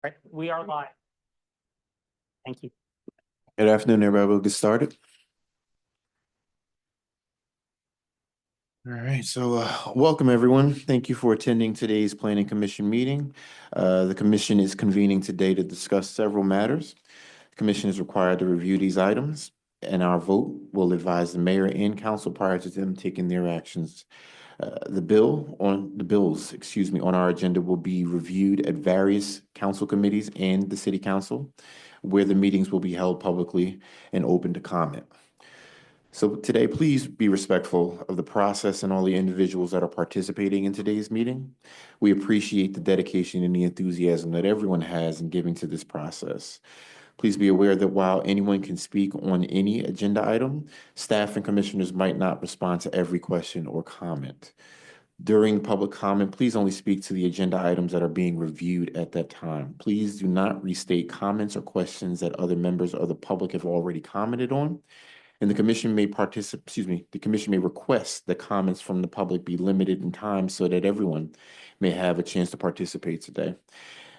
Right, we are live. Thank you. Good afternoon, everybody. We'll get started. All right, so welcome everyone. Thank you for attending today's Planning Commission meeting. The commission is convening today to discuss several matters. The commission is required to review these items, and our vote will advise the mayor and council prior to them taking their actions. The bills on our agenda will be reviewed at various council committees and the city council, where the meetings will be held publicly and open to comment. So today, please be respectful of the process and all the individuals that are participating in today's meeting. We appreciate the dedication and the enthusiasm that everyone has in giving to this process. Please be aware that while anyone can speak on any agenda item, staff and commissioners might not respond to every question or comment. During public comment, please only speak to the agenda items that are being reviewed at that time. Please do not restate comments or questions that other members of the public have already commented on. And the commission may the commission may request that comments from the public be limited in time so that everyone may have a chance to participate today.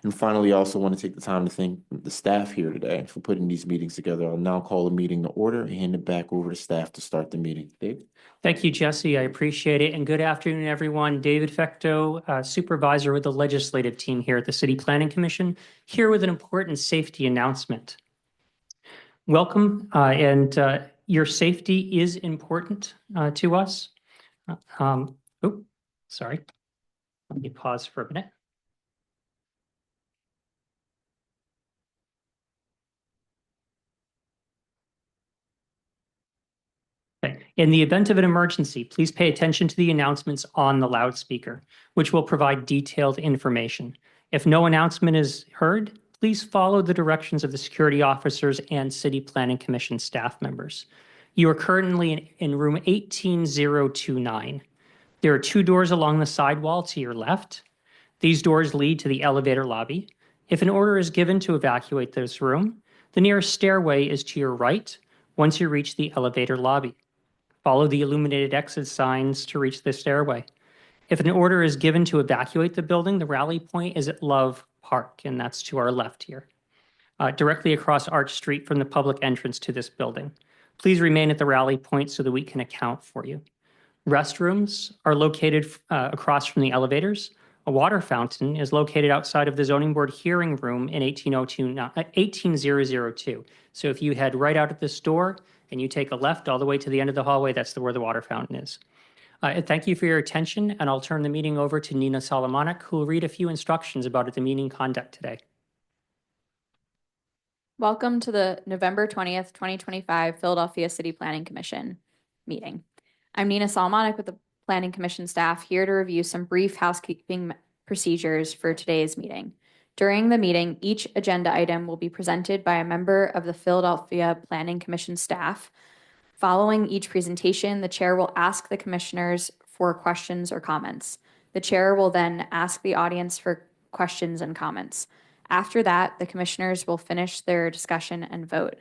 And finally, I also want to take the time to thank the staff here today for putting these meetings together. I'll now call the meeting to order and hand it back over to staff to start the meeting. Dave? Thank you, Jesse. I appreciate it. And good afternoon, everyone. David Fecto, supervisor with the legislative team here at the City Planning Commission, here with an important safety announcement. Welcome, and your safety is important to us. Sorry. Let me pause for a minute. Okay. In the event of an emergency, please pay attention to the announcements on the loudspeaker, which will provide detailed information. If no announcement is heard, please follow the directions of the security officers and City Planning Commission staff members. You are currently in room 18029. There are two doors along the side wall to your left. These doors lead to the elevator lobby. If an order is given to evacuate this room, the nearest stairway is to your right once you reach the elevator lobby. Follow the illuminated exit signs to reach the stairway. If an order is given to evacuate the building, the rally point is at Love Park, and that's to our left here, directly across Arch Street from the public entrance to this building. Please remain at the rally point so that we can account for you. Restrooms are located across from the elevators. A water fountain is located outside of the zoning board hearing room in 18002. So if you head right out at this door and you take a left all the way to the end of the hallway, that's where the water fountain is. Thank you for your attention, and I'll turn the meeting over to Nina Solomonic, who will read a few instructions about the meeting conduct today. Welcome to the November 20th, 2025 Philadelphia City Planning Commission meeting. I'm Nina Solomonic with the Planning Commission staff, here to review some brief housekeeping procedures for today's meeting. During the meeting, each agenda item will be presented by a member of the Philadelphia Planning Commission staff. Following each presentation, the chair will ask the commissioners for questions or comments. The chair will then ask the audience for questions and comments. After that, the commissioners will finish their discussion and vote.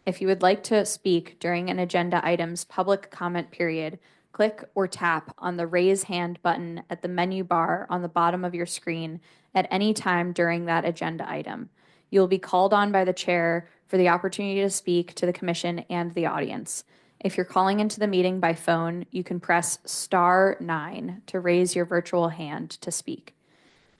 If you would like to speak during an agenda item's public comment period, click or tap on the raise hand button at the menu bar on the bottom of your screen at any time during that agenda item. You will be called on by the chair for the opportunity to speak to the commission and the audience. If you're calling into the meeting by phone, you can press *9 to raise your virtual hand to speak.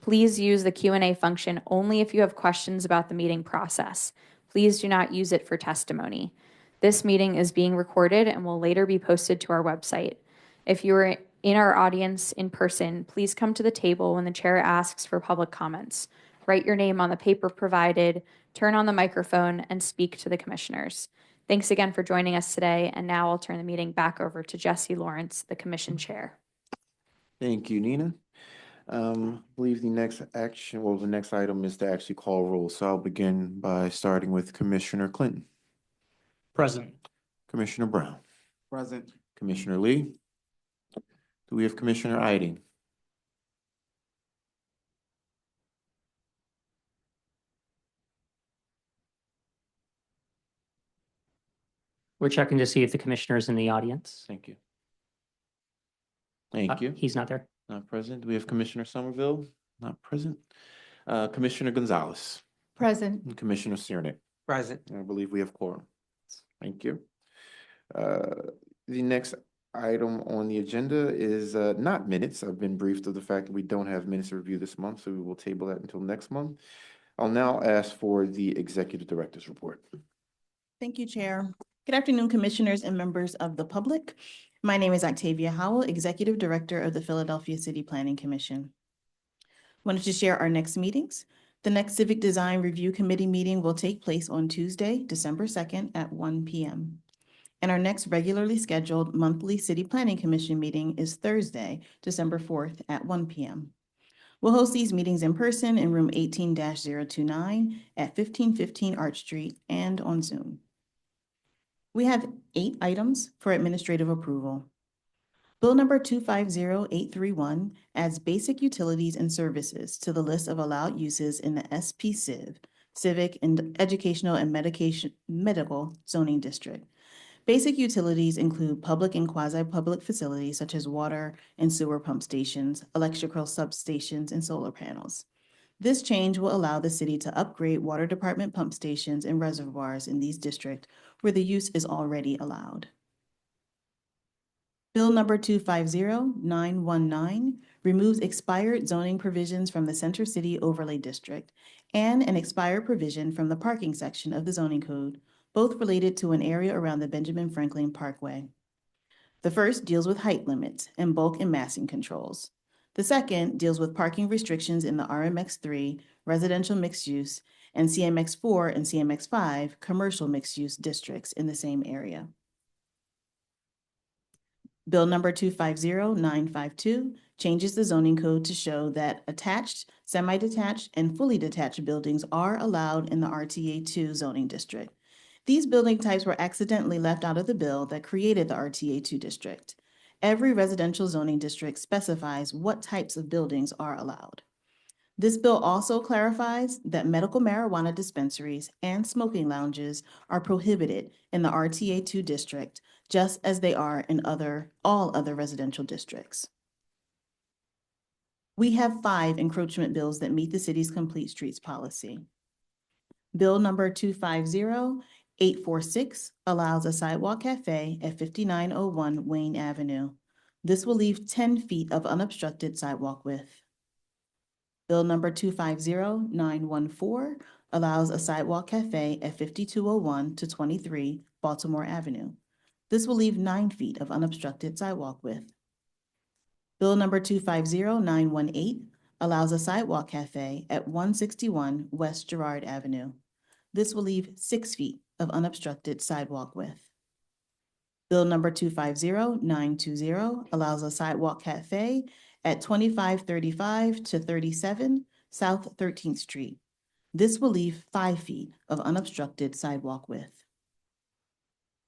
Please use the Q&A function only if you have questions about the meeting process. Please do not use it for testimony. This meeting is being recorded and will later be posted to our website. If you are in our audience in person, please come to the table when the chair asks for public comments. Write your name on the paper provided, turn on the microphone, and speak to the commissioners. Thanks again for joining us today, and now I'll turn the meeting back over to Jesse Lawrence, the commission chair. Thank you, Nina. I believe the next item is to actually call roll. So I'll begin by starting with Commissioner Clinton. Present. Commissioner Brown. Present. Commissioner Lee. Do we have Commissioner Eiding? We're checking to see if the commissioner is in the audience. Thank you. Thank you. He's not there. Not present. Do we have Commissioner Somerville? Not present. Commissioner Gonzalez. Present. and Commissioner Cernak. Present. I believe we have quorum. Thank you. The next item on the agenda is not minutes. I've been briefed of the fact that we don't have minutes to review this month, so we will table that until next month. I'll now ask for the Executive Director's report. Thank you, Chair. Good afternoon, Commissioners and members of the public. My name is Octavia Howell, Executive Director of the Philadelphia City Planning Commission. Wanted to share our next meetings. The next Civic Design Review Committee meeting will take place on Tuesday, December 2nd at 1 p.m. And our next regularly scheduled monthly City Planning Commission meeting is Thursday, December 4th at 1 p.m. We'll host these meetings in person in room 18-029 at 1515 Arch Street and on Zoom. We have 8 items for administrative approval. Bill number 250831 adds basic utilities and services to the list of allowed uses in the SPCiv, Civic and Educational and Medical Zoning District. Basic utilities include public and quasi-public facilities such as water and sewer pump stations, electrical substations, and solar panels. This change will allow the city to upgrade water department pump stations and reservoirs in these districts where the use is already allowed. Bill number 250919 removes expired zoning provisions from the Center City Overlay District and an expired provision from the parking section of the zoning code, both related to an area around the Benjamin Franklin Parkway. The first deals with height limits and bulk and massing controls. The second deals with parking restrictions in the RMX3 residential mixed use and CMX4 and CMX5 commercial mixed use districts in the same area. Bill number 250952 changes the zoning code to show that attached, semi-detached, and fully detached buildings are allowed in the RTA2 zoning district. These building types were accidentally left out of the bill that created the RTA2 district. Every residential zoning district specifies what types of buildings are allowed. This bill also clarifies that medical marijuana dispensaries and smoking lounges are prohibited in the RTA2 district, just as they are in all other residential districts. We have 5 encroachment bills that meet the city's complete streets policy. Bill number 250846 allows a sidewalk cafe at 5901 Wayne Avenue. This will leave 10 feet of unobstructed sidewalk width. Bill number 250914 allows a sidewalk cafe at 5201 to 23 Baltimore Avenue. This will leave 9 feet of unobstructed sidewalk width. Bill number 250918 allows a sidewalk cafe at 161 West Girard Avenue. This will leave 6 feet of unobstructed sidewalk width. Bill number 250920 allows a sidewalk cafe at 2535 to 37 South 13th Street. This will leave 5 feet of unobstructed sidewalk width.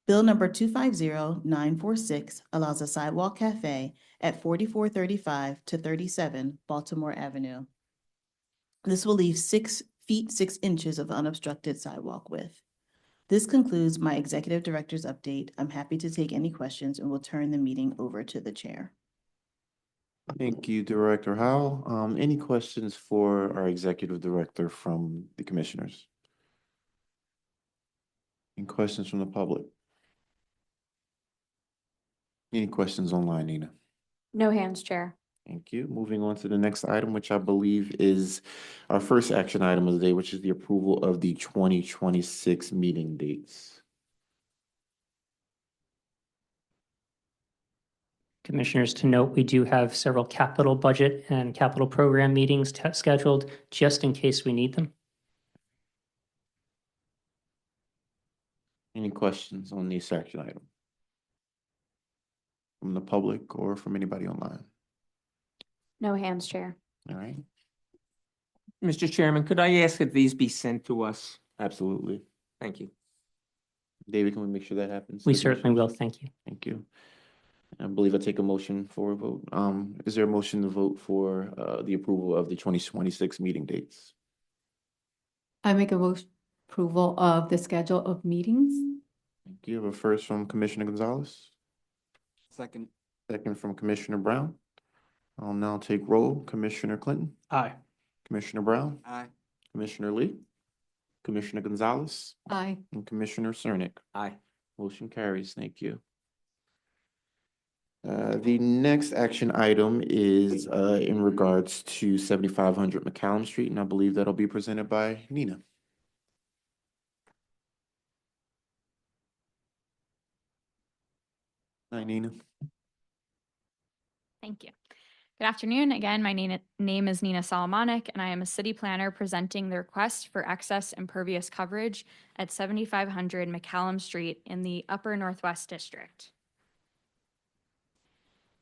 Bill number 250946 allows a sidewalk cafe at 4435 to 37 Baltimore Avenue. This will leave 6 feet 6 inches of unobstructed sidewalk width. This concludes my executive director's update. I'm happy to take any questions and will turn the meeting over to the chair. Thank you, Director Howell. Any questions for our Executive Director from the Commissioners? Any questions from the public? Any questions online, Nina? No hands, Chair. Thank you. Moving on to the next item, which I believe is our first action item of the day, which is the approval of the 2026 meeting dates. Commissioners, to note, we do have several capital budget and capital program meetings scheduled just in case we need them. Any questions on this action item? From the public or from anybody online? No hands, Chair. All right, Mr. Chairman, could I ask that these be sent to us? absolutely. Thank you. David, can we make sure that happens? We certainly will. Thank you. Thank you. I believe I take a motion for a vote. Is there a motion to vote for the approval of the 2026 meeting dates? I make a motion approval of the schedule of meetings. Thank you. A first from Commissioner Gonzalez, Second. second from Commissioner Brown. I'll now take roll. Commissioner Clinton, Aye. Commissioner Brown, Aye. Commissioner Lee, Commissioner Gonzalez, Aye. and Commissioner Cernick. Aye. Motion carries. Thank you. The next action item is in regards to 7500 McCallum Street, and I believe that'll be presented by Nina. Hi, Nina. Thank you. Good afternoon. Again, my name is Nina Solomonic, and I am a city planner presenting the request for excess impervious coverage at 7500 McCallum Street in the Upper Northwest District.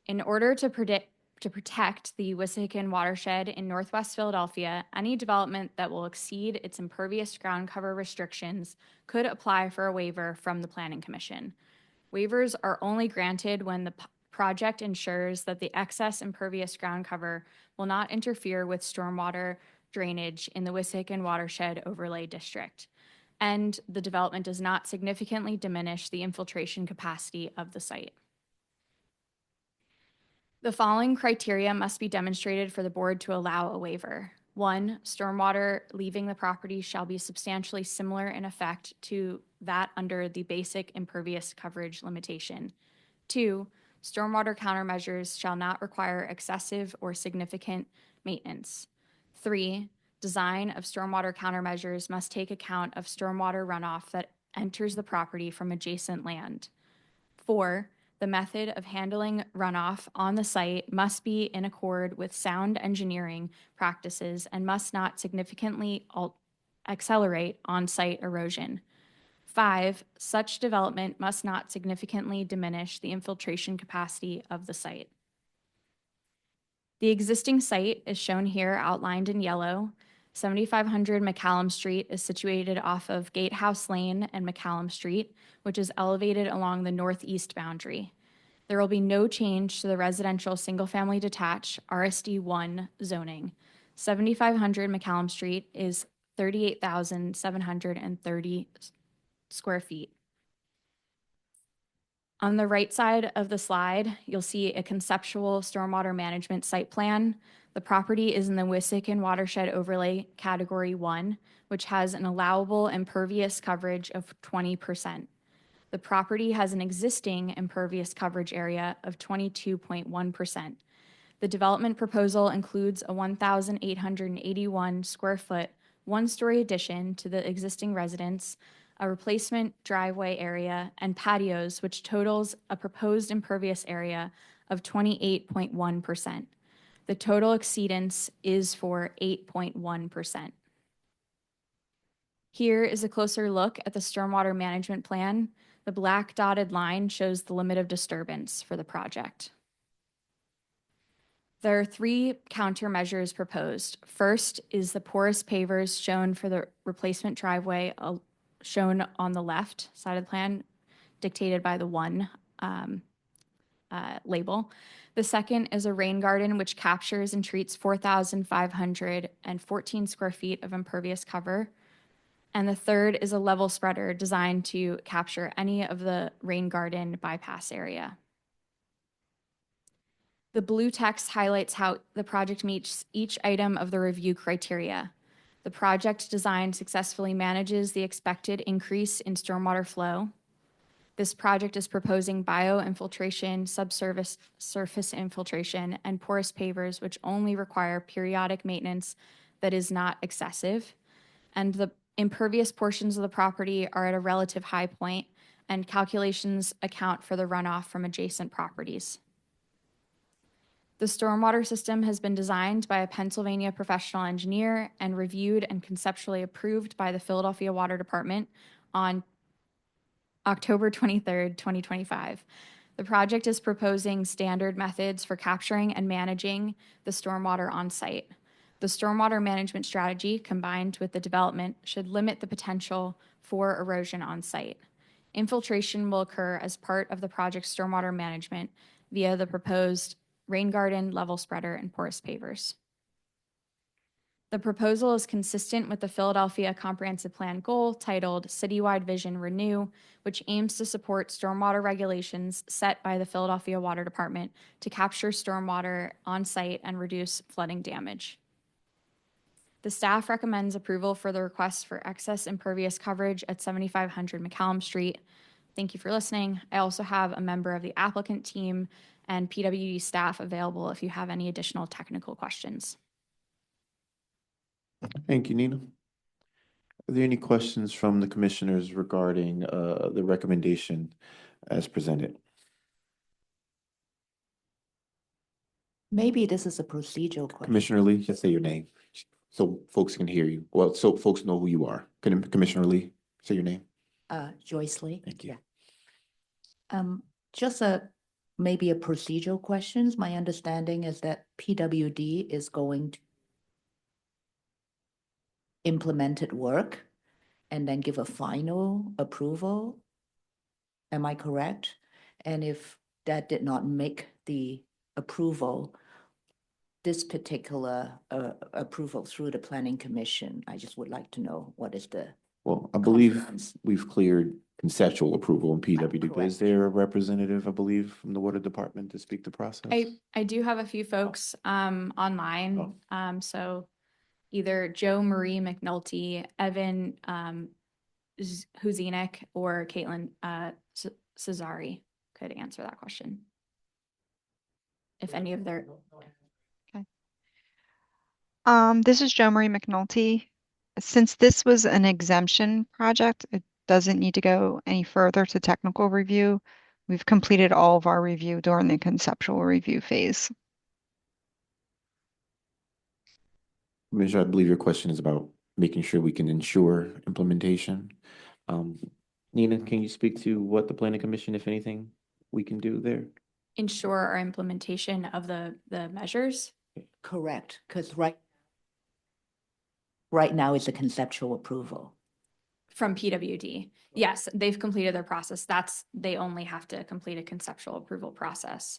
In order to protect the Wissahickon watershed in Northwest Philadelphia, any development that will exceed its impervious ground cover restrictions could apply for a waiver from the Planning Commission. Waivers are only granted when the project ensures that the excess impervious ground cover will not interfere with stormwater drainage in the Wissahickon watershed overlay district, and the development does not significantly diminish the infiltration capacity of the site. The following criteria must be demonstrated for the board to allow a waiver. 1, stormwater leaving the property shall be substantially similar in effect to that under the basic impervious coverage limitation. 2, stormwater countermeasures shall not require excessive or significant maintenance. 3, design of stormwater countermeasures must take account of stormwater runoff that enters the property from adjacent land. 4, the method of handling runoff on the site must be in accord with sound engineering practices and must not significantly accelerate on-site erosion. 5, such development must not significantly diminish the infiltration capacity of the site. The existing site is shown here outlined in yellow. 7500 McCallum Street is situated off of Gatehouse Lane and McCallum Street, which is elevated along the northeast boundary. There will be no change to the residential single-family detached RSD1 zoning. 7500 McCallum Street is 38,730 square feet. On the right side of the slide, you'll see a conceptual stormwater management site plan. The property is in the Wissahickon Watershed Overlay Category 1, which has an allowable impervious coverage of 20%. The property has an existing impervious coverage area of 22.1%. The development proposal includes a 1,881 square foot, one-story addition to the existing residence, a replacement driveway area, and patios, which totals a proposed impervious area of 28.1%. The total exceedance is for 8.1%. Here is a closer look at the stormwater management plan. The black dotted line shows the limit of disturbance for the project. There are 3 countermeasures proposed. First is the porous pavers shown for the replacement driveway, shown on the left side of the plan, dictated by the 1 label. The second is a rain garden, which captures and treats 4,514 square feet of impervious cover. And the third is a level spreader designed to capture any of the rain garden bypass area. The blue text highlights how the project meets each item of the review criteria. The project design successfully manages the expected increase in stormwater flow. This project is proposing bio-infiltration, surface infiltration, and porous pavers, which only require periodic maintenance that is not excessive. And the impervious portions of the property are at a relative high point, and calculations account for the runoff from adjacent properties. The stormwater system has been designed by a Pennsylvania professional engineer and reviewed and conceptually approved by the Philadelphia Water Department on October 23rd, 2025. The project is proposing standard methods for capturing and managing the stormwater on site. The stormwater management strategy, combined with the development, should limit the potential for erosion on site. Infiltration will occur as part of the project's stormwater management via the proposed rain garden, level spreader, and porous pavers. The proposal is consistent with the Philadelphia Comprehensive Plan goal titled Citywide Vision Renew, which aims to support stormwater regulations set by the Philadelphia Water Department to capture stormwater on site and reduce flooding damage. The staff recommends approval for the request for excess impervious coverage at 7500 McCallum Street. Thank you for listening. I also have a member of the applicant team and PWD staff available if you have any additional technical questions. Thank you, Nina. Are there any questions from the commissioners regarding the recommendation as presented? Maybe this is a procedural question. Commissioner Lee, just say your name so folks can hear you. Well, so folks know who you are. Commissioner Lee, say your name. Joyce Lee. Thank you. Yeah. Just maybe a procedural questions. My understanding is that PWD is going to implemented work and then give a final approval. Am I correct? And if that did not make the approval, this particular approval through the planning commission, I just would like to know what is the Well, I believe confidence. we've cleared conceptual approval in PWD. Correct. Is there a representative, I believe, from the water department to speak to process? I do have a few folks online. So either Joe Marie McNulty, Evan Huzinik, or Caitlin Cesari could answer that question. If any of their, This is Jo Marie McNulty. Since this was an exemption project, it doesn't need to go any further to technical review. We've completed all of our review during the conceptual review phase. Commissioner, I believe your question is about making sure we can ensure implementation. Nina, can you speak to what the planning commission, if anything, we can do there? ensure our implementation of the measures. Correct, because right now it's a conceptual approval. From PWD. Yes, they've completed their process. They only have to complete a conceptual approval process.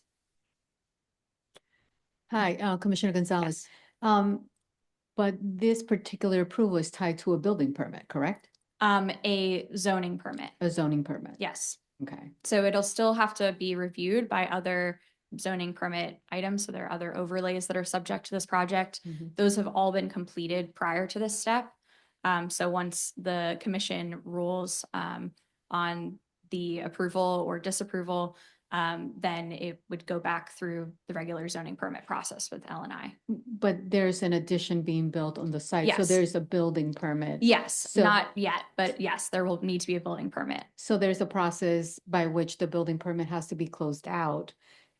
Hi, Commissioner Gonzalez. But this particular approval is tied to a building permit, correct? A zoning permit. A zoning permit? Yes. Okay. So it'll still have to be reviewed by other zoning permit items. So there are other overlays that are subject to this project. Mhm. Those have all been completed prior to this step. So once the commission rules on the approval or disapproval, then it would go back through the regular zoning permit process with L&I. But there's an addition being built on the site, so Yes. there's a building permit. Yes, So- not yet, but yes, there will need to be a building permit. So there's a process by which the building permit has to be closed out.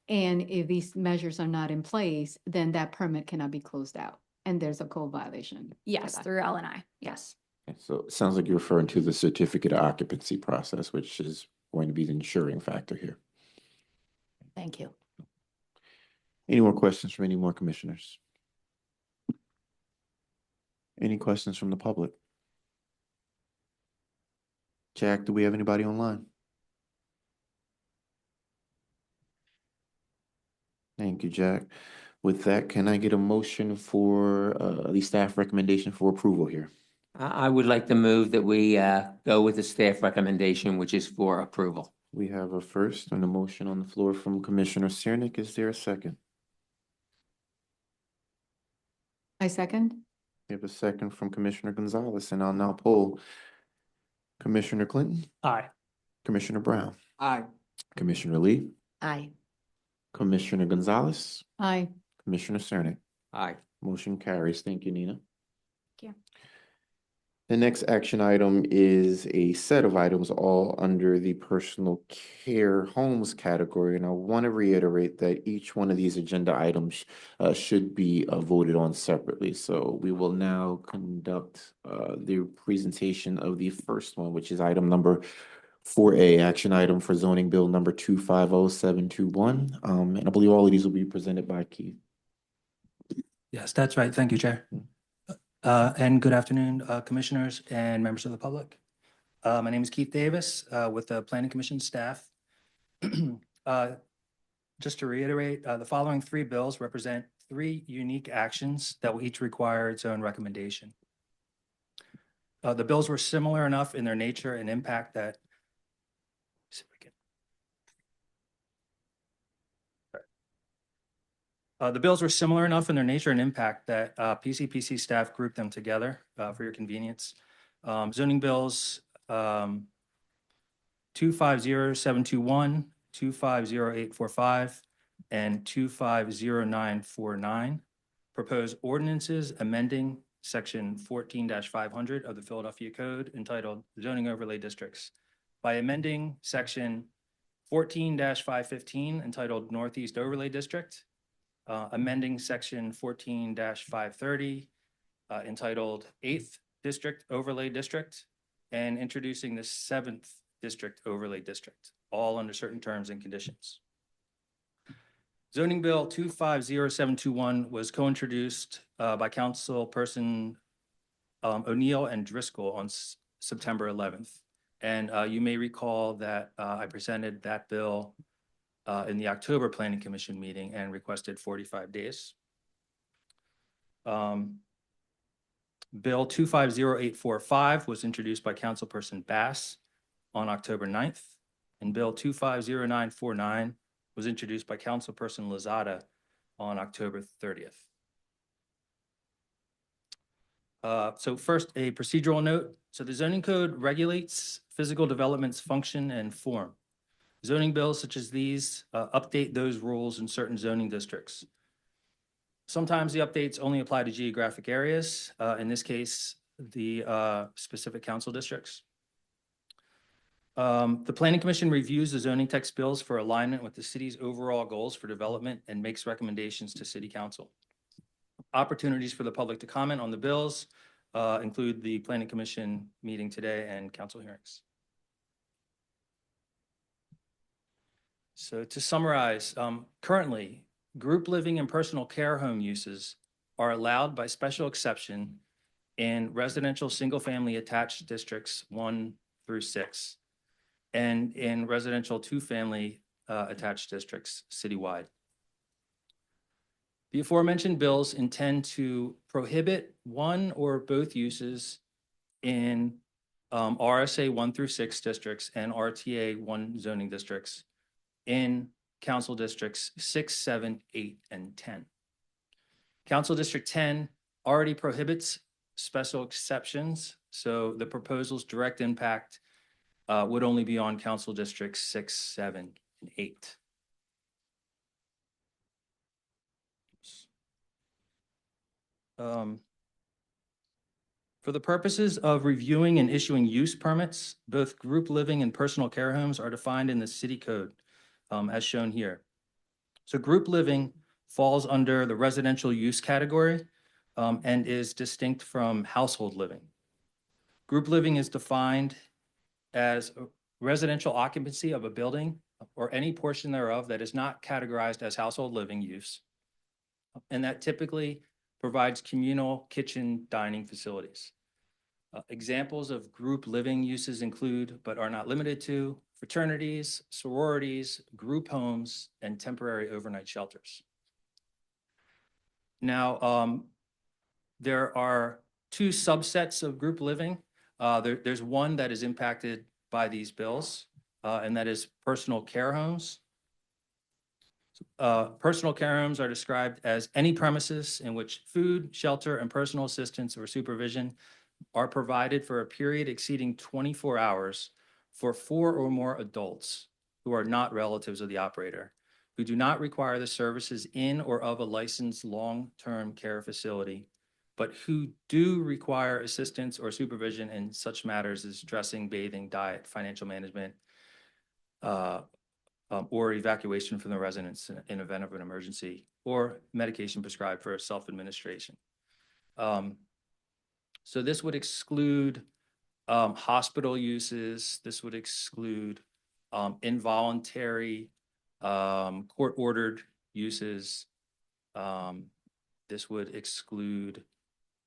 And if these measures are not in place, then that permit cannot be closed out. And there's a code violation. for Yes, that. through L&I, yes. Okay, so it sounds like you're referring to the certificate of occupancy process, which is going to be the ensuring factor here. Thank you. Any more questions from any more commissioners? Any questions from the public? Jack, do we have anybody online? Thank you, Jack. With that, can I get a motion for the staff recommendation for approval here? I would like to move that we go with the staff recommendation, which is for approval. We have a first and a motion on the floor from Commissioner Cernik. Is there a second? I second. We have a second from Commissioner Gonzalez, and I'll now poll Commissioner Clinton, Aye. Commissioner Brown, Aye. Commissioner Lee, Aye. Commissioner Gonzalez, Aye. Commissioner Cernik. Aye. Motion carries. Thank you, Nina. Thank you. The next action item is a set of items all under the personal care homes category. And I want to reiterate that each one of these agenda items should be voted on separately. So we will now conduct the presentation of the first one, which is item number 4A, action item for zoning bill number 250721. And I believe all of these will be presented by Keith. Yes, that's right. Thank you, Chair. And good afternoon, commissioners and members of the public. My name is Keith Davis with the Planning Commission staff. Just to reiterate, the following three bills represent three unique actions that will each require its own recommendation. The bills were similar enough in their nature and impact that The bills were similar enough in their nature and impact that PCPC staff grouped them together for your convenience. Zoning bills 250721, 250845, and 250949 propose ordinances amending section 14-500 of the Philadelphia Code entitled zoning overlay districts by amending section 14-515 entitled Northeast Overlay District, amending section 14-530 entitled 8th District Overlay District, and introducing the 7th District Overlay District, all under certain terms and conditions. Zoning Bill 250721 was co-introduced by Councilperson O'Neill and Driscoll on September 11th. And you may recall that I presented that bill in the October Planning Commission meeting and requested 45 days. Bill 250845 was introduced by Councilperson Bass on October 9th, and Bill 250949 was introduced by Councilperson Lozada on October 30th. So first, a procedural note. So the zoning code regulates physical development's function and form. Zoning bills such as these update those rules in certain zoning districts. Sometimes the updates only apply to geographic areas, in this case, the specific council districts. The Planning Commission reviews the zoning text bills for alignment with the city's overall goals for development and makes recommendations to City Council. Opportunities for the public to comment on the bills include the Planning Commission meeting today and council hearings. So to summarize, currently, group living and personal care home uses are allowed by special exception in residential single-family attached districts 1 through 6 and in residential two-family attached districts citywide. The aforementioned bills intend to prohibit one or both uses in RSA 1 through 6 districts and RTA 1 zoning districts in Council Districts 6, 7, 8, and 10. Council District 10 already prohibits special exceptions, so the proposal's direct impact would only be on Council Districts 6, 7, and 8. For the purposes of reviewing and issuing use permits, both group living and personal care homes are defined in the city code, as shown here. So group living falls under the residential use category and is distinct from household living. Group living is defined as residential occupancy of a building or any portion thereof that is not categorized as household living use, and that typically provides communal kitchen dining facilities. Examples of group living uses include, but are not limited to, fraternities, sororities, group homes, and temporary overnight shelters. Now, there are two subsets of group living. There's one that is impacted by these bills, and that is personal care homes. Personal care homes are described as any premises in which food, shelter, and personal assistance or supervision are provided for a period exceeding 24 hours for 4 or more adults who are not relatives of the operator, who do not require the services in or of a licensed long-term care facility, but who do require assistance or supervision in such matters as dressing, bathing, diet, financial management, or evacuation from the residence in event of an emergency, or medication prescribed for self-administration. So this would exclude hospital uses. This would exclude involuntary court-ordered uses. This would exclude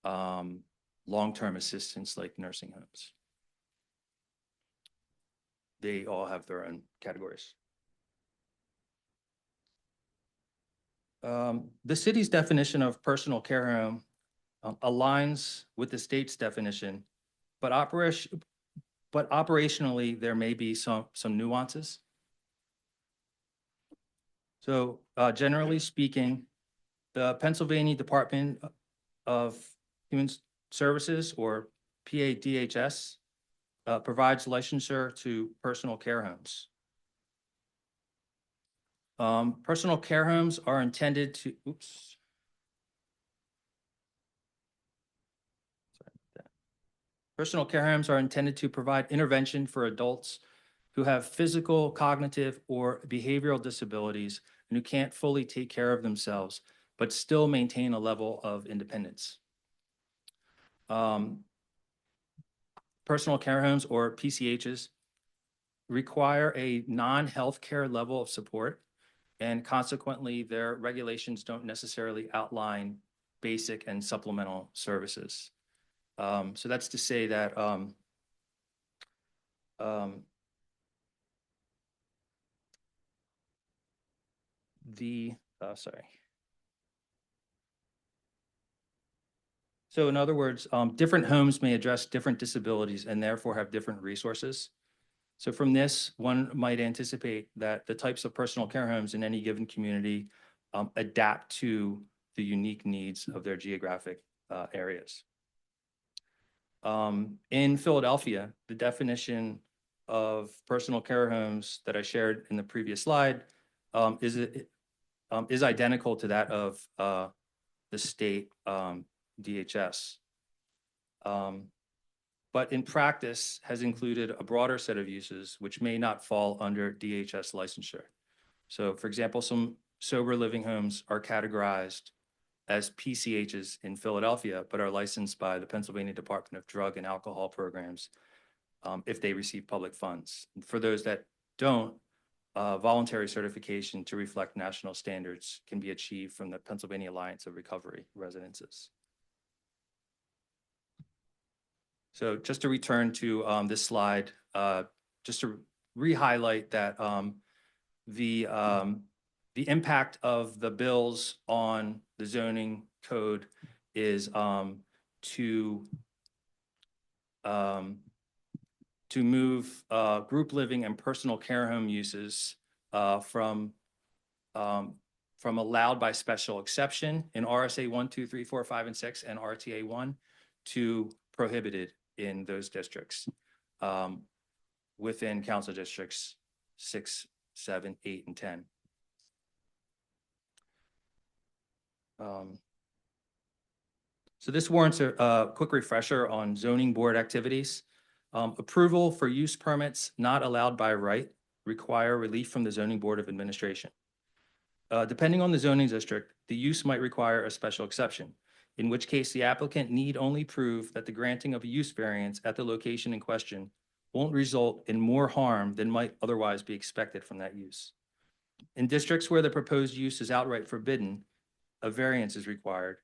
long-term assistance like nursing homes. They all have their own categories. The city's definition of personal care home aligns with the state's definition, but operationally, there may be some nuances. So generally speaking, The Pennsylvania Department of Human Services, or PADHS, provides licensure to personal care homes. Personal care homes are intended to, oops. Sorry about that. Personal care homes are intended to provide intervention for adults who have physical, cognitive, or behavioral disabilities and who can't fully take care of themselves, but still maintain a level of independence. Personal care homes, or PCHs, require a non-healthcare level of support, and consequently, their regulations don't necessarily outline basic and supplemental services. So that's to say that sorry. So in other words, different homes may address different disabilities and therefore have different resources. So from this, one might anticipate that the types of personal care homes in any given community adapt to the unique needs of their geographic areas. In Philadelphia, the definition of personal care homes that I shared in the previous slide is identical to that of the state DHS. But in practice has included a broader set of uses which may not fall under DHS licensure. So for example, some sober living homes are categorized as PCHs in Philadelphia, but are licensed by the Pennsylvania Department of Drug and Alcohol Programs if they receive public funds. And for those that don't, voluntary certification to reflect national standards can be achieved from the Pennsylvania Alliance of Recovery Residences. So just to return to this slide, just to re-highlight that the impact of the bills on the zoning code is to move group living and personal care home uses from allowed by special exception in RSA 1, 2, 3, 4, 5, and 6 and RTA 1 to prohibited in those districts within council districts 6, 7, 8, and 10. So this warrants a quick refresher on zoning board activities. Approval for use permits not allowed by right require relief from the Zoning Board of Administration. Depending on the zoning district, the use might require a special exception, in which case the applicant need only prove that the granting of a use variance at the location in question won't result in more harm than might otherwise be expected from that use. In districts where the proposed use is outright forbidden, a variance is required,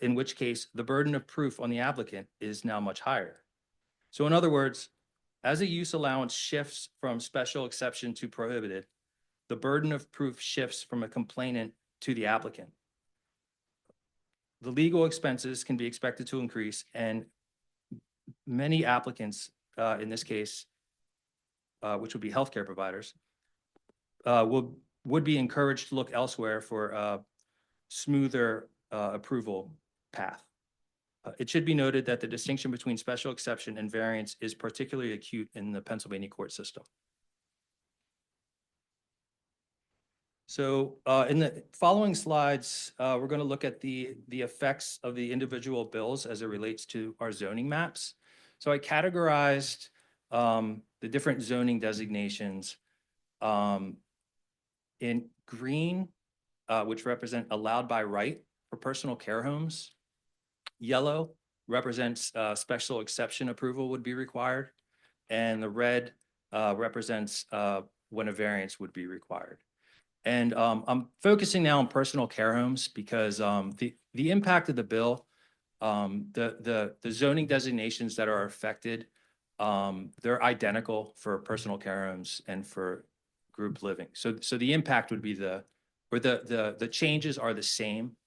in which case the burden of proof on the applicant is now much higher. So in other words, as a use allowance shifts from special exception to prohibited, the burden of proof shifts from a complainant to the applicant. The legal expenses can be expected to increase, and many applicants, in this case, which would be healthcare providers, would be encouraged to look elsewhere for a smoother approval path. It should be noted that the distinction between special exception and variance is particularly acute in the Pennsylvania court system. So in the following slides, we're going to look at the effects of the individual bills as it relates to our zoning maps. So I categorized the different zoning designations in green, which represent allowed by right for personal care homes. Yellow represents special exception approval would be required. And the red represents when a variance would be required. And I'm focusing now on personal care homes because the impact of the bill, the zoning designations that are affected, they're identical for personal care homes and for group living. So the impact would be the changes are the same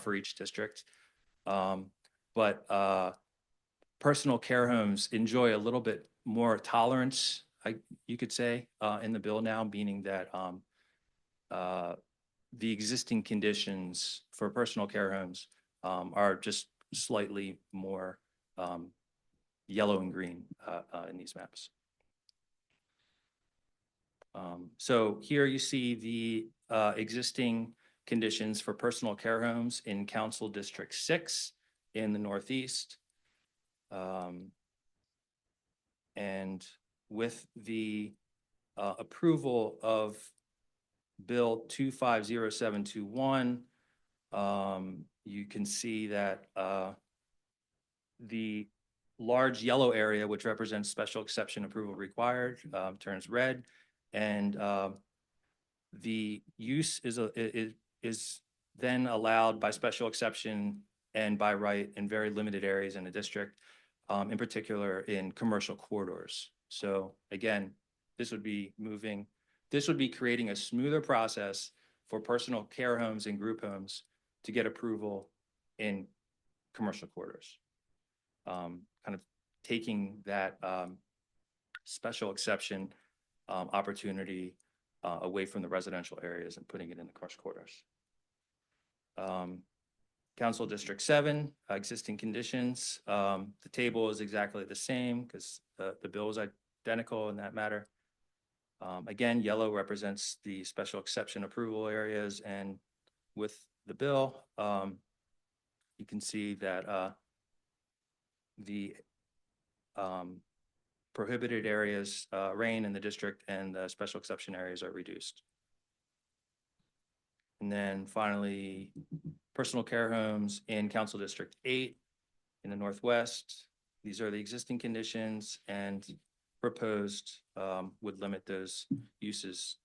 for each district. But personal care homes enjoy a little bit more tolerance, you could say, in the bill now, meaning that the existing conditions for personal care homes are just slightly more yellow and green in these maps. So here you see the existing conditions for personal care homes in Council District 6 in the Northeast. And with the approval of Bill 250721, you can see that the large yellow area, which represents special exception approval required, turns red, and the use is then allowed by special exception and by right in very limited areas in the district, in particular in commercial corridors. So again, this would be creating a smoother process for personal care homes and group homes to get approval in commercial corridors. Kind of taking that special exception opportunity away from the residential areas and putting it in the commercial corridors. Council District 7, existing conditions. The table is exactly the same because the bill is identical in that matter. Again, yellow represents the special exception approval areas, and with the bill, you can see that the prohibited areas reign in the district and the special exception areas are reduced. And then finally, personal care homes in Council District 8 in the Northwest. These are the existing conditions, and proposed would limit those uses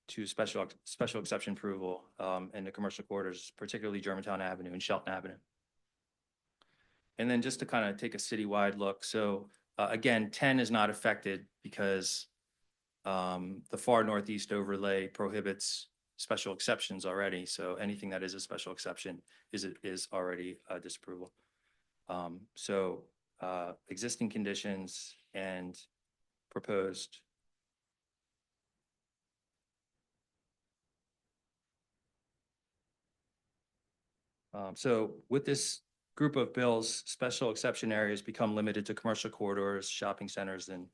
to special exception approval in the commercial corridors, particularly Germantown Avenue and Shelton Avenue. And then just to kind of take a citywide look. So again, 10 is not affected because the far northeast overlay prohibits special exceptions already. So anything that is a special exception is already a disapproval. So existing conditions and proposed. So with this group of bills, special exception areas become limited to commercial corridors, shopping centers, and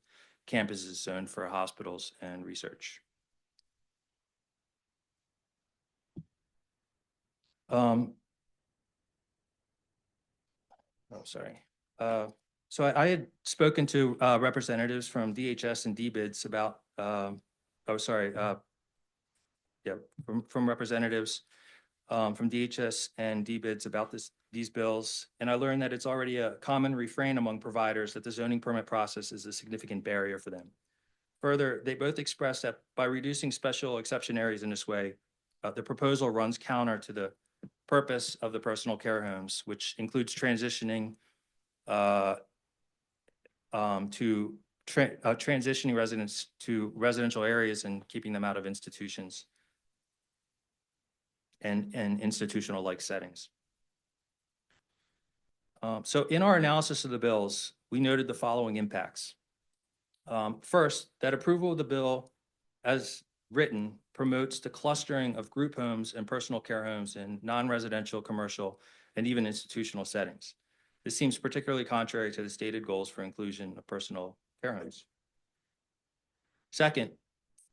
campuses zoned for hospitals and research. So I had spoken to representatives from DHS and DBIDS about, from representatives from DHS and DBIDS about these bills. And I learned that it's already a common refrain among providers that the zoning permit process is a significant barrier for them. Further, they both expressed that by reducing special exception areas in this way, the proposal runs counter to the purpose of the personal care homes, which includes transitioning transitioning residents to residential areas and keeping them out of institutions and institutional-like settings. So in our analysis of the bills, we noted the following impacts. First, that approval of the bill as written promotes the clustering of group homes and personal care homes in non-residential, commercial, and even institutional settings. This seems particularly contrary to the stated goals for inclusion of personal care homes. Second,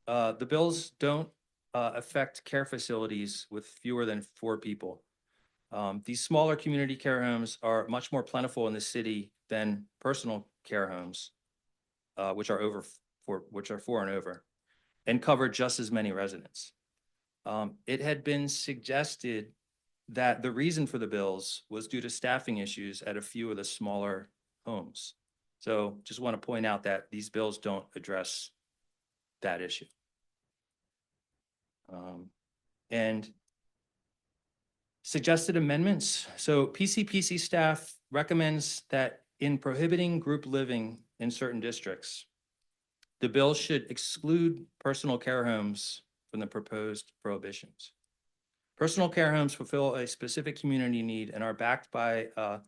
the bills don't affect care facilities with fewer than 4 people. These smaller community care homes are much more plentiful in the city than personal care homes, which are 4 and over, and cover just as many residents. It had been suggested that the reason for the bills was due to staffing issues at a few of the smaller homes. So just want to point out that these bills don't address that issue. And suggested amendments. So PCPC staff recommends that in prohibiting group living in certain districts, the bill should exclude personal care homes from the proposed prohibitions. Personal care homes fulfill a specific community need and are backed by a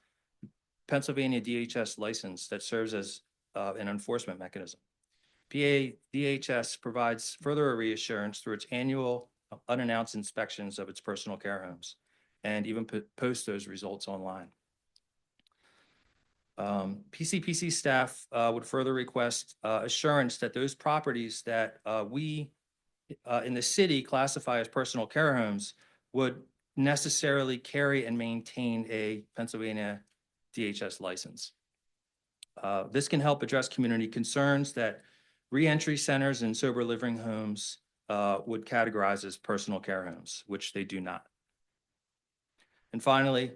Pennsylvania DHS license that serves as an enforcement mechanism. PA DHS provides further reassurance through its annual unannounced inspections of its personal care homes and even post those results online. PCPC staff would further request assurance that those properties that we in the city classify as personal care homes would necessarily carry and maintain a Pennsylvania DHS license. This can help address community concerns that reentry centers and sober living homes would categorize as personal care homes, which they do not. And finally,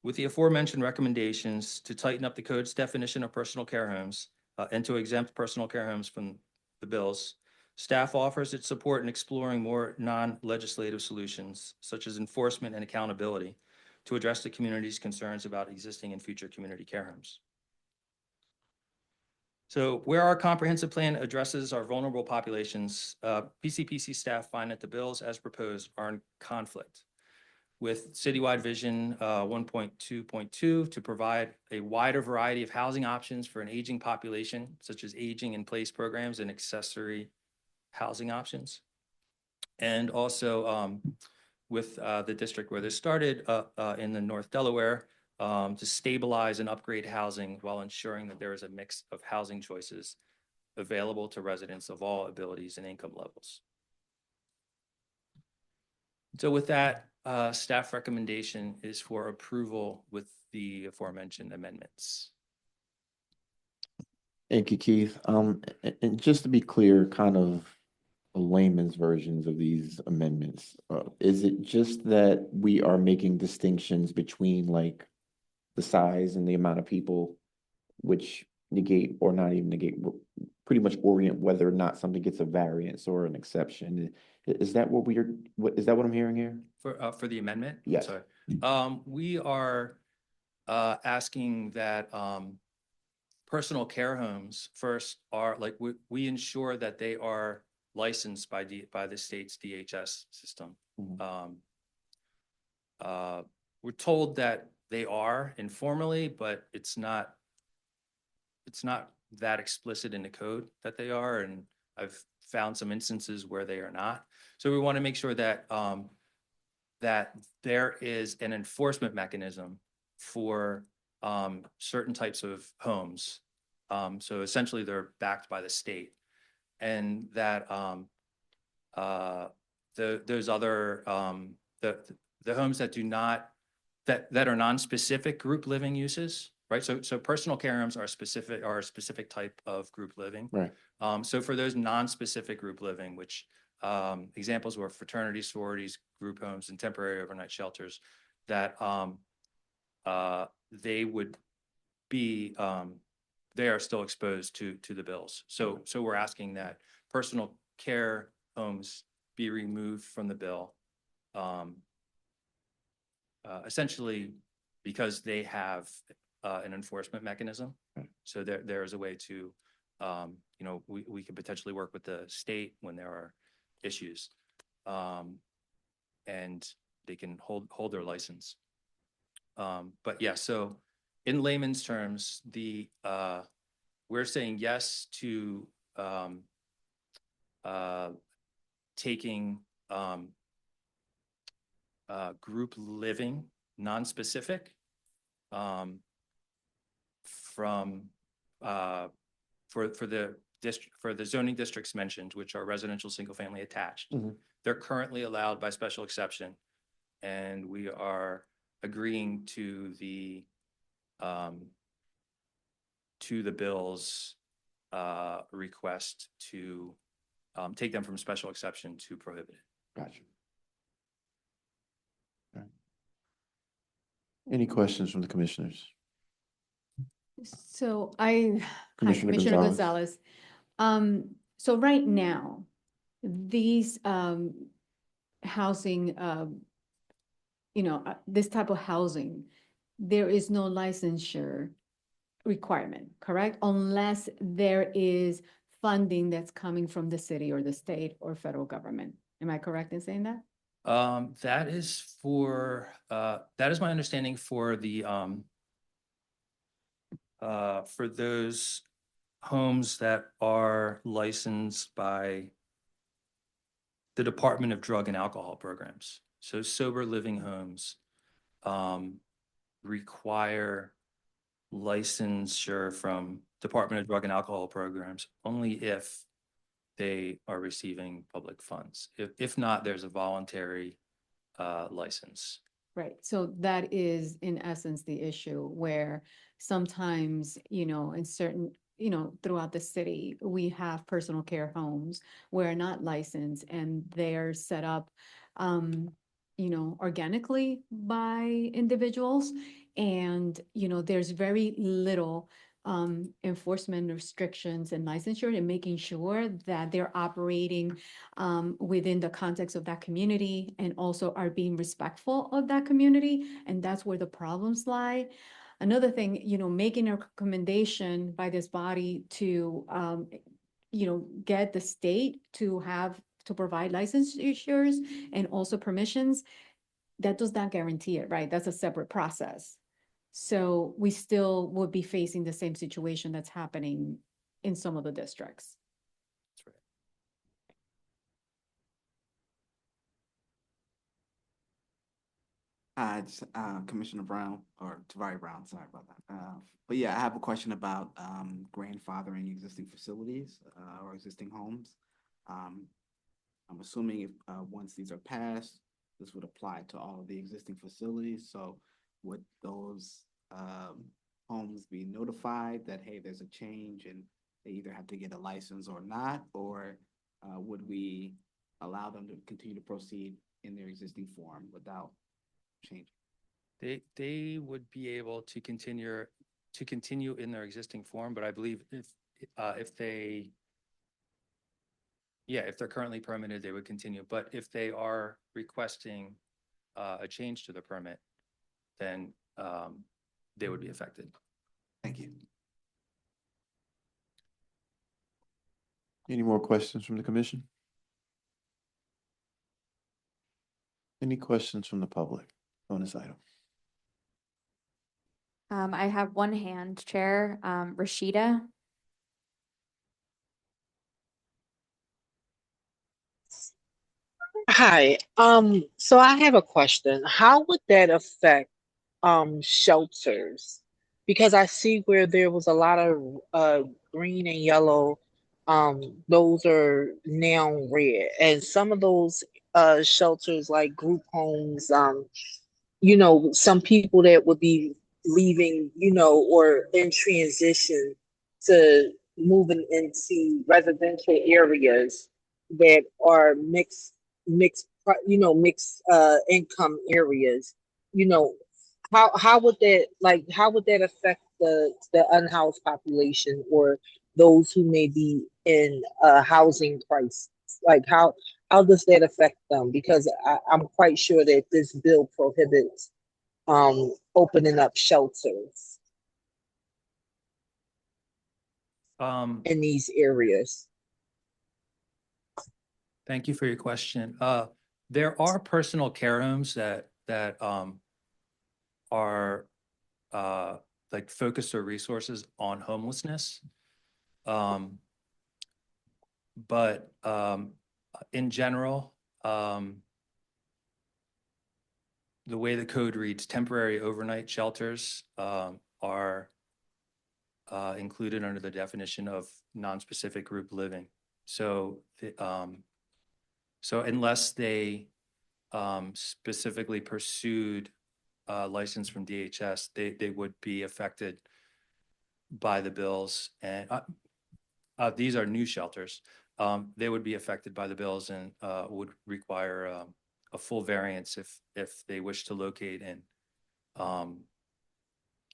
with the aforementioned recommendations to tighten up the code's definition of personal care homes and to exempt personal care homes from the bills, staff offers its support in exploring more non-legislative solutions, such as enforcement and accountability, to address the community's concerns about existing and future community care homes. So where our comprehensive plan addresses our vulnerable populations, PCPC staff find that the bills as proposed are in conflict with citywide vision 1.2.2 to provide a wider variety of housing options for an aging population, such as aging in place programs and accessory housing options. And also with the district where this started in the North Delaware, to stabilize and upgrade housing while ensuring that there is a mix of housing choices available to residents of all abilities and income levels. So with that, staff recommendation is for approval with the aforementioned amendments. Thank you, Keith. And just to be clear, kind of a layman's versions of these amendments, is it just that we are making distinctions between like the size and the amount of people, which negate or not even negate, pretty much orient whether or not something gets a variance or an exception? Is that what is that what I'm hearing here? For the amendment? Yes. Sorry. We are asking that personal care homes first are like we ensure that they are licensed by the state's DHS system. We're told that they are informally, but it's not that explicit in the code that they are, and I've found some instances where they are not. So we want to make sure that that there is an enforcement mechanism for certain types of homes. So essentially, they're backed by the state, and that those other the homes that do not that are non-specific group living uses, right? So personal care homes are a specific type of group living. Right. So for those non-specific group living, which examples were fraternities, sororities, group homes, and temporary overnight shelters, that they would be they are still exposed to the bills. So we're asking that personal care homes be removed from the bill, essentially because they have an enforcement mechanism. So there is a way to, we could potentially work with the state when there are issues, and they can hold their license. But yeah, so in layman's terms, we're saying yes to taking group living, non-specific, from for the zoning districts mentioned, which are residential single-family attached. Mhm. They're currently allowed by special exception, and we are agreeing to the bill's request to take them from special exception to prohibited. Gotcha. All right. Any questions from the commissioners? So hi, Commissioner Commissioner Gonzalez. Gonzalez. So right now, these housing, this type of housing, there is no licensure requirement, correct? Unless there is funding that's coming from the city or the state or federal government. Am I correct in saying that? That is my understanding for the for those homes that are licensed by the Department of Drug and Alcohol Programs. So sober living homes require licensure from Department of Drug and Alcohol Programs only if they are receiving public funds. If not, there's a voluntary license. Right, so that is in essence the issue where sometimes, in certain, throughout the city, we have personal care homes where are not licensed and they're set up, organically by individuals. And, there's very little enforcement restrictions and licensure and making sure that they're operating within the context of that community and also are being respectful of that community. And that's where the problems lie. Another thing, making a recommendation by this body to, get the state to provide licensures and also permissions, that does not guarantee it, right? That's a separate process. So we still would be facing the same situation that's happening in some of the districts. That's right. It's Commissioner Brown, or Tavari Brown, sorry about that. But yeah, I have a question about grandfathering existing facilities or existing homes. I'm assuming if once these are passed, this would apply to all of the existing facilities. So would those homes be notified that, hey, there's a change and they either have to get a license or not? Or would we allow them to continue to proceed in their existing form without change? They would be able to continue in their existing form, but I believe if they're currently permitted, they would continue. But if they are requesting a change to the permit, then they would be affected. Thank you. Any more questions from the commission? Any questions from the public on this item? I have one hand, Chair. Rashida. Hi, so I have a question. How would that affect shelters? Because I see where there was a lot of green and yellow, those are now red. And some of those shelters like group homes, some people that would be leaving, or in transition to moving into residential areas that are mixed income areas. How would that affect the unhoused population or those who may be in a housing crisis? Like how does that affect them? Because I'm quite sure that this bill prohibits opening up shelters in these areas. Thank you for your question. There are personal care homes that are like focused their resources on homelessness. But in general, the way the code reads, temporary overnight shelters are included under the definition of non-specific group living. So, so unless they specifically pursued a license from DHS, they would be affected by the bills. And these are new shelters. They would be affected by the bills and would require a full variance if they wish to locate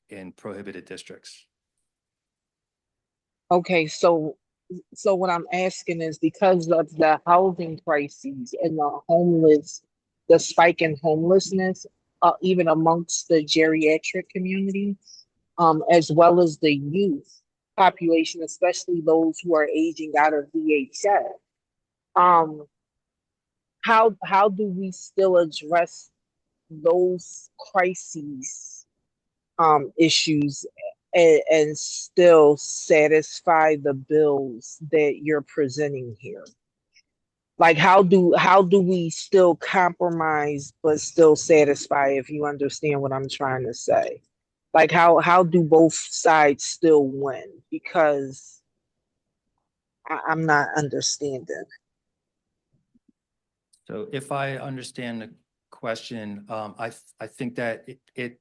in prohibited districts. Okay, so what I'm asking is because of the housing crises and the spike in homelessness, even amongst the geriatric community, as well as the youth population, especially those who are aging out of VHS. How do we still address those crises issues and still satisfy the bills that you're presenting here? Like how do we still compromise but still satisfy, if you understand what I'm trying to say? Like how do both sides still win? Because I'm not understanding. So if I understand the question, I think that it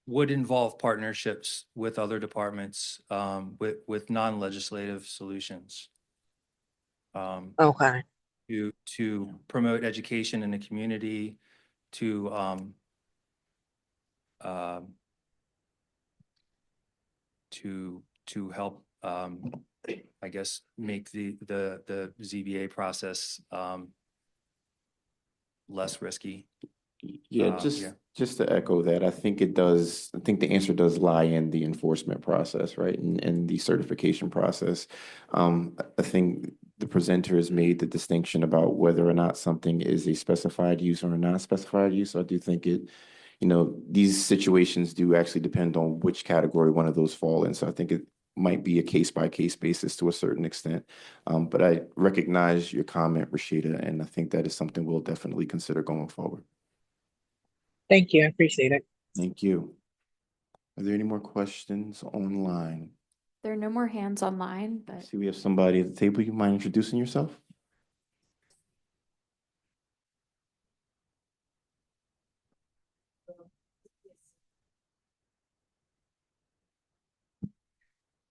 would involve partnerships with other departments, with non-legislative solutions. Okay. To promote education in the community, to um, to help, I guess, make the ZBA process less risky. Yeah, just to echo that, I think the answer does lie in the enforcement process, right? And the certification process. I think the presenter has made the distinction about whether or not something is a specified use or a non-specified use. So I do think these situations do actually depend on which category one of those fall in. So I think it might be a case by case basis to a certain extent. But I recognize your comment, Rashida, and I think that is something we'll definitely consider going forward. Thank you. I appreciate it. Thank you. Are there any more questions online? There are no more hands online, I but see we have somebody at the table. You mind introducing yourself?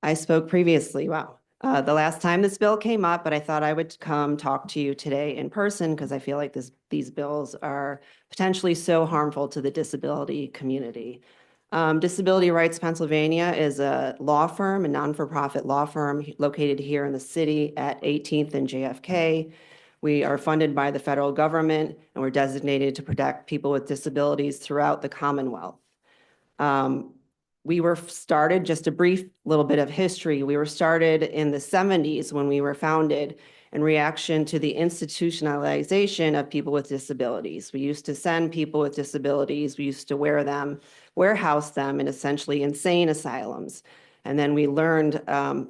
I spoke previously, wow. The last time this bill came up, but I thought I would come talk to you today in person because I feel like these bills are potentially so harmful to the disability community. Disability Rights Pennsylvania is a law firm, a non-for-profit law firm located here in the city at 18th and JFK. We are funded by the federal government and we're designated to protect people with disabilities throughout the Commonwealth. We were started, just a brief little bit of history, we were started in the 70s when we were founded in reaction to the institutionalization of people with disabilities. We used to send people with disabilities, we used to warehouse them in essentially insane asylums. And then we learned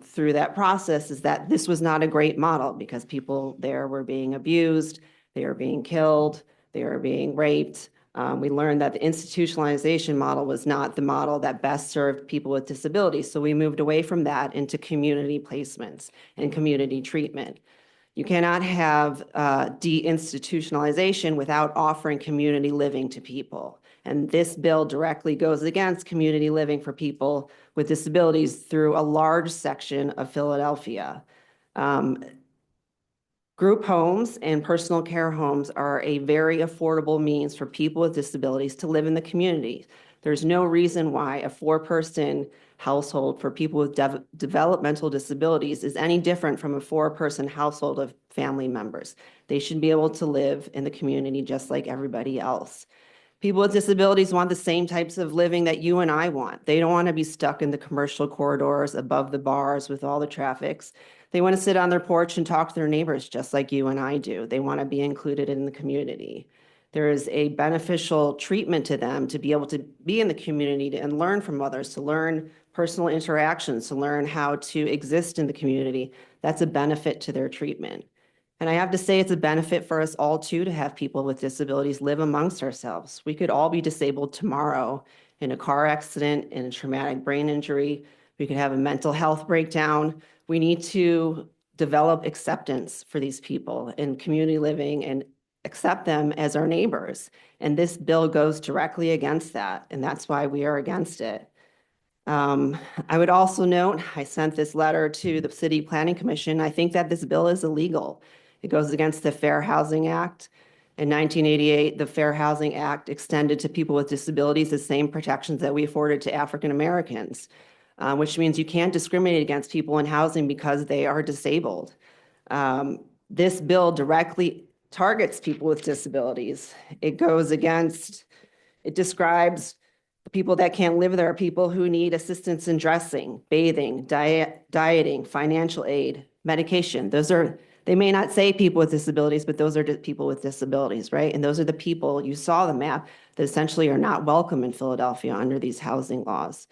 through that process is that this was not a great model because people there were being abused, they were being killed, they were being raped. We learned that the institutionalization model was not the model that best served people with disabilities. So we moved away from that into community placements and community treatment. You cannot have deinstitutionalization without offering community living to people. And this bill directly goes against community living for people with disabilities through a large section of Philadelphia. Group homes and personal care homes are a very affordable means for people with disabilities to live in the community. There's no reason why a 4-person household for people with developmental disabilities is any different from a 4-person household of family members. They should be able to live in the community just like everybody else. People with disabilities want the same types of living that you and I want. They don't want to be stuck in the commercial corridors above the bars with all the traffics. They want to sit on their porch and talk to their neighbors just like you and I do. They want to be included in the community. There is a beneficial treatment to them to be able to be in the community and learn from others, to learn personal interactions, to learn how to exist in the community. That's a benefit to their treatment. And I have to say it's a benefit for us all too to have people with disabilities live amongst ourselves. We could all be disabled tomorrow in a car accident, in a traumatic brain injury. We could have a mental health breakdown. We need to develop acceptance for these people in community living and accept them as our neighbors. And this bill goes directly against that. And that's why we are against it. I would also note, I sent this letter to the City Planning Commission. I think that this bill is illegal. It goes against the Fair Housing Act. In 1988, the Fair Housing Act extended to people with disabilities the same protections that we afforded to African Americans, which means you can't discriminate against people in housing because they are disabled. This bill directly targets people with disabilities. It describes the people that can't live there are people who need assistance in dressing, bathing, dieting, financial aid, medication. They may not say people with disabilities, but those are people with disabilities, right? And those are the people, you saw the map, that essentially are not welcome in Philadelphia under these housing laws.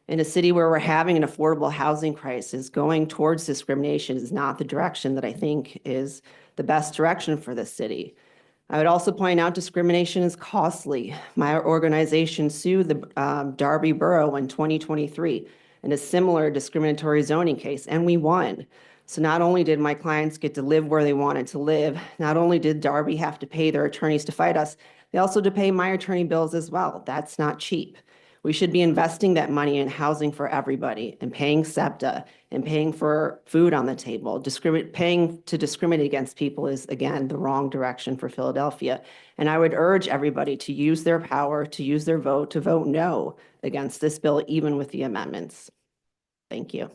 In a city where we're having an affordable housing crisis, going towards discrimination is not the direction that I think is the best direction for this city. I would also point out discrimination is costly. My organization sued the Darby Borough in 2023 in a similar discriminatory zoning case, and we won. So not only did my clients get to live where they wanted to live, not only did Darby have to pay their attorneys to fight us, they also had to pay my attorney bills as well. That's not cheap. We should be investing that money in housing for everybody and paying SEPTA and paying for food on the table. Paying to discriminate against people is, again, the wrong direction for Philadelphia. And I would urge everybody to use their power, to use their vote, to vote no against this bill, even with the amendments. Thank you.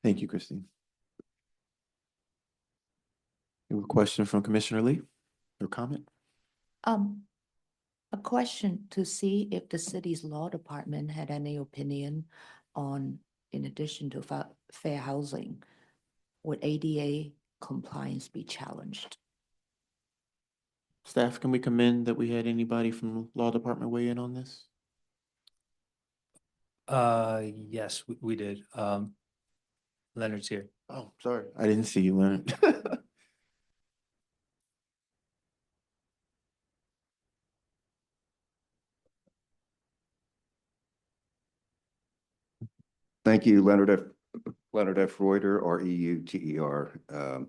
Thank you, Christine. You have a question from Commissioner Lee or comment? A question to see if the city's law department had any opinion on, in addition to fair housing, would ADA compliance be challenged? Staff, can we commend that we had anybody from the law department weigh in on this? Yes, we did. Leonard's here. Oh, sorry. I didn't see you, Leonard. Thank you, Leonard F. Reuter, REUTER,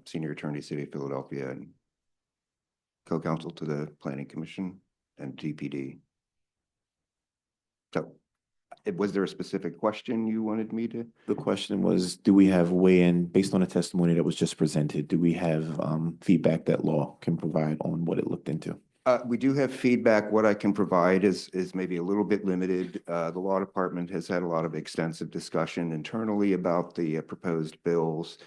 Senior Attorney, City of Philadelphia, and co-counsel to the Planning Commission and GPD. So, was there a specific question you wanted me to? The question was, do we have weigh-in based on a testimony that was just presented? Do we have feedback that law can provide on what it looked into? We do have feedback. What I can provide is maybe a little bit limited. The law department has had a lot of extensive discussion internally about the proposed bills.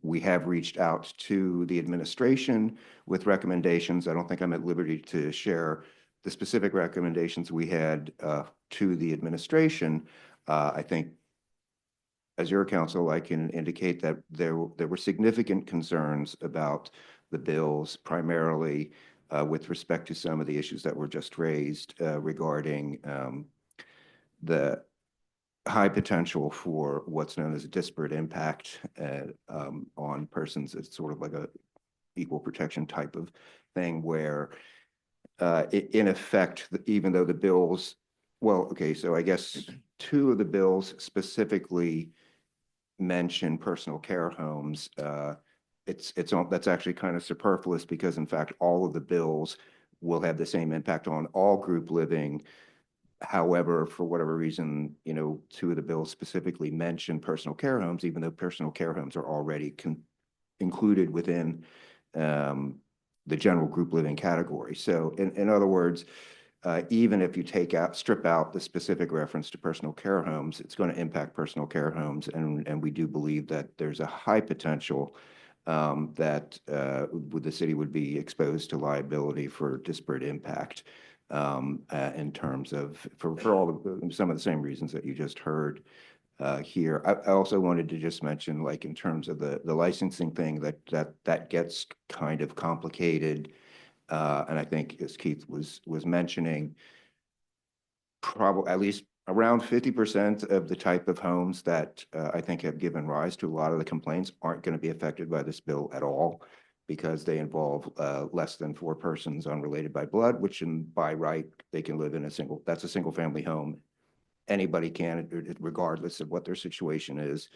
We have reached out to the administration with recommendations. I don't think I'm at liberty to share the specific recommendations we had to the administration. I think as your counsel, I can indicate that there were significant concerns about the bills, primarily with respect to some of the issues that were just raised regarding the high potential for what's known as a disparate impact on persons. It's sort of like a equal protection type of thing where in effect, even though the bills, well, okay, so I guess two of the bills specifically mention personal care homes. That's actually kind of superfluous because in fact, all of the bills will have the same impact on all group living. However, for whatever reason, two of the bills specifically mention personal care homes, even though personal care homes are already included within the general group living category. So in other words, even if you strip out the specific reference to personal care homes, it's going to impact personal care homes. And we do believe that there's a high potential that the city would be exposed to liability for disparate impact in terms of, for some of the same reasons that you just heard here. I also wanted to just mention, like in terms of the licensing thing, that gets kind of complicated. And I think, as Keith was mentioning, probably at least around 50% of the type of homes that I think have given rise to a lot of the complaints aren't going to be affected by this bill at all, because they involve less than 4 persons unrelated by blood, which by right, they can live in that's a single family home. Anybody can, regardless of what their situation is.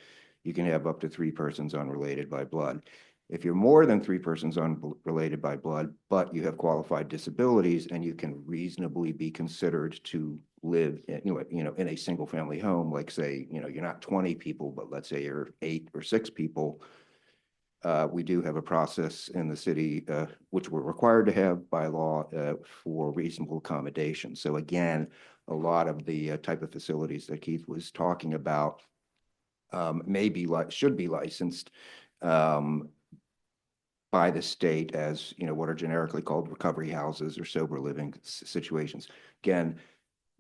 You can have up to 3 persons unrelated by blood. If you're more than 3 persons unrelated by blood, but you have qualified disabilities and you can reasonably be considered to live in a single family home, like say, you're not 20 people, but let's say you're 8 or 6 people, we do have a process in the city, which we're required to have by law for reasonable accommodation. So again, a lot of the type of facilities that Keith was talking about should be licensed by the state as, what are generically called recovery houses or sober living situations. Again,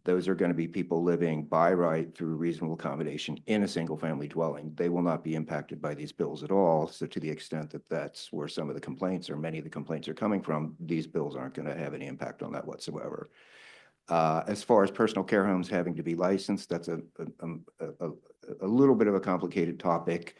those are going to be people living by right through reasonable accommodation in a single-family dwelling. They will not be impacted by these bills at all. So to the extent that that's where some of the complaints or many of the complaints are coming from, these bills aren't going to have any impact on that whatsoever. As far as personal care homes having to be licensed, that's a little bit of a complicated topic.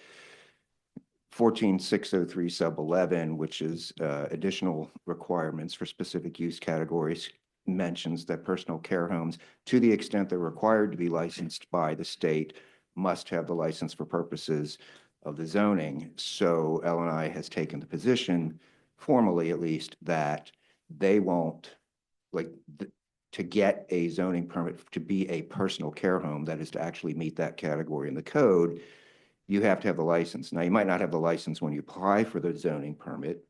14603 sub 11, which is additional requirements for specific use categories, mentions that personal care homes, to the extent they're required to be licensed by the state, must have the license for purposes of the zoning. So L&I has taken the position, formally at least, that they won't, like, to get a zoning permit to be a personal care home, that is to actually meet that category in the code, you have to have the license. Now, you might not have the license when you apply for the zoning permit,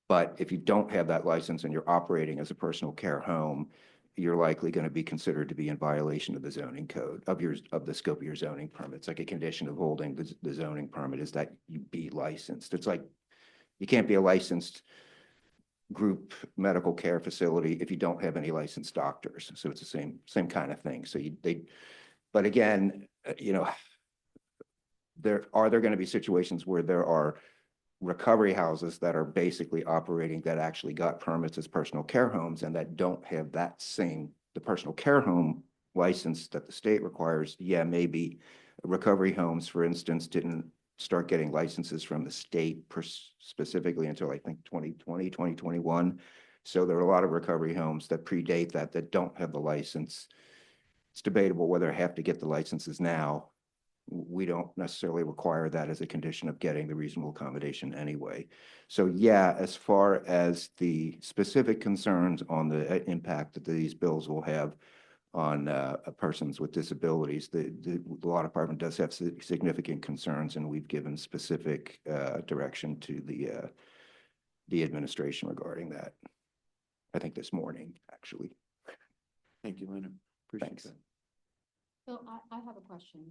but if you don't have that license and you're operating as a personal care home, you're likely going to be considered to be in violation of the zoning code, of the scope of your zoning permit. It's like a condition of holding the zoning permit is that you be licensed. It's like, you can't be a licensed group medical care facility if you don't have any licensed doctors. So it's the same kind of thing. So but again, you know, there going to be situations where there are recovery houses that are basically operating that actually got permits as personal care homes and that don't have that the personal care home license that the state requires. Yeah, maybe recovery homes, for instance, didn't start getting licenses from the state specifically until I think 2020, 2021. So there are a lot of recovery homes that predate that don't have the license. It's debatable whether they have to get the licenses now. We don't necessarily require that as a condition of getting the reasonable accommodation anyway. So yeah, as far as the specific concerns on the impact that these bills will have on persons with disabilities, the law department does have significant concerns, and we've given specific direction to the administration regarding that. I think this morning, actually. Thank you, Leonard. Appreciate Thanks. that. So I have a question.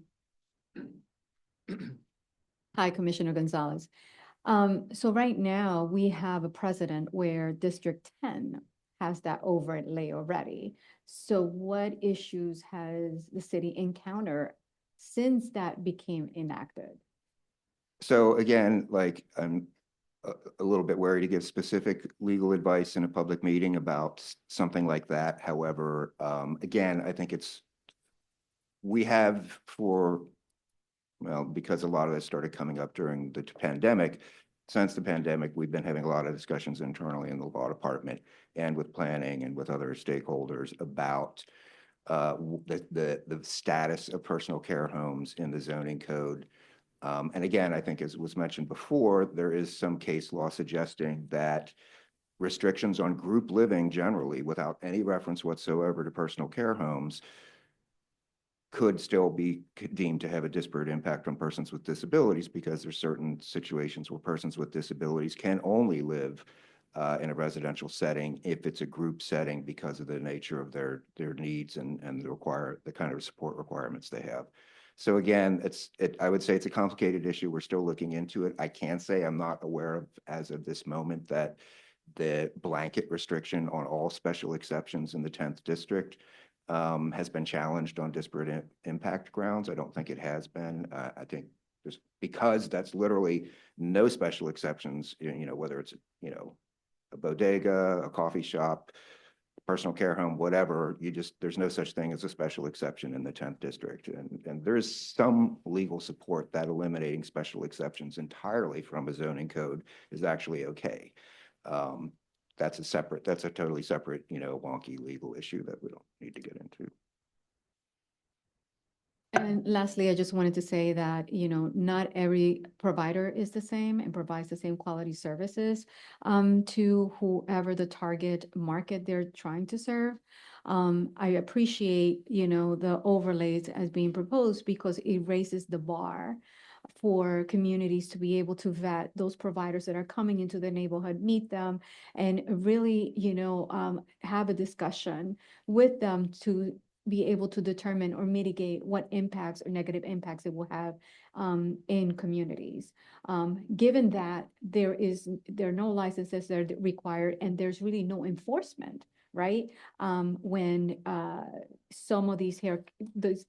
Hi, Commissioner Gonzalez. So right now we have a precedent where District 10 has that overlay already. So what issues has the city encountered since that became enacted? So again, like, I'm a little bit wary to give specific legal advice in a public meeting about something like that. However, again, I think we have because a lot of this started coming up during the pandemic. Since the pandemic, we've been having a lot of discussions internally in the law department and with planning and with other stakeholders about the status of personal care homes in the zoning code. And again, I think as was mentioned before, there is some case law suggesting that restrictions on group living generally, without any reference whatsoever to personal care homes, could still be deemed to have a disparate impact on persons with disabilities, because there's certain situations where persons with disabilities can only live in a residential setting if it's a group setting because of the nature of their needs and the kind of support requirements they have. So again, I would say it's a complicated issue. We're still looking into it. I can say I'm not aware of, as of this moment, that the blanket restriction on all special exceptions in the 10th district has been challenged on disparate impact grounds. I don't think it has been. I think just because that's literally no special exceptions, you know, whether it's, you know, a bodega, a coffee shop, personal care home, whatever, there's no such thing as a special exception in the 10th district. And there is some legal support that eliminating special exceptions entirely from a zoning code is actually okay. That's a totally separate, you know, wonky legal issue that we don't need to get into. And lastly, I just wanted to say that, you know, not every provider is the same and provides the same quality services to whoever the target market they're trying to serve. I appreciate, you know, the overlays as being proposed because it raises the bar for communities to be able to vet those providers that are coming into the neighborhood, meet them, and really, you know, have a discussion with them to be able to determine or mitigate what impacts or negative impacts it will have in communities. Given that there are no licenses that are required and there's really no enforcement right? When some of these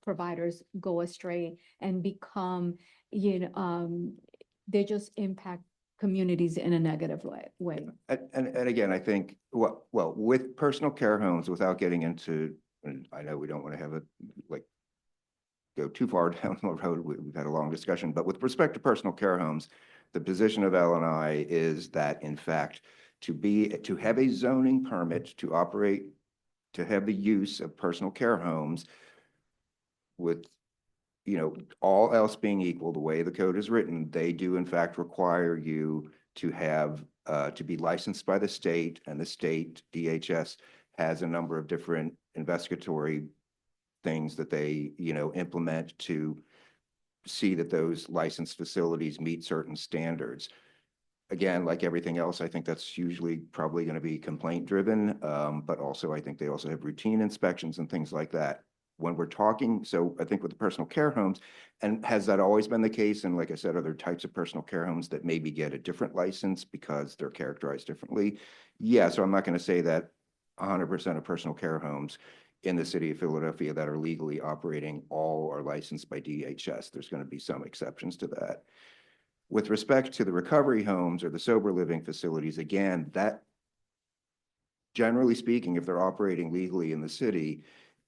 providers go astray and become, they just impact communities in a negative way. And again, I think, well, with personal care homes, without getting into, and I know we don't want to have go too far down the road. We've had a long discussion, but with respect to personal care homes, the position of L&I is that, in fact, to have a zoning permit to operate, to have the use of personal care homes with, all else being equal, the way the code is written, they do in fact require you to have, to be licensed by the state, and the state DHS has a number of different investigatory things that they, implement to see that those licensed facilities meet certain standards. Again, like everything else, I think that's usually probably going to be complaint driven, but also I think they also have routine inspections and things like that. When we're talking, so I think with the personal care homes, and has that always been the case? And like I said, are there types of personal care homes that maybe get a different license because they're characterized differently? Yeah, so I'm not going to say that 100% of personal care homes in the city of Philadelphia that are legally operating all are licensed by DHS. There's going to be some exceptions to that. With respect to the recovery homes or the sober living facilities, again, that generally speaking, if they're operating legally in the city,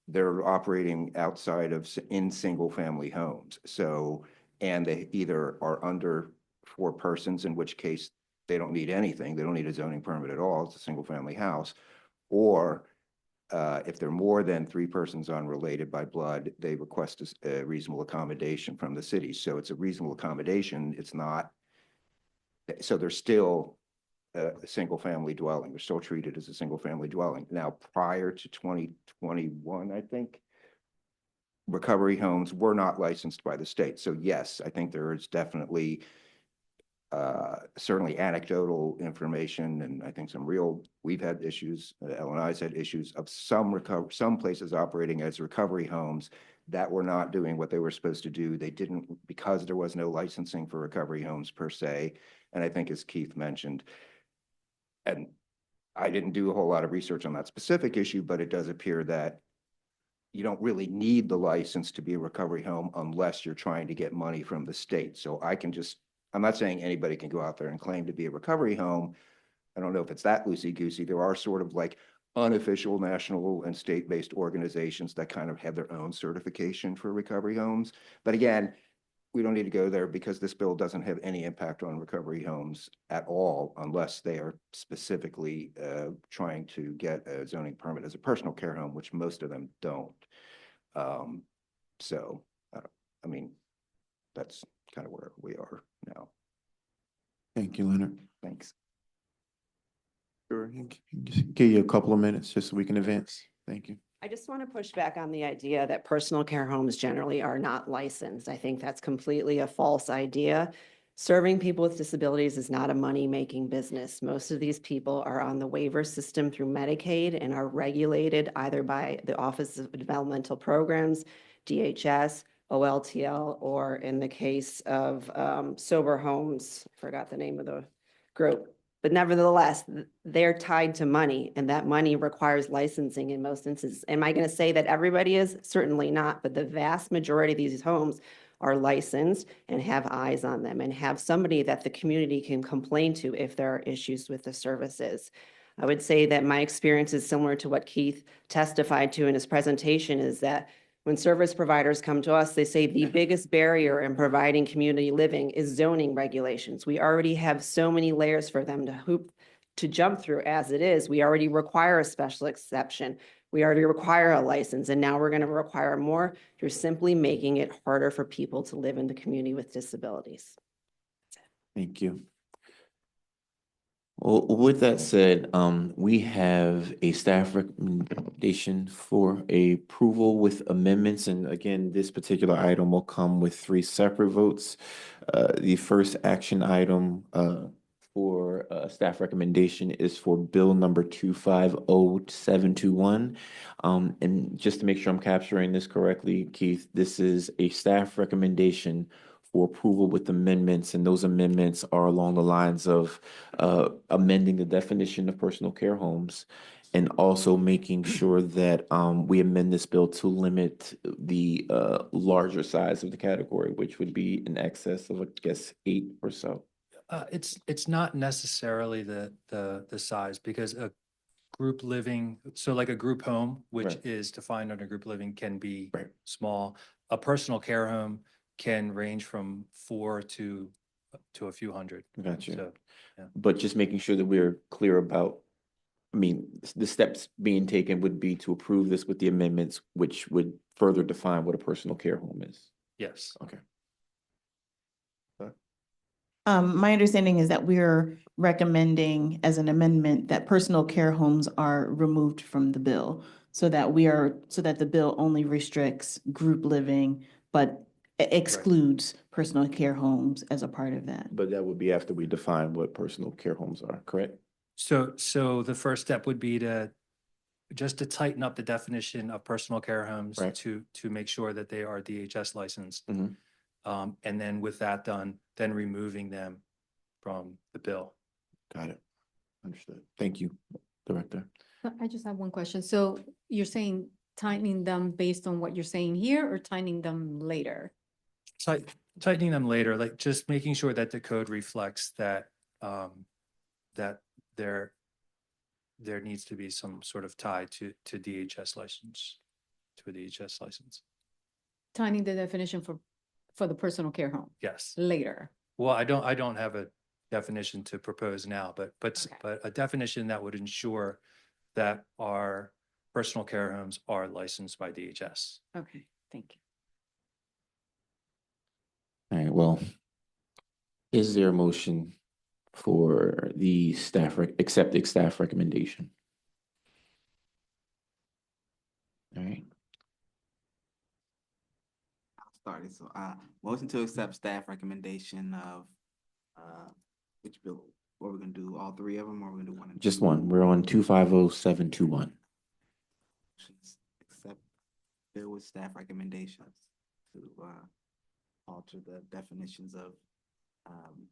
they're operating outside of in single family homes. So, and they either are under 4 persons, in which case they don't need anything. They don't need a zoning permit at all. It's a single family house. Or if they're more than 3 persons unrelated by blood, they request a reasonable accommodation from the city. So it's a reasonable accommodation. It's not, so they're still a single family dwelling. They're still treated as a single family dwelling. Now, prior to 2021, I think, recovery homes were not licensed by the state. So yes, I think there is definitely certainly anecdotal information, and I think we've had issues, L&I's had issues of some places operating as recovery homes that were not doing what they were supposed to do. They didn't, because there was no licensing for recovery homes per se. And I think, as Keith mentioned, and I didn't do a whole lot of research on that specific issue, but it does appear that you don't really need the license to be a recovery home unless you're trying to get money from the state. So I'm not saying anybody can go out there and claim to be a recovery home. I don't know if it's that loosey-goosey. There are sort of like unofficial national and state-based organizations that kind of have their own certification for recovery homes. But again, we don't need to go there because this bill doesn't have any impact on recovery homes at all unless they are specifically trying to get a zoning permit as a personal care home, which most of them don't. So, I mean, that's kind of where we are now. Thank you, Leonard. Thanks. Sure, give you a couple of minutes just so we can advance. Thank you. I just want to push back on the idea that personal care homes generally are not licensed. I think that's completely a false idea. Serving people with disabilities is not a money-making business. Most of these people are on the waiver system through Medicaid and are regulated either by the Office of Developmental Programs, DHS, OLTL, or in the case of sober homes, I forgot the name of the group. But nevertheless, they're tied to money, and that money requires licensing in most instances. Am I going to say that everybody is? Certainly not, but the vast majority of these homes are licensed and have eyes on them and have somebody that the community can complain to if there are issues with the services. I would say that my experience is similar to what Keith testified to in his presentation, is that when service providers come to us, they say the biggest barrier in providing community living is zoning regulations. We already have so many layers for them to jump through as it is. We already require a special exception. We already require a license, and now we're going to require more. You're simply making it harder for people to live in the community with disabilities. Thank you. Well, with that said, we have a staff recommendation for approval with amendments. And again, this particular item will come with 3 separate votes. The first action item for staff recommendation is for bill number 250721. And just to make sure I'm capturing this correctly, Keith, this is a staff recommendation for approval with amendments, and those amendments are along the lines of amending the definition of personal care homes And also making sure that we amend this bill to limit the larger size of the category, which would be in excess of, I guess, 8 or so. It's not necessarily the size, because a group living, so like a group home, which Right. is defined under group living, can be Right. small. A personal care home can range from 4 to a few hundred. Gotcha. So, yeah. But just making sure that we're clear about, I mean, the steps being taken would be to approve this with the amendments, which would further define what a personal care home is. Yes. Okay. My understanding is that we're recommending as an amendment that personal care homes are removed from the bill, so that the bill only restricts group living, but excludes personal care homes as a part of that. But that would be after we define what personal care homes are, correct? So the first step would be to tighten up the definition of personal care homes Right. to make sure that they are DHS licensed. Mhm. And then with that done, then removing them from the bill. Got it. Understood. Thank you, Director. I just have one question. So you're saying tightening them based on what you're saying here or tightening them later? Tightening them later, like just making sure that the code reflects that, that there needs to be some sort of tie to DHS license, to a DHS license. Tightening the definition for the personal care home Yes. later. Well, I don't have a definition to propose now, but Okay. a definition that would ensure that our personal care homes are licensed by DHS. Okay, thank you. All right, well, is there a motion for the accepted staff recommendation? All right, I'll start it. So, motion to accept staff recommendation of, which bill? What we're gonna do, all 3 of them, or we're gonna do one? just one. We're on 250721. Accept bill with staff recommendations to, alter the definitions of,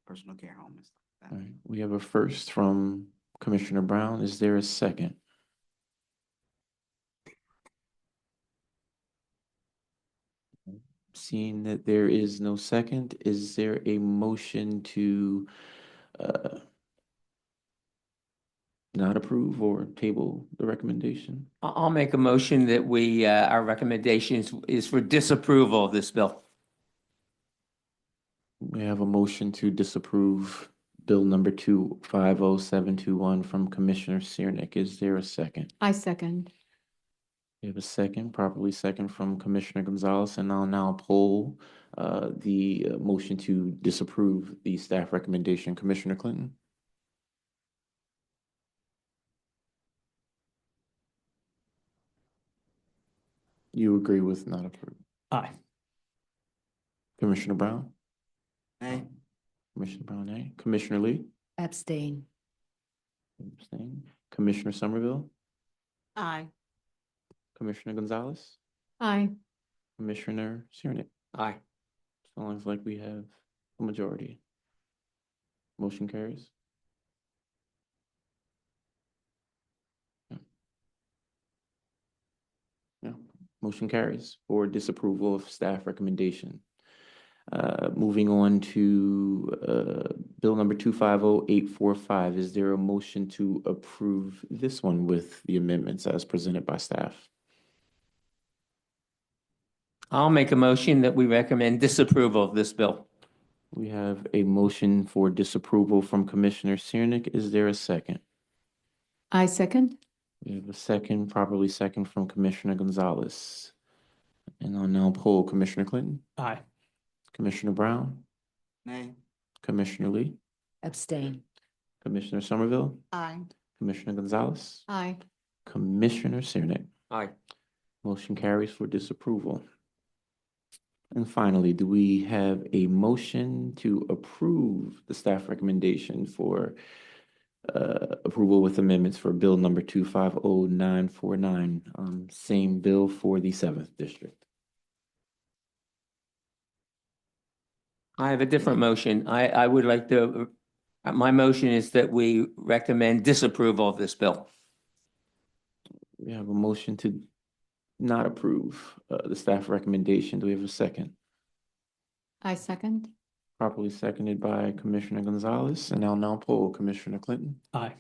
personal care home and stuff like All that. right, we have a first from Commissioner Brown. Is there a second? Seeing that there is no second, is there a motion to not approve or table the recommendation? I'll make a motion that we, our recommendation is for disapproval of this bill. We have a motion to disapprove Bill number 250721 from Commissioner Siernik. Is there a second? I second. We have a second, properly second from Commissioner Gonzalez, and I'll now poll the motion to disapprove the staff recommendation. Commissioner Clinton? You agree with not approve? Aye. Commissioner Brown? Nay. Commissioner Brown, aye. Commissioner Lee? Abstain. Abstain. Commissioner Somerville? Aye. Commissioner Gonzalez? Aye. Commissioner Siernik? Aye. Sounds like we have a majority. Motion carries. Yeah, motion carries for disapproval of staff recommendation. Moving on to Bill number 250845. Is there a motion to approve this one with the amendments as presented by staff? I'll make a motion that we recommend disapproval of this bill. We have a motion for disapproval from Commissioner Siernik. Is there a second? I second. We have a second, properly second from Commissioner Gonzalez. And I'll now poll Commissioner Clinton, Aye. Commissioner Brown, Nay. Commissioner Lee, Abstain. Commissioner Somerville, Aye. Commissioner Gonzalez, Aye. Commissioner Siernik. Aye. Motion carries for disapproval. And finally, do we have a motion to approve the staff recommendation for approval with amendments for Bill number 250949, same bill for the 7th District? I have a different motion. I would like to, my motion is that we recommend disapproval of this bill. We have a motion to not approve the staff recommendation. Do we have a second? I second. Properly seconded by Commissioner Gonzalez, and I'll now poll Commissioner Clinton, Aye.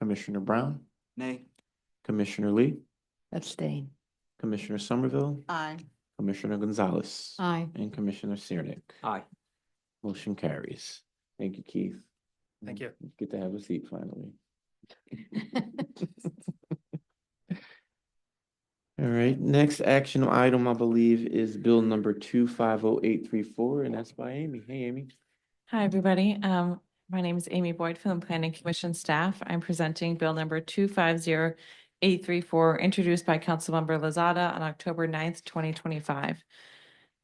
Commissioner Brown, Nay. Commissioner Lee, Abstain. Commissioner Somerville, Aye. Commissioner Gonzalez, Aye. and Commissioner Siernik. Aye. Motion carries. Thank you, Keith. Thank you. Get to have a seat finally. All right, next action item, I believe, is bill number 250834, and that's by Amy. Hey, Amy. Hi, everybody. My name is Amy Boyd from the Planning Commission staff. I'm presenting Bill number 250834, introduced by Councilmember Lozada on October 9th, 2025.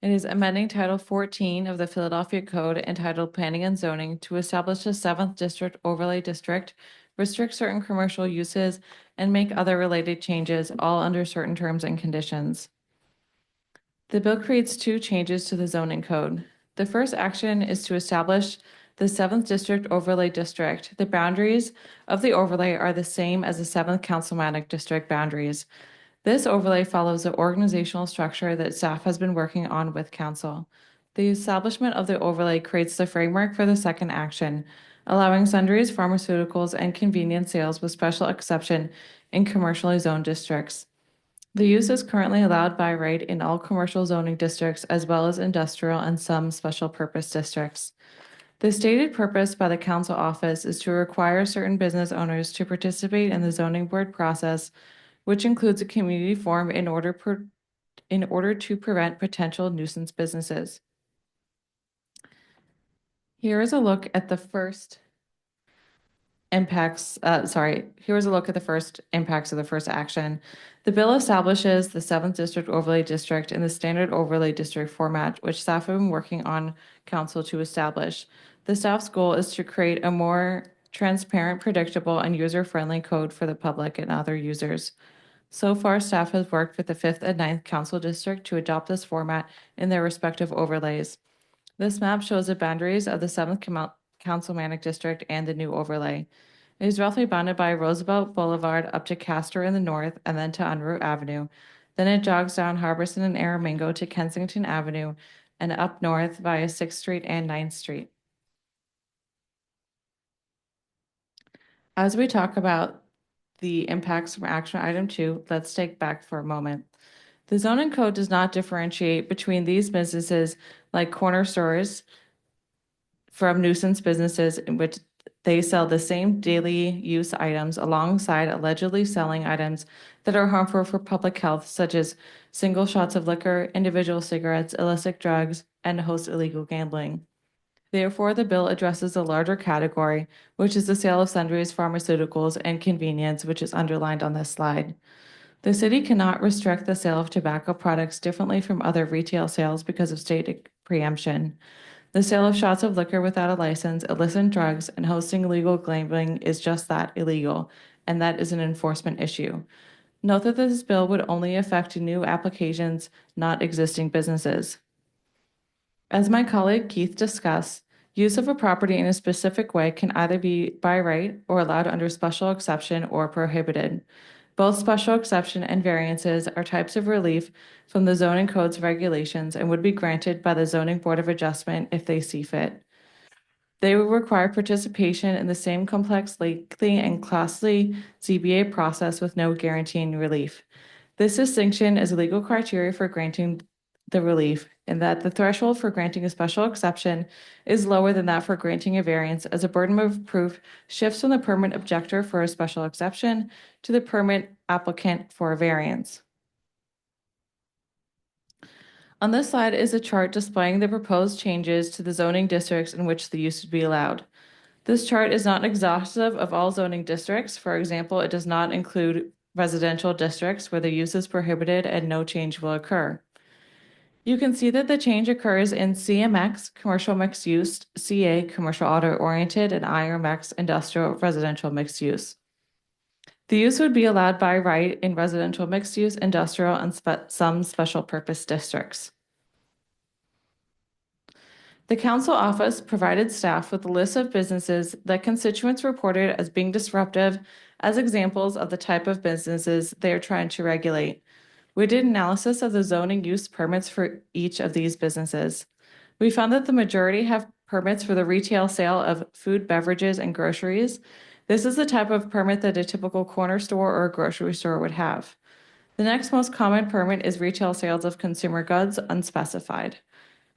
It is amending Title 14 of the Philadelphia Code entitled Planning and Zoning to establish a 7th District Overlay District, restrict certain commercial uses, and make other related changes, all under certain terms and conditions. The bill creates 2 changes to the zoning code. The first action is to establish the 7th District Overlay District. The boundaries of the overlay are the same as the 7th Councilmanic District boundaries. This overlay follows the organizational structure that staff has been working on with council. The establishment of the overlay creates the framework for the second action, allowing sundries, pharmaceuticals, and convenience sales with special exception in commercially zoned districts. The use is currently allowed by right in all commercial zoning districts as well as industrial and some special purpose districts. The stated purpose by the council office is to require certain business owners to participate in the zoning board process, which includes a community forum in order to prevent potential nuisance businesses. Here is a look at the first impacts of the first action. The bill establishes the 7th District Overlay District in the standard overlay district format, which staff have been working on council to establish. The staff's goal is to create a more transparent, predictable, and user-friendly code for the public and other users. So far, staff has worked with the 5th and 9th Council District to adopt this format in their respective overlays. This map shows the boundaries of the 7th Councilmanic District and the new overlay. It is roughly bounded by Roosevelt Boulevard up to Castor in the north and then to Unruh Avenue. Then it jogs down Harbison and Aramingo to Kensington Avenue and up north via 6th Street and 9th Street. As we talk about the impacts from action item 2, let's take back for a moment. The zoning code does not differentiate between these businesses like corner stores from nuisance businesses in which they sell the same daily use items alongside allegedly selling items that are harmful for public health, such as single shots of liquor, individual cigarettes, illicit drugs, and host illegal gambling. Therefore, the bill addresses a larger category, which is the sale of sundries, pharmaceuticals, and convenience, which is underlined on this slide. The city cannot restrict the sale of tobacco products differently from other retail sales because of state preemption. The sale of shots of liquor without a license, illicit drugs, and hosting illegal gambling is just that, illegal, and that is an enforcement issue. Note that this bill would only affect new applications, not existing businesses. As my colleague Keith discussed, use of a property in a specific way can either be by right or allowed under special exception or prohibited. Both special exception and variances are types of relief from the zoning code's regulations and would be granted by the Zoning Board of Adjustment if they see fit. They will require participation in the same complex, lengthy, and costly ZBA process with no guaranteeing relief. This distinction is a legal criteria for granting the relief, in that the threshold for granting a special exception is lower than that for granting a variance, as a burden of proof shifts from the permit objector for a special exception to the permit applicant for a variance. On this slide is a chart displaying the proposed changes to the zoning districts in which the use would be allowed. This chart is not exhaustive of all zoning districts. For example, it does not include residential districts where the use is prohibited and no change will occur. You can see that the change occurs in CMX, commercial mixed use, CA, commercial auto oriented, and IRMX, industrial residential mixed use. The use would be allowed by right in residential mixed use, industrial, and some special purpose districts. The council office provided staff with a list of businesses that constituents reported as being disruptive as examples of the type of businesses they are trying to regulate. We did analysis of the zoning use permits for each of these businesses. We found that the majority have permits for the retail sale of food, beverages, and groceries. This is the type of permit that a typical corner store or grocery store would have. The next most common permit is retail sales of consumer goods, unspecified.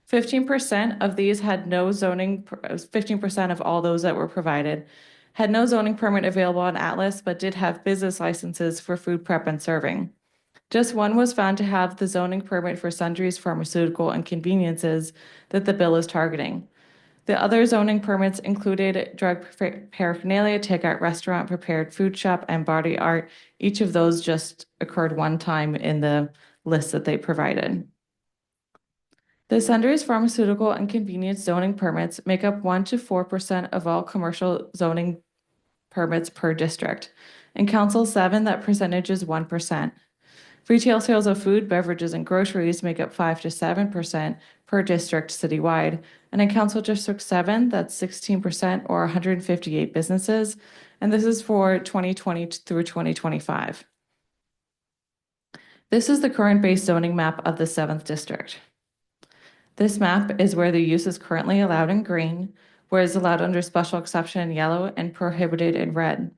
15% of these had no zoning, 15% of all those that were provided had no zoning permit available on Atlas, but did have business licenses for food prep and serving. Just one was found to have the zoning permit for sundries, pharmaceutical, and conveniences that the bill is targeting. The other zoning permits included drug paraphernalia, takeout restaurant, prepared food shop, and body art. Each of those just occurred one time in the list that they provided. The sundries, pharmaceutical, and convenience zoning permits make up 1 to 4% of all commercial zoning permits per district. In Council 7, that percentage is 1%. Retail sales of food, beverages, and groceries make up 5 to 7% per district citywide. And in Council District 7, that's 16% or 158 businesses. And this is for 2020 through 2025. This is the current base zoning map of the 7th district. This map is where the use is currently allowed in green, where it's allowed under special exception in yellow, and prohibited in red.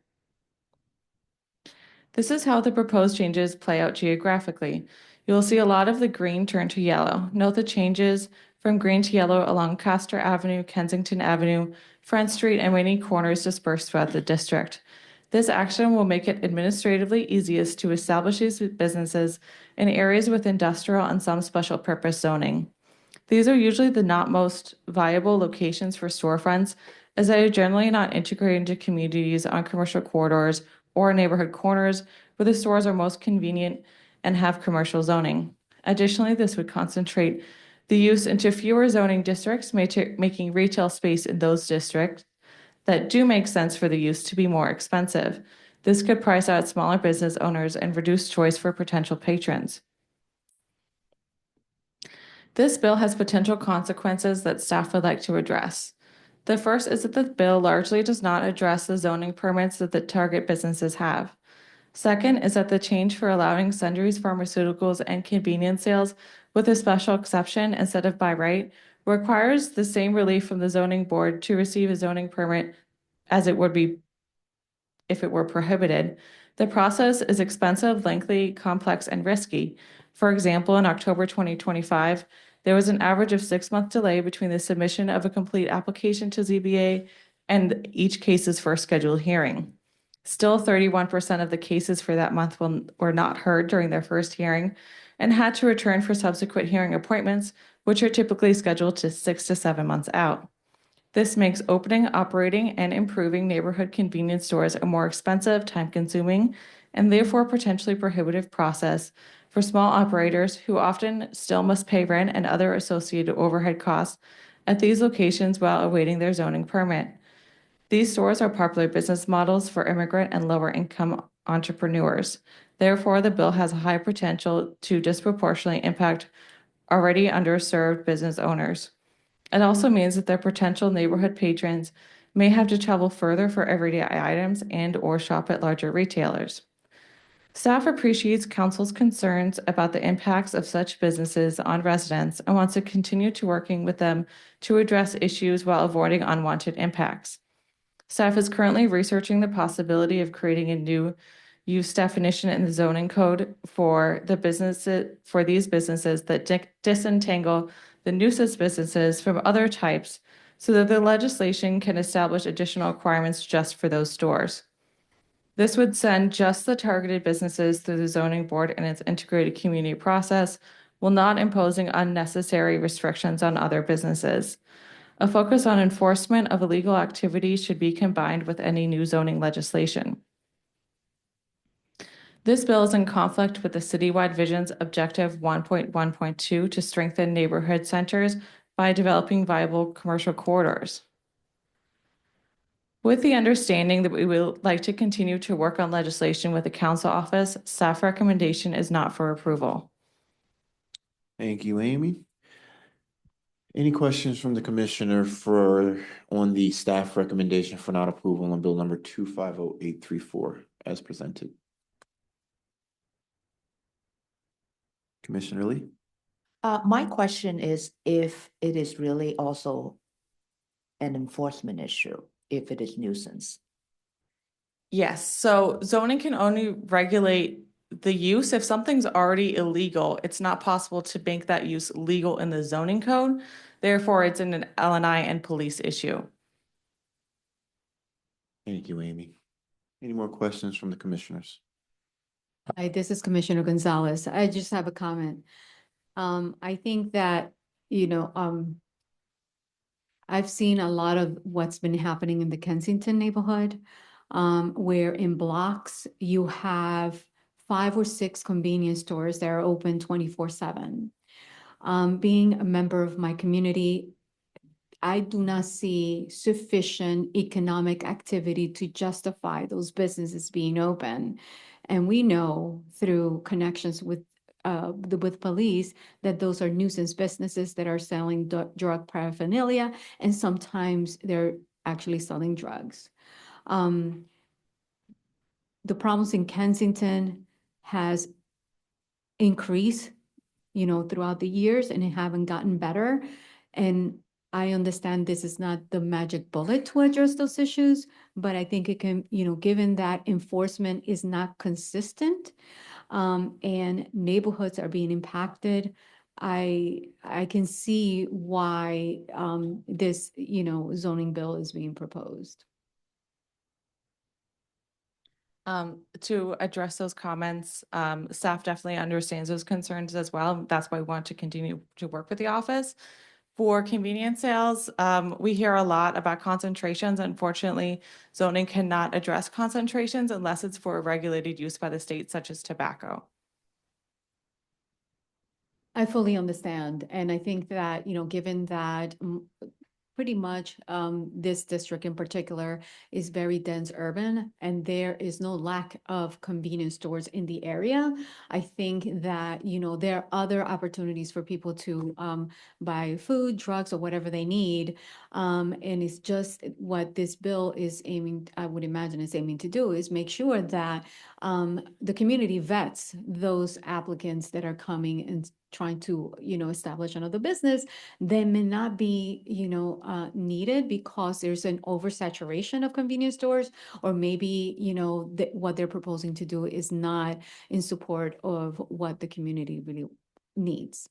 This is how the proposed changes play out geographically. You will see a lot of the green turn to yellow. Note the changes from green to yellow along Castor Avenue, Kensington Avenue, Front Street, and many corners dispersed throughout the district. This action will make it administratively easiest to establish these businesses in areas with industrial and some special purpose zoning. These are usually the not most viable locations for storefronts, as they are generally not integrated into communities on commercial corridors or neighborhood corners where the stores are most convenient and have commercial zoning. Additionally, this would concentrate the use into fewer zoning districts, making retail space in those districts that do make sense for the use to be more expensive. This could price out smaller business owners and reduce choice for potential patrons. This bill has potential consequences that staff would like to address. The first is that the bill largely does not address the zoning permits that the target businesses have. Second is that the change for allowing sundries, pharmaceuticals, and convenience sales with a special exception instead of by right requires the same relief from the zoning board to receive a zoning permit as it would be if it were prohibited. The process is expensive, lengthy, complex, and risky. For example, in October 2025, there was an average of 6-month delay between the submission of a complete application to ZBA and each case's first scheduled hearing. Still, 31% of the cases for that month were not heard during their first hearing and had to return for subsequent hearing appointments, which are typically scheduled to 6 to 7 months out. This makes opening, operating, and improving neighborhood convenience stores a more expensive, time-consuming, and therefore potentially prohibitive process for small operators who often still must pay rent and other associated overhead costs at these locations while awaiting their zoning permit. These stores are popular business models for immigrant and lower-income entrepreneurs. Therefore, the bill has a high potential to disproportionately impact already underserved business owners. It also means that their potential neighborhood patrons may have to travel further for everyday items and/or shop at larger retailers. Staff appreciates Council's concerns about the impacts of such businesses on residents and wants to continue to working with them to address issues while avoiding unwanted impacts. Staff is currently researching the possibility of creating a new use definition in the zoning code for these businesses that disentangle the nuisance businesses from other types so that the legislation can establish additional requirements just for those stores. This would send just the targeted businesses through the zoning board and its integrated community process, while not imposing unnecessary restrictions on other businesses. A focus on enforcement of illegal activities should be combined with any new zoning legislation. This bill is in conflict with the citywide vision's objective 1.1.2 to strengthen neighborhood centers by developing viable commercial corridors. With the understanding that we would like to continue to work on legislation with the council office, staff recommendation is not for approval. Thank you, Amy. Any questions from the commissioner on the staff recommendation for not approval on bill number 250834? as presented. Commissioner Lee? My question is if it is really also an enforcement issue, if it is nuisance. Yes, so zoning can only regulate the use. If something's already illegal, it's not possible to make that use legal in the zoning code. Therefore, it's an LNI and police issue. Thank you, Amy. Any more questions from the commissioners? Hi, this is Commissioner Gonzalez. I just have a comment. I think that, I've seen a lot of what's been happening in the Kensington neighborhood, where in blocks you have 5 or 6 convenience stores that are open 24/7. Being a member of my community, I do not see sufficient economic activity to justify those businesses being open. And we know through connections with police that those are nuisance businesses that are selling drug paraphernalia, and sometimes they're actually selling drugs. The problems in Kensington has increased, throughout the years, and it haven't gotten better. And I understand this is not the magic bullet to address those issues, but I think it can, given that enforcement is not consistent, and neighborhoods are being impacted, I can see why this, zoning bill is being proposed. To address those comments, staff definitely understands those concerns as well. That's why we want to continue to work with the office. For convenience sales, we hear a lot about concentrations. Unfortunately, zoning cannot address concentrations unless it's for a regulated use by the state, such as tobacco. I fully understand. And I think that, given that pretty much this district in particular is very dense urban, and there is no lack of convenience stores in the area, I think that, there are other opportunities for people to buy food, drugs, or whatever they need. And it's just what this bill is aiming, I would imagine is aiming to do, is make sure that the community vets those applicants that are coming and trying to, establish another business. They may not be, needed because there's an oversaturation of convenience stores, or maybe, what they're proposing to do is not in support of what the community really needs.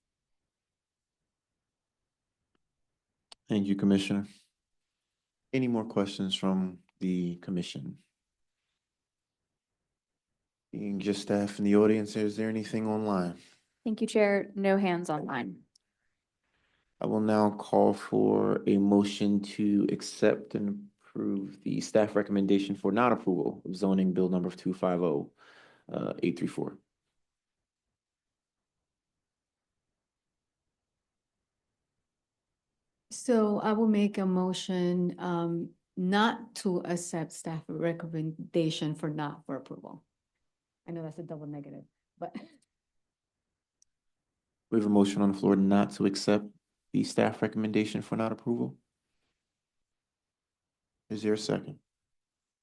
Thank you, Commissioner. Any more questions from the commission? Being just staff in the audience, is there anything online? Thank you, Chair. No hands online. I will now call for a motion to accept and approve the staff recommendation for not approval of zoning bill number 250-834. So I will make a motion not to accept staff recommendation for not for approval. I know that's a double negative, but. We have a motion on the floor not to accept the staff recommendation for not approval. Is there a second?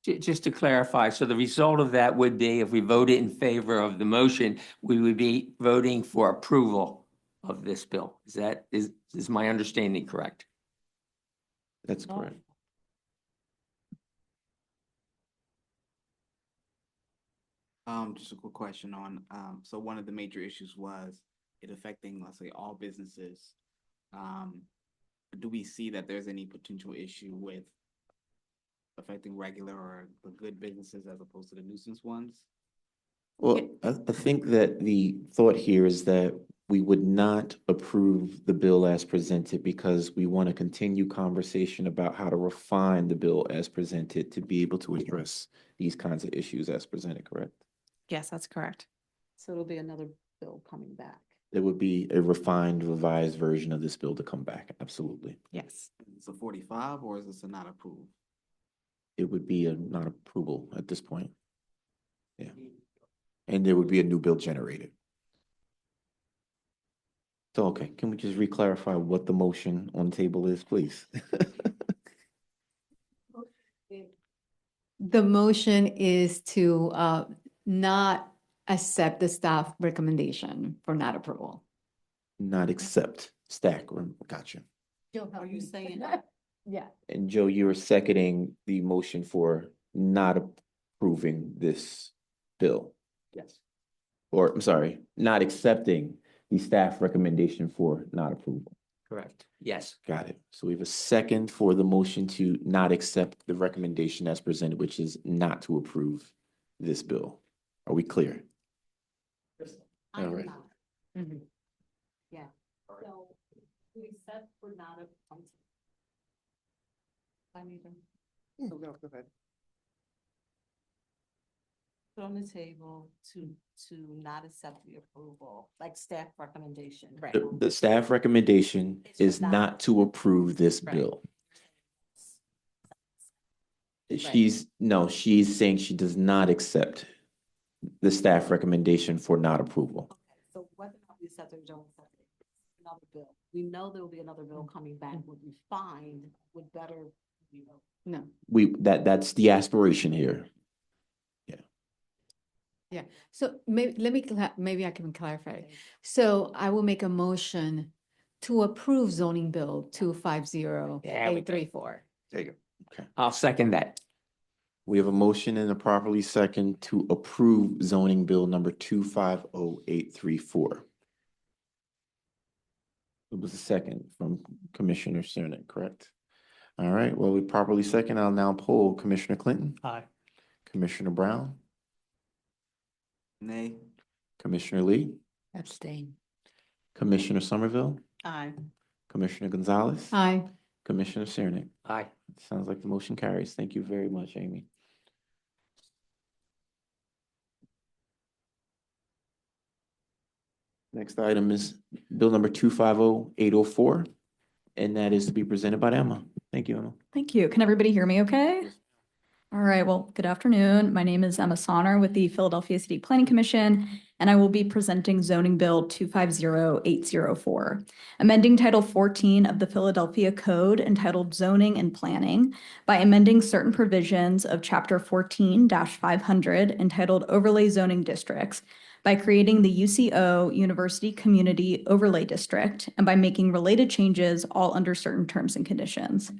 Just to clarify, so the result of that would be if we voted in favor of the motion, we would be voting for approval of this bill. Is my understanding correct? That's correct. Just a quick question on, so one of the major issues was it affecting, let's say, all businesses. Do we see that there's any potential issue with affecting regular or the good businesses as opposed to the nuisance ones? Well, I think that the thought here is that we would not approve the bill as presented because we want to continue conversation about how to refine the bill as presented to be able to address these kinds of issues as presented, correct? Yes, that's correct. So it'll be another bill coming back. There would be a refined, revised version of this bill to come back, absolutely. Yes. It's a 45, or is this a not approved? It would be a not approval at this point. Yeah. And there would be a new bill generated. So, okay, can we just re-clarify what the motion on the table is, please? The motion is to not accept the staff recommendation for not approval. Not accept stack, gotcha. Are you saying? Yeah. And Joe, you are seconding the motion for not approving this bill, Yes. or I'm sorry, not accepting the staff recommendation for not approval. Correct. Yes. Got it. So we have a second for the motion to not accept the recommendation as presented, which is not to approve this bill. Are we clear? All right. Mhm. Yeah. So we accept for not a. Go ahead. Put on the table to not accept the approval, like staff recommendation. Right. The staff recommendation is not to approve this Right. bill. Right. She's saying she does not accept the staff recommendation for not approval. Okay, so whether or not we accept it or don't accept it, another bill. We know there will be another bill coming back, would be fine, would better, No. That's the aspiration here. Yeah. So maybe I can clarify. So I will make a motion to approve zoning bill 250834. There you go. I'll second that. We have a motion and a properly second to approve zoning bill number 250834. It was a second from Commissioner Cernak, correct? All right, well, we properly second. I'll now poll Commissioner Clinton, Aye. Commissioner Brown, Nay. Commissioner Lee, abstain. Commissioner Somerville, Aye. Commissioner Gonzalez. Aye. Commissioner Cernak. Aye. Sounds like the motion carries. Thank you very much, Amy. Next item is bill number 250804, and that is to be presented by Emma. Thank you, Emma. Thank you. Can everybody hear me okay? All right, well, good afternoon. My name is Emma Sonner with the Philadelphia City Planning Commission, and I will be presenting Zoning Bill 250804, amending Title 14 of the Philadelphia Code entitled Zoning and Planning by amending certain provisions of Chapter 14-500 entitled Overlay Zoning Districts by creating the UCO University Community Overlay District and by making related changes all under certain terms and conditions.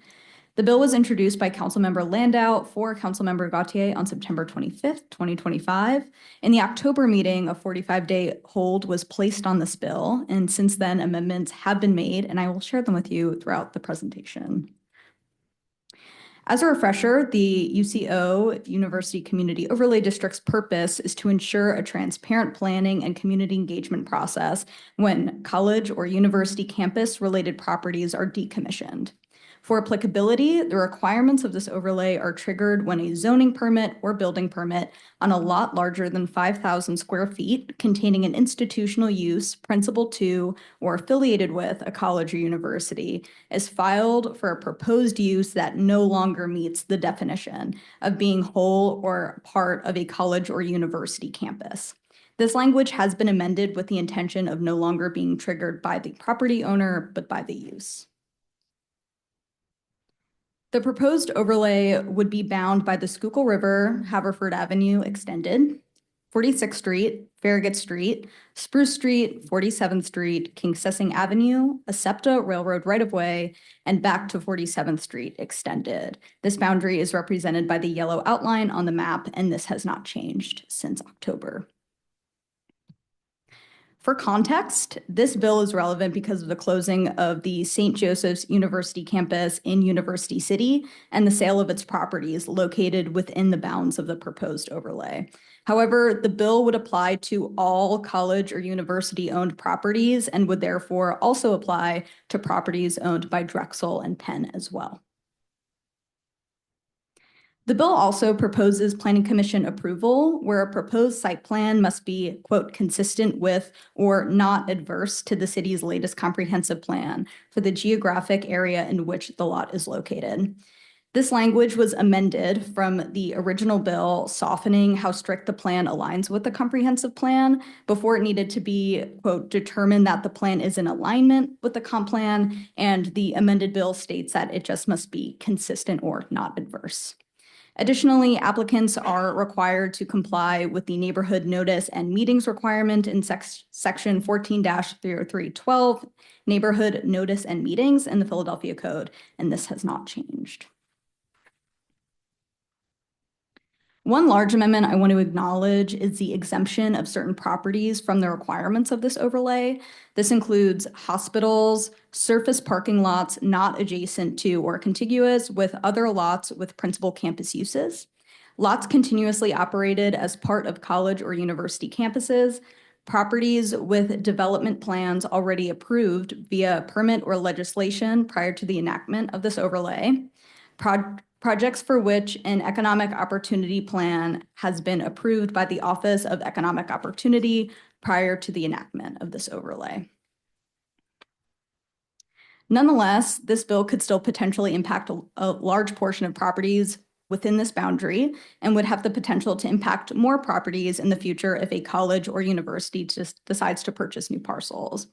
The bill was introduced by Councilmember Landau for Councilmember Gautier on September 25th, 2025. In the October meeting, a 45-day hold was placed on this bill, and since then amendments have been made, and I will share them with you throughout the presentation. As a refresher, the UCO University Community Overlay District's purpose is to ensure a transparent planning and community engagement process when college or university campus-related properties are decommissioned. For applicability, the requirements of this overlay are triggered when a zoning permit or building permit on a lot larger than 5,000 square feet containing an institutional use principal to or affiliated with a college or university is filed for a proposed use that no longer meets the definition of being whole or part of a college or university campus. This language has been amended with the intention of no longer being triggered by the property owner, but by the use. The proposed overlay would be bound by the Schuylkill River, Haverford Avenue extended, 46th Street, Farragut Street, Spruce Street, 47th Street, Kingsessing Avenue, a SEPTA Railroad right-of-way, and back to 47th Street extended. This boundary is represented by the yellow outline on the map, and this has not changed since October. For context, this bill is relevant because of the closing of the St. Joseph's University campus in University City and the sale of its properties located within the bounds of the proposed overlay. However, the bill would apply to all college or university-owned properties and would therefore also apply to properties owned by Drexel and Penn as well. The bill also proposes Planning Commission approval, where a proposed site plan must be, quote, consistent with or not adverse to the city's latest comprehensive plan for the geographic area in which the lot is located. This language was amended from the original bill, softening how strict the plan aligns with the comprehensive plan before it needed to be, quote, determined that the plan is in alignment with the comp plan, and the amended bill states that it just must be consistent or not adverse. Additionally, applicants are required to comply with the neighborhood notice and meetings requirement in section 14-30312, neighborhood notice and meetings in the Philadelphia Code, and this has not changed. One large amendment I want to acknowledge is the exemption of certain properties from the requirements of this overlay. This includes hospitals, surface parking lots not adjacent to or contiguous with other lots with principal campus uses, lots continuously operated as part of college or university campuses, properties with development plans already approved via permit or legislation prior to the enactment of this overlay, projects for which an economic opportunity plan has been approved by the Office of Economic Opportunity prior to the enactment of this overlay. Nonetheless, this bill could still potentially impact a large portion of properties within this boundary and would have the potential to impact more properties in the future if a college or university just decides to purchase new parcels.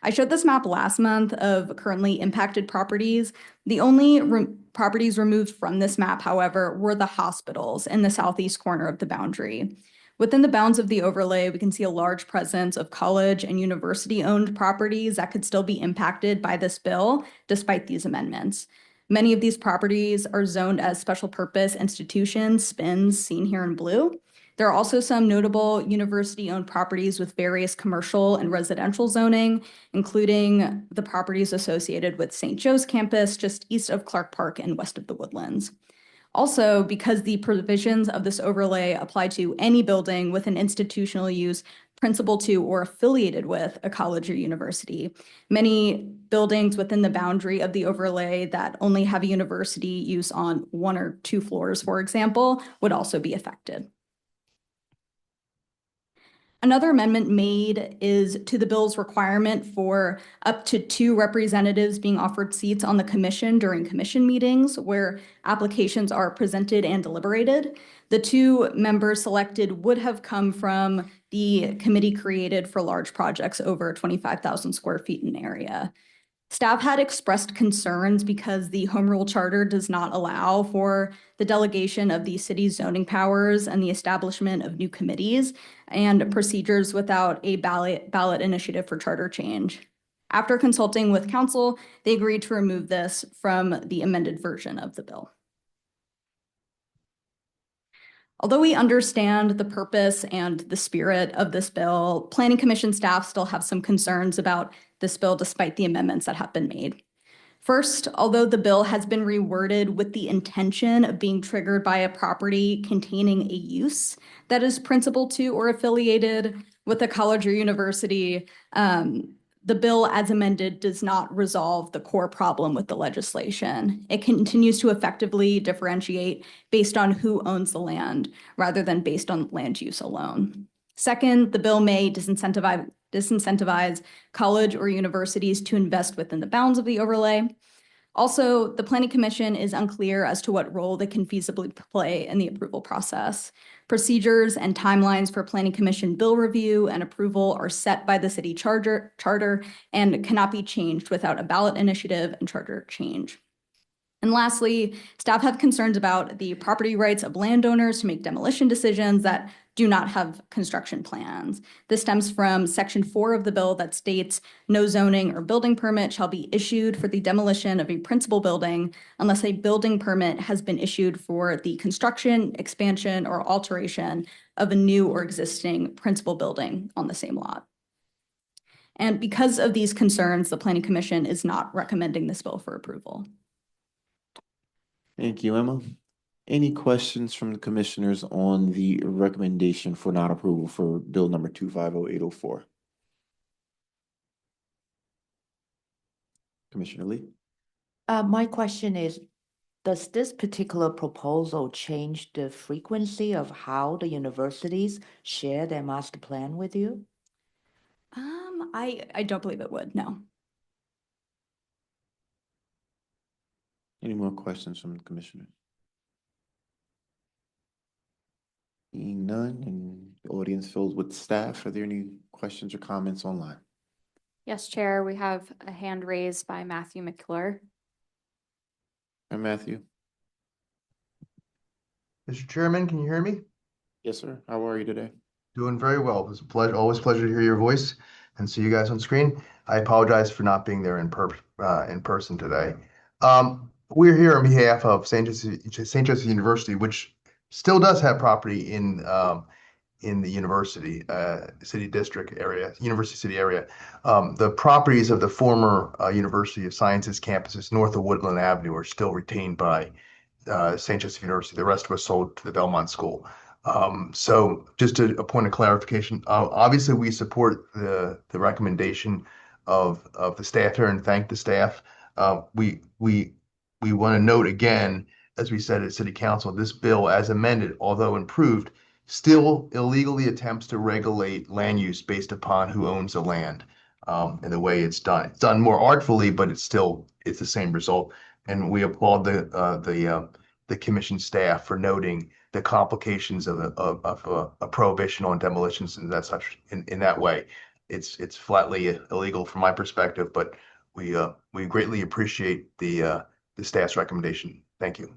I showed this map last month of currently impacted properties. The only properties removed from this map, however, were the hospitals in the southeast corner of the boundary. Within the bounds of the overlay, we can see a large presence of college and university-owned properties that could still be impacted by this bill, despite these amendments. Many of these properties are zoned as special purpose institutions, SPINs, seen here in blue. There are also some notable university-owned properties with various commercial and residential zoning, including the properties associated with St. Joe's campus, just east of Clark Park and west of the Woodlands. Also, because the provisions of this overlay apply to any building with an institutional use principal to or affiliated with a college or university, many buildings within the boundary of the overlay that only have a university use on 1 or 2 floors, for example, would also be affected. Another amendment made is to the bill's requirement for up to 2 representatives being offered seats on the commission during commission meetings where applications are presented and deliberated. The 2 members selected would have come from the committee created for large projects over 25,000 square feet in area. Staff had expressed concerns because the Home Rule Charter does not allow for the delegation of the city's zoning powers and the establishment of new committees and procedures without a ballot initiative for charter change. After consulting with council, they agreed to remove this from the amended version of the bill. Although we understand the purpose and the spirit of this bill, Planning Commission staff still have some concerns about this bill despite the amendments that have been made. First, although the bill has been reworded with the intention of being triggered by a property containing a use that is principal to or affiliated with a college or university, the bill as amended does not resolve the core problem with the legislation. It continues to effectively differentiate based on who owns the land rather than based on land use alone. Second, the bill may disincentivize college or universities to invest within the bounds of the overlay. Also, the Planning Commission is unclear as to what role they can feasibly play in the approval process. Procedures and timelines for Planning Commission bill review and approval are set by the city charter and cannot be changed without a ballot initiative and charter change. And lastly, staff have concerns about the property rights of landowners to make demolition decisions that do not have construction plans. This stems from Section 4 of the bill that states no zoning or building permit shall be issued for the demolition of a principal building unless a building permit has been issued for the construction, expansion, or alteration of a new or existing principal building on the same lot. And because of these concerns, the Planning Commission is not recommending this bill for approval. Thank you, Emma. Any questions from the commissioners on the recommendation for not approval for bill number 250804? Commissioner Lee? My question is, does this particular proposal change the frequency of how the universities share their master plan with you? I don't believe it would, no. Any more questions from the commissioners? Seeing none, and the audience filled with staff, are there any questions or comments online? Yes, Chair, we have a hand raised by Matthew McClure. Hi, Matthew. Mr. Chairman, can you hear me? Yes, sir. How are you today? Doing very well. It's a pleasure, always a pleasure to hear your voice and see you guys on screen. I apologize for not being there in person today. We're here on behalf of St. Joseph University, which still does have property in the university city district area, university city area. The properties of the former University of Sciences campuses north of Woodland Avenue are still retained by St. Joseph University. The rest was sold to the Belmont School. So just a point of clarification, obviously we support the recommendation of the staff here and thank the staff. We want to note again, as we said at City Council, this bill as amended, although improved, still illegally attempts to regulate land use based upon who owns the land and the way it's done. It's done more artfully, but it's the same result. And we applaud the commission staff for noting the complications of a prohibition on demolitions and that such in that way. It's flatly illegal from my perspective, but we greatly appreciate the staff's recommendation. Thank you.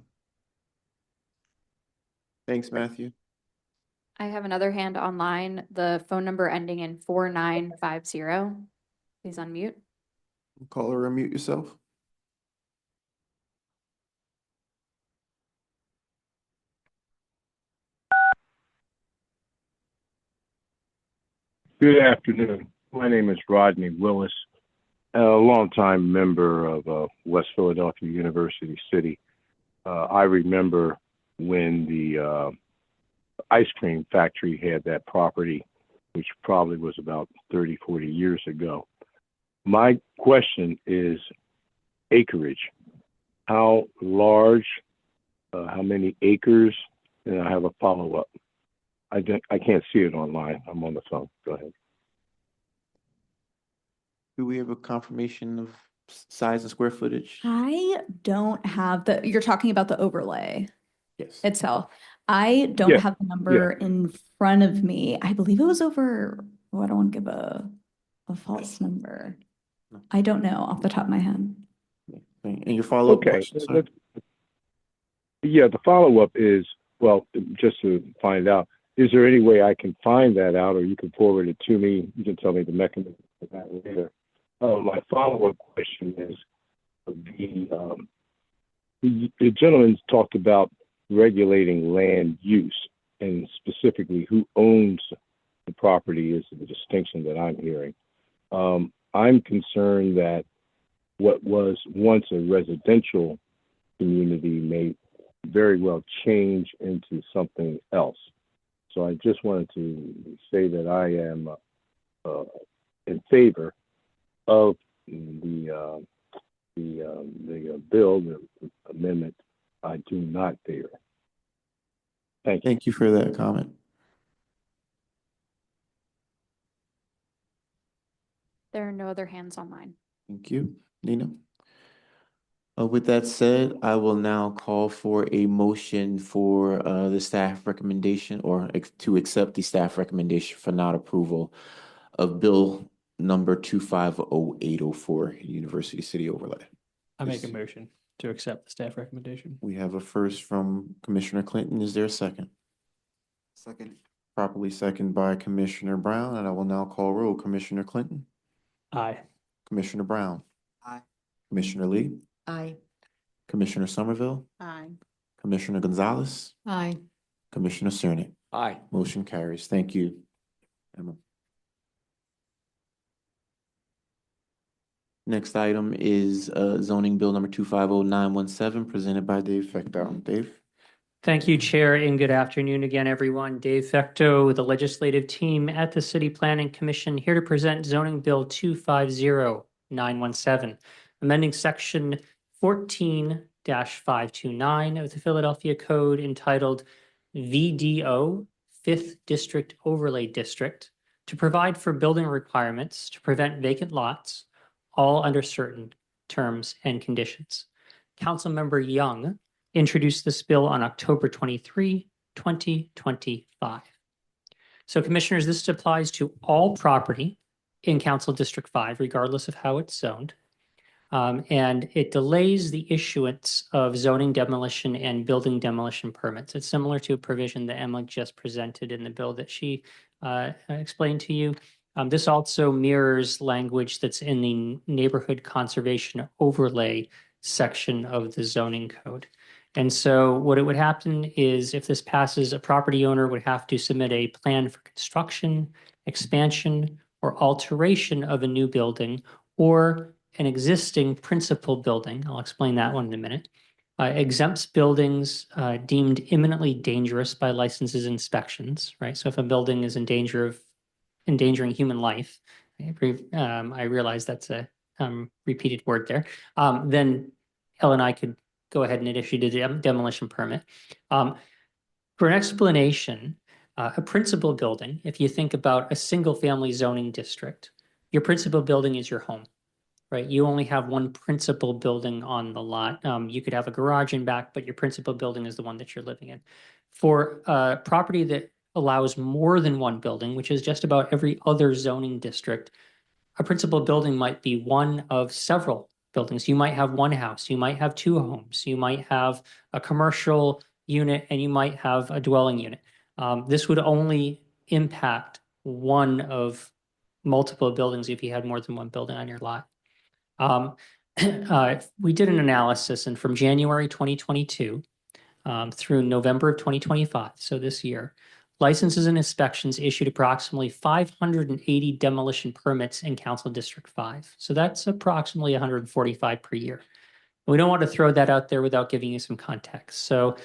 Thanks, Matthew. I have another hand online, the phone number ending in 4950. Please unmute. Call or unmute yourself. Good afternoon. My name is Rodney Willis, a longtime member of West Philadelphia University City. I remember when the ice cream factory had that property, which probably was about 30, 40 years ago. My question is acreage. How large, how many acres? And I have a follow-up. I can't see it online. I'm on the phone. Go ahead. Do we have a confirmation of size and square footage? I don't have you're talking about the overlay Yes. itself. I don't Yeah, have the number in front of me. I believe it was over, oh, I don't want to give a false number. No. I don't know off the top of my head. And your follow-up Okay. question, sir? Yeah, the follow-up is, well, just to find out, is there any way I can find that out, or you can forward it to me? You can tell me the mechanism of that later. My follow-up question is, the gentleman talked about regulating land use, and specifically who owns the property is the distinction that I'm hearing. I'm concerned that what was once a residential community may very well change into something else. So I just wanted to say that I am in favor of the bill, the amendment. I do not favor. Thank you. Thank you for that comment. There are no other hands online. Thank you, Nina. With that said, I will now call for a motion for the staff recommendation or to accept the staff recommendation for not approval of bill number 250804, University City Overlay. I make a motion to accept the staff recommendation. We have a first from Commissioner Clinton. Is there a second? Second. Properly seconded by Commissioner Brown, and I will now call roll. Commissioner Clinton? Aye. Commissioner Brown? Aye. Commissioner Lee? Aye. Commissioner Somerville? Aye. Commissioner Gonzalez? Aye. Commissioner Cerny? Aye. Motion carries. Thank you, Emma. Next item is zoning bill number 250917, presented by Dave Fector. Dave? Thank you, Chair, and good afternoon again, everyone. Dave Fecto, the legislative team at the City Planning Commission, here to present zoning bill 250917, amending section 14-529 of the Philadelphia Code entitled VDO, 5th District Overlay District, to provide for building requirements to prevent vacant lots, all under certain terms and conditions. Councilmember Young introduced this bill on October 23, 2025. So commissioners, this applies to all property in Council District 5, regardless of how it's zoned. And it delays the issuance of zoning demolition and building demolition permits. It's similar to a provision that Emma just presented in the bill that she explained to you. This also mirrors language that's in the neighborhood conservation overlay section of the zoning code. And so what it would happen is if this passes, a property owner would have to submit a plan for construction, expansion, or alteration of a new building or an existing principal building. I'll explain that one in a minute. Exempts buildings deemed imminently dangerous by licenses inspections, right? So if a building is in danger of endangering human life, I realize that's a repeated word there, then Ellen and I could go ahead and issue the demolition permit. For an explanation, a principal building, if you think about a single family zoning district, your principal building is your home, right? You only have one principal building on the lot. You could have a garage in back, but your principal building is the one that you're living in. For a property that allows more than one building, which is just about every other zoning district, a principal building might be one of several buildings. You might have one house, you might have two homes, you might have a commercial unit, and you might have a dwelling unit. This would only impact one of multiple buildings if you had more than one building on your lot. We did an analysis, and from January 2022 through November of 2025, so this year, licenses and inspections issued approximately 580 demolition permits in Council District 5. So that's approximately 145 per year. We don't want to throw that out there without giving you some context. So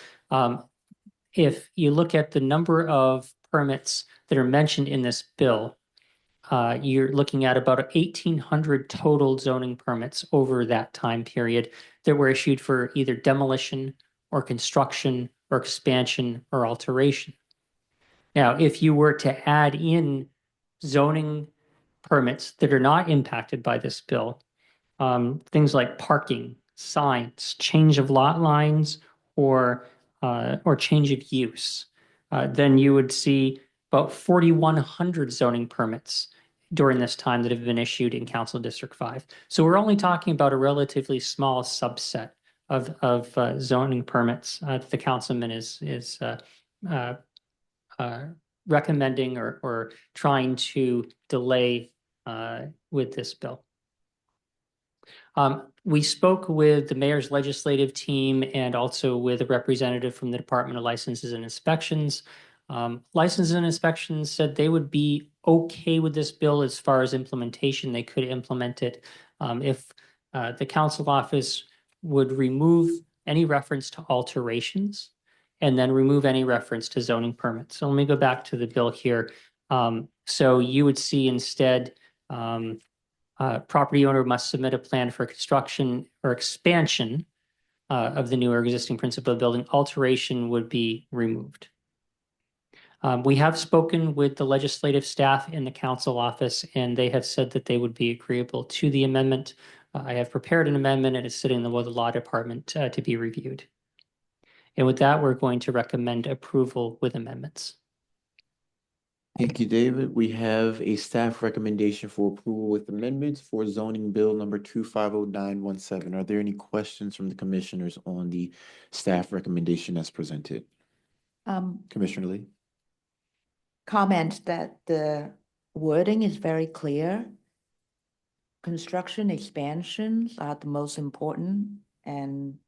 if you look at the number of permits that are mentioned in this bill, you're looking at about 1,800 total zoning permits over that time period that were issued for either demolition or construction or expansion or alteration. Now, if you were to add in zoning permits that are not impacted by this bill, things like parking, signs, change of lot lines, or change of use, then you would see about 4,100 zoning permits during this time that have been issued in Council District 5. So we're only talking about a relatively small subset of zoning permits that the councilman is recommending or trying to delay with this bill. We spoke with the mayor's legislative team and also with a representative from the Department of Licenses and Inspections. Licenses and Inspections said they would be okay with this bill as far as implementation. They could implement it if the council office would remove any reference to alterations and then remove any reference to zoning permits. So let me go back to the bill here. So you would see instead property owner must submit a plan for construction or expansion of the new or existing principal building. Alteration would be removed. We have spoken with the legislative staff in the council office, and they have said that they would be agreeable to the amendment. I have prepared an amendment and it's sitting with the law department to be reviewed. And with that, we're going to recommend approval with amendments. Thank you, David. We have a staff recommendation for approval with amendments for zoning bill number 250917. Are there any questions from the commissioners on the staff recommendation as presented? Commissioner Lee? Comment that the wording is very clear. Construction expansions are the most important and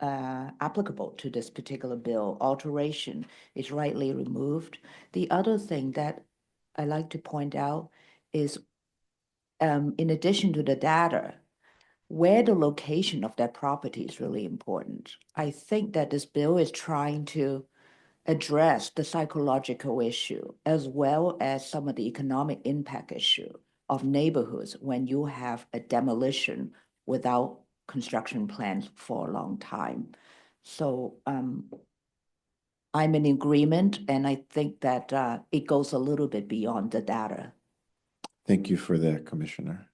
applicable to this particular bill. Alteration is rightly removed. The other thing that I like to point out is, in addition to the data, where the location of that property is really important. I think that this bill is trying to address the psychological issue as well as some of the economic impact issue of neighborhoods when you have a demolition without construction plans for a long time. So I'm in agreement, and I think that it goes a little bit beyond the data. Thank you for that, Commissioner.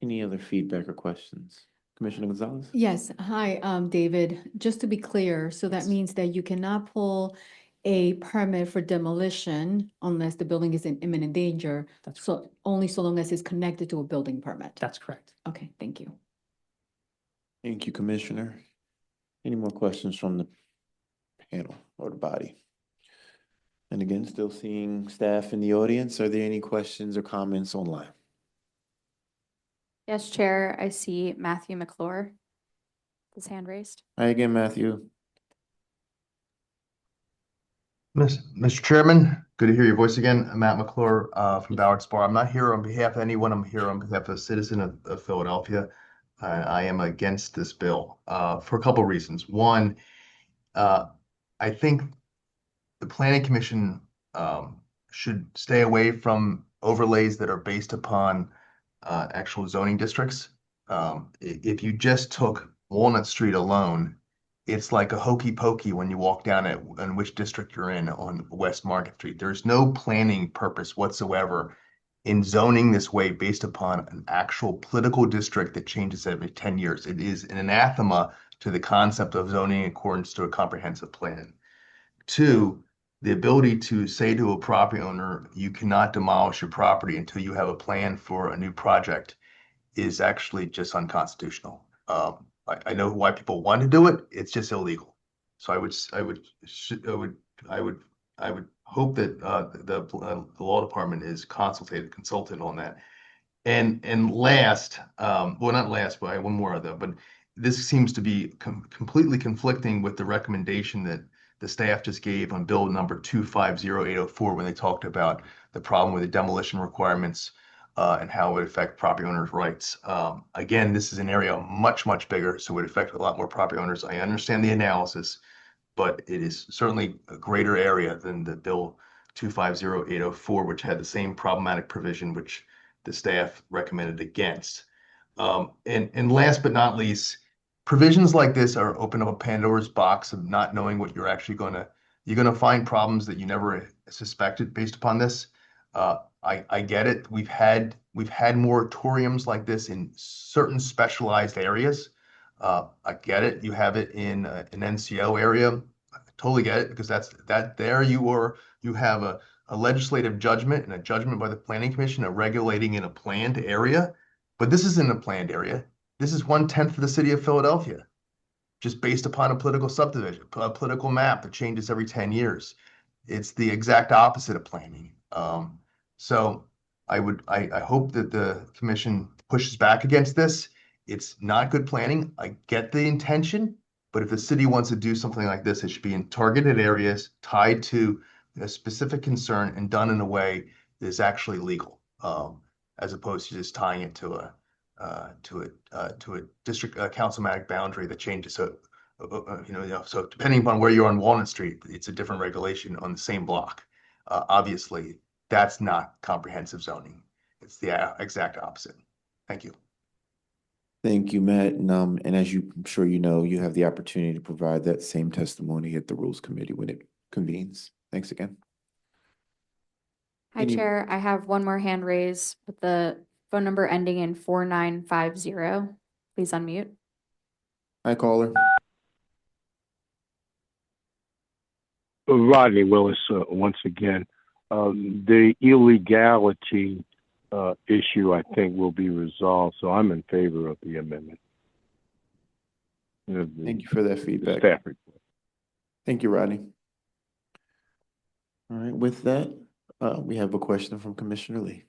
Any other feedback or questions? Commissioner Gonzalez? Yes, hi, David. Just to be clear, so that means that you cannot pull a permit for demolition unless the building is in imminent danger. That's so only so long as it's connected to a building permit. That's correct. Okay, thank you. Thank you, Commissioner. Any more questions from the panel or the body? And again, still seeing staff in the audience. Are there any questions or comments online? Yes, Chair, I see Matthew McClure. His hand raised. Hi again, Matthew. Mr. Chairman, good to hear your voice again. I'm Matt McClure from Ballard Spa. I'm not here on behalf of anyone. I'm here on behalf of a citizen of Philadelphia. I am against this bill for a couple of reasons. One, I think the Planning Commission should stay away from overlays that are based upon actual zoning districts. If you just took Walnut Street alone, it's like a hokey pokey when you walk down it and which district you're in on West Market Street. There's no planning purpose whatsoever in zoning this way based upon an actual political district that changes every 10 years. It is an anathema to the concept of zoning in accordance to a comprehensive plan. Two, the ability to say to a property owner, you cannot demolish your property until you have a plan for a new project is actually just unconstitutional. I know why people want to do it. It's just illegal. So I would hope that the law department is consulted on that. And last, well, not last, but I have one more though, but this seems to be completely conflicting with the recommendation that the staff just gave on bill number 250804 when they talked about the problem with the demolition requirements and how it would affect property owners' rights. Again, this is an area much bigger, so it would affect a lot more property owners. I understand the analysis, but it is certainly a greater area than the bill 250804, which had the same problematic provision, which the staff recommended against. And last but not least, provisions like this are open up a Pandora's box of not knowing what you're actually you're gonna find problems that you never suspected based upon this. I get it. We've had moratoriums like this in certain specialized areas. I get it. You have it in an NCO area. I totally get it because there you have a legislative judgment and a judgment by the Planning Commission of regulating in a planned area. But this isn't a planned area. This is 1/10 of the city of Philadelphia, just based upon a political subdivision, a political map that changes every 10 years. It's the exact opposite of planning. So I hope that the commission pushes back against this. It's not good planning. I get the intention, but if the city wants to do something like this, it should be in targeted areas tied to a specific concern and done in a way that is actually legal, as opposed to just tying it to a district councilmatic boundary that changes. So so depending upon where you're on Walnut Street, it's a different regulation on the same block. Obviously, that's not comprehensive zoning. It's the exact opposite. Thank you. Thank you, Matt. And as I'm sure you know, you have the opportunity to provide that same testimony at the Rules Committee when it convenes. Thanks again. Hi, Chair. I have one more hand raised with the phone number ending in 4950. Please unmute. Hi, caller. Rodney Willis, once again. The illegality issue, I think, will be resolved, so I'm in favor of the amendment. Thank you for that feedback. Staff report. Thank you, Rodney. All right, with that, we have a question from Commissioner Lee.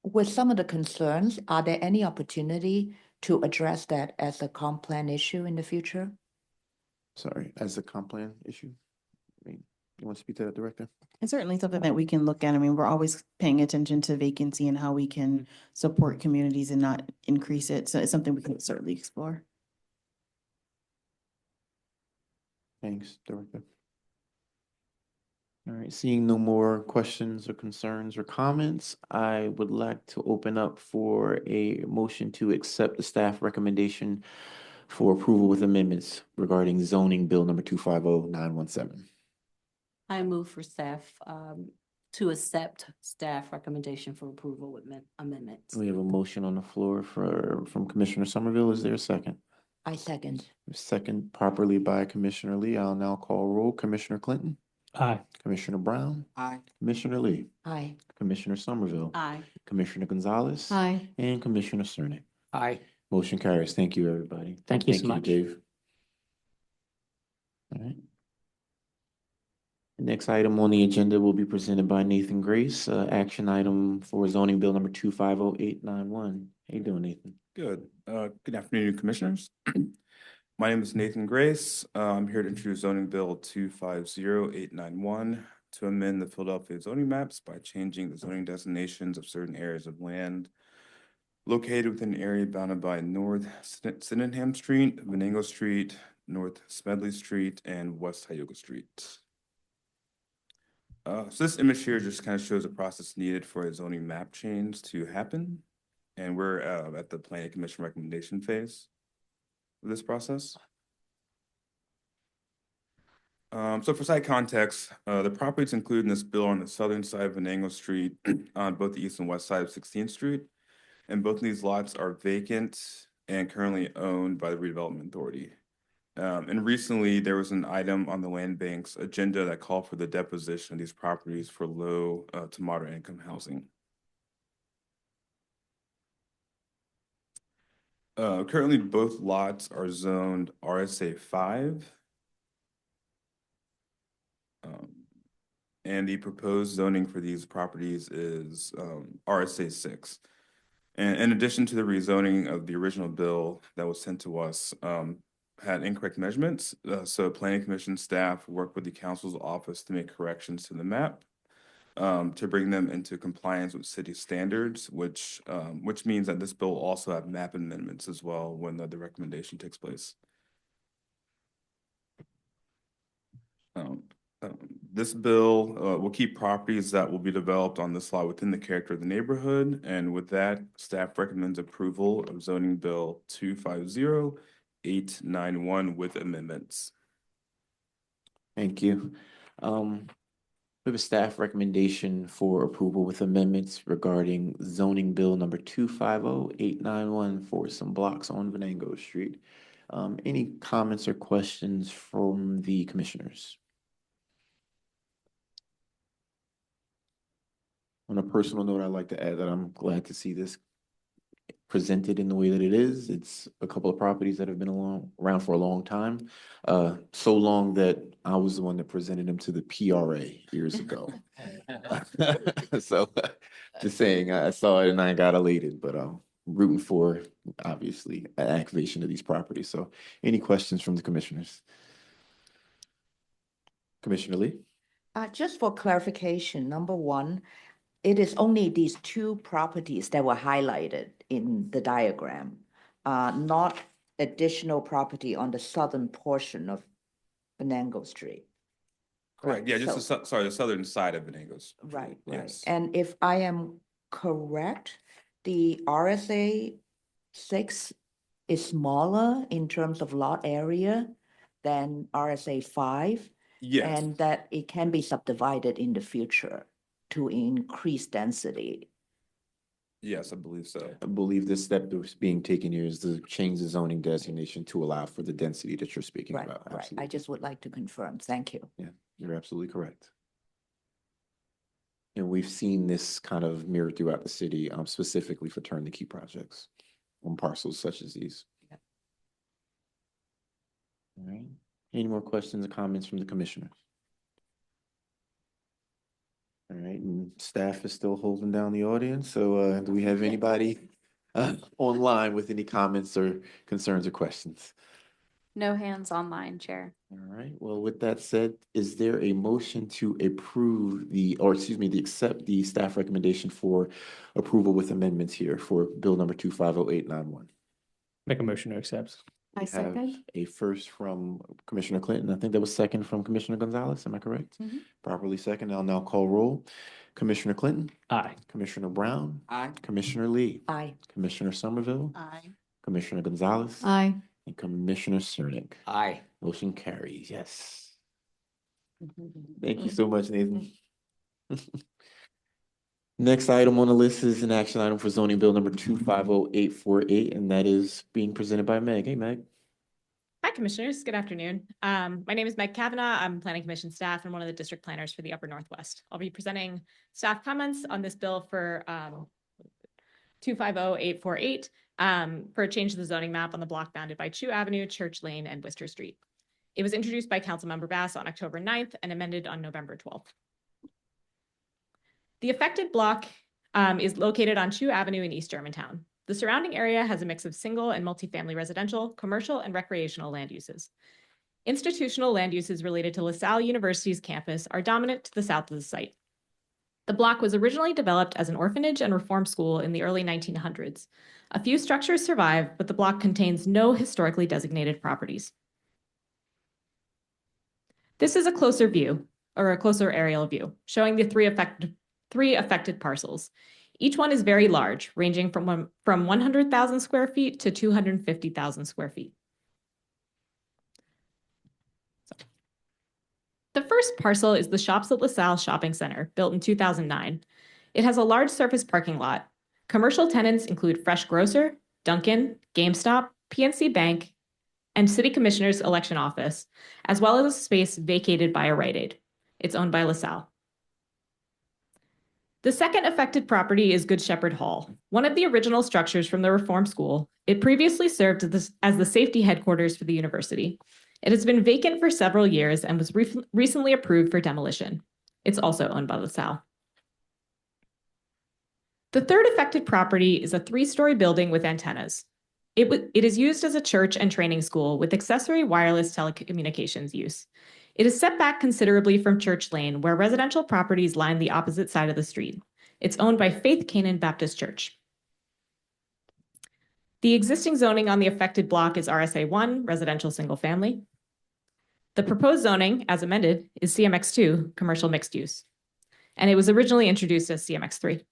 With some of the concerns, are there any opportunity to address that as a comp plan issue in the future? Sorry, as a comp plan issue? I mean, you want to speak to that, Director? It's certainly something that we can look at. I mean, we're always paying attention to vacancy and how we can support communities and not increase it. So it's something we can certainly explore. Thanks, Director. All right, seeing no more questions or concerns or comments, I would like to open up for a motion to accept the staff recommendation for approval with amendments regarding zoning bill number 250917. I move for staff to accept staff recommendation for approval with amendments. We have a motion on the floor from Commissioner Somerville. Is there a second? I second. Second properly by Commissioner Lee. I'll now call roll. Commissioner Clinton? Aye. Commissioner Brown? Aye. Commissioner Lee? Aye. Commissioner Somerville? Aye. Commissioner Gonzalez? Aye. And Commissioner Cerny. Aye. Motion carries. Thank you, everybody. Thank you so much. Dave. All right. The next item on the agenda will be presented by Nathan Grace, action item for zoning bill number 250-891. How you doing, Nathan? Good. Good afternoon, Commissioners. My name is Nathan Grace. I'm here to introduce zoning bill 250-891 to amend the Philadelphia zoning maps by changing the zoning designations of certain areas of land located within an area bounded by North Sydenham Street, Venango Street, North Smedley Street, and West Tioga Street. So this image here just kind of shows the process needed for a zoning map change to happen. And we're at the Planning Commission recommendation phase of this process. So for site context, the properties included in this bill are on the southern side of Venango Street on both the east and west side of 16th Street. And both of these lots are vacant and currently owned by the redevelopment authority. And recently there was an item on the land bank's agenda that called for the deposition of these properties for low to moderate income housing. Currently both lots are zoned RSA 5. And the proposed zoning for these properties is RSA 6. And in addition to the rezoning of the original bill that was sent to us, had incorrect measurements. So Planning Commission staff worked with the council's office to make corrections to the map to bring them into compliance with city standards, which means that this bill will also have map amendments as well when the recommendation takes place. This bill will keep properties that will be developed on this lot within the character of the neighborhood. And with that, staff recommends approval of zoning bill 250-891 with amendments. Thank you. We have a staff recommendation for approval with amendments regarding zoning bill number 250-891 for some blocks on Venango Street. Any comments or questions from the commissioners? On a personal note, I'd like to add that I'm glad to see this presented in the way that it is. It's a couple of properties that have been around for a long time. So long that I was the one that presented them to the PRA years ago. So just saying, I saw it and I got elated, but rooting for, obviously, an activation of these properties. So any questions from the commissioners? Commissioner Lee? Just for clarification, number one, it is only these two properties that were highlighted in the diagram, not additional property on the southern portion of Venango Street. Correct. Yeah, just the southern side of Venango's. Right, right. Yes. And if I am correct, the RSA 6 is smaller in terms of lot area than RSA 5. Yes. And that it can be subdivided in the future to increase density. Yes, I believe so. I believe the step that's being taken here is to change the zoning designation to allow for the density that you're speaking Right, about. right. Absolutely. I just would like to confirm. Thank you. Yeah, you're absolutely correct. And we've seen this kind of mirrored throughout the city, specifically for turnkey projects on parcels such as these. Yeah. All right. Any more questions or comments from the commissioners? All right, and staff is still holding down the audience. So do we have anybody online with any comments or concerns or questions? No hands online, Chair. All right, well, with that said, is there a motion to approve accept the staff recommendation for approval with amendments here for bill number 250-891? Make a motion to accept. I second. A first from Commissioner Clinton. I think that was second from Commissioner Gonzalez. Am I correct? Mhm. Properly second. I'll now call roll. Commissioner Clinton? Aye. Commissioner Brown? Aye. Commissioner Lee? Aye. Commissioner Somerville? Aye. Commissioner Gonzalez? Aye. And Commissioner Cernick. Aye. Motion carries, yes. Thank you so much, Nathan. Next item on the list is an action item for zoning bill number 250-848, and that is being presented by Meg. Hey, Meg. Hi, Commissioners. Good afternoon. My name is Meg Kavanaugh. I'm Planning Commission staff and one of the district planners for the Upper Northwest. I'll be presenting staff comments on this bill for 250-848. for a change to the zoning map on the block bounded by Chew Avenue, Church Lane, and Worcester Street. It was introduced by Councilmember Bass on October 9th and amended on November 12th. The affected block is located on Chew Avenue in East Germantown. The surrounding area has a mix of single and multifamily residential, commercial, and recreational land uses. Institutional land uses related to LaSalle University's campus are dominant to the south of the site. The block was originally developed as an orphanage and reform school in the early 1900s. A few structures survive, but the block contains no historically designated properties. This is a closer view, or a closer aerial view, showing the three affected parcels. Each one is very large, ranging from 100,000 square feet to 250,000 square feet. The first parcel is the Shops at LaSalle Shopping Center, built in 2009. It has a large surface parking lot. Commercial tenants include Fresh Grocer, Dunkin', GameStop, PNC Bank, and City Commissioner's election office, as well as a space vacated by a Rite Aid. It's owned by LaSalle. The second affected property is Good Shepherd Hall, one of the original structures from the Reform School. It previously served as the safety headquarters for the university. It has been vacant for several years and was recently approved for demolition. It's also owned by LaSalle. The third affected property is a 3-story building with antennas. It is used as a church and training school with accessory wireless telecommunications use. It is set back considerably from Church Lane, where residential properties line the opposite side of the street. It's owned by Faith Canaan Baptist Church. The existing zoning on the affected block is RSA 1, residential single family. The proposed zoning, as amended, is CMX 2, commercial mixed use. And it was originally introduced as CMX 3.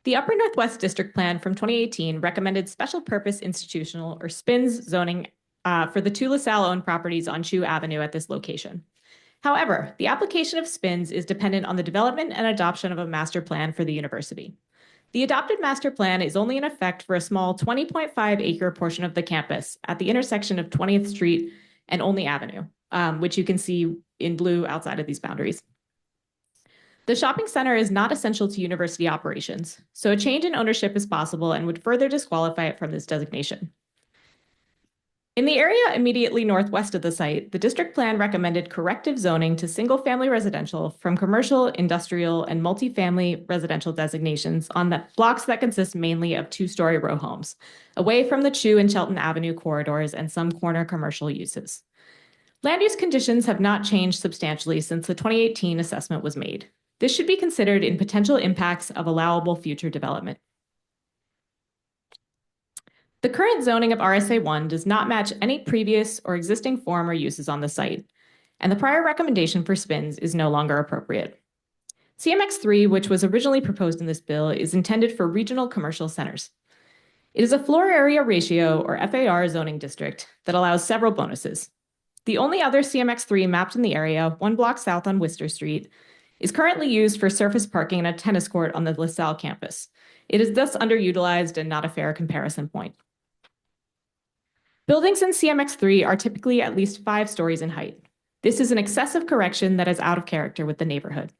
The Upper Northwest District Plan from 2018 recommended special purpose institutional or SPINS zoning for the 2 LaSalle-owned properties on Chew Avenue at this location. However, the application of SPINS is dependent on the development and adoption of a master plan for the university. The adopted master plan is only in effect for a small 20.5-acre portion of the campus at the intersection of 20th Street and Olney Avenue, which you can see in blue outside of these boundaries. The shopping center is not essential to university operations, so a change in ownership is possible and would further disqualify it from this designation. In the area immediately northwest of the site, the district plan recommended corrective zoning to single-family residential from commercial, industrial, and multifamily residential designations on the blocks that consist mainly of 2-story row homes, away from the Chew and Shelton Avenue corridors and some corner commercial uses. Land use conditions have not changed substantially since the 2018 assessment was made. This should be considered in potential impacts of allowable future development. The current zoning of RSA 1 does not match any previous or existing form or uses on the site, and the prior recommendation for SPINS is no longer appropriate. CMX 3, which was originally proposed in this bill, is intended for regional commercial centers. It is a floor area ratio or FAR zoning district that allows several bonuses. The only other CMX 3 mapped in the area, 1 block south on Worcester Street, is currently used for surface parking and a tennis court on the LaSalle campus. It is thus underutilized and not a fair comparison point. Buildings in CMX 3 are typically at least 5 stories in height. This is an excessive correction that is out of character with the neighborhood.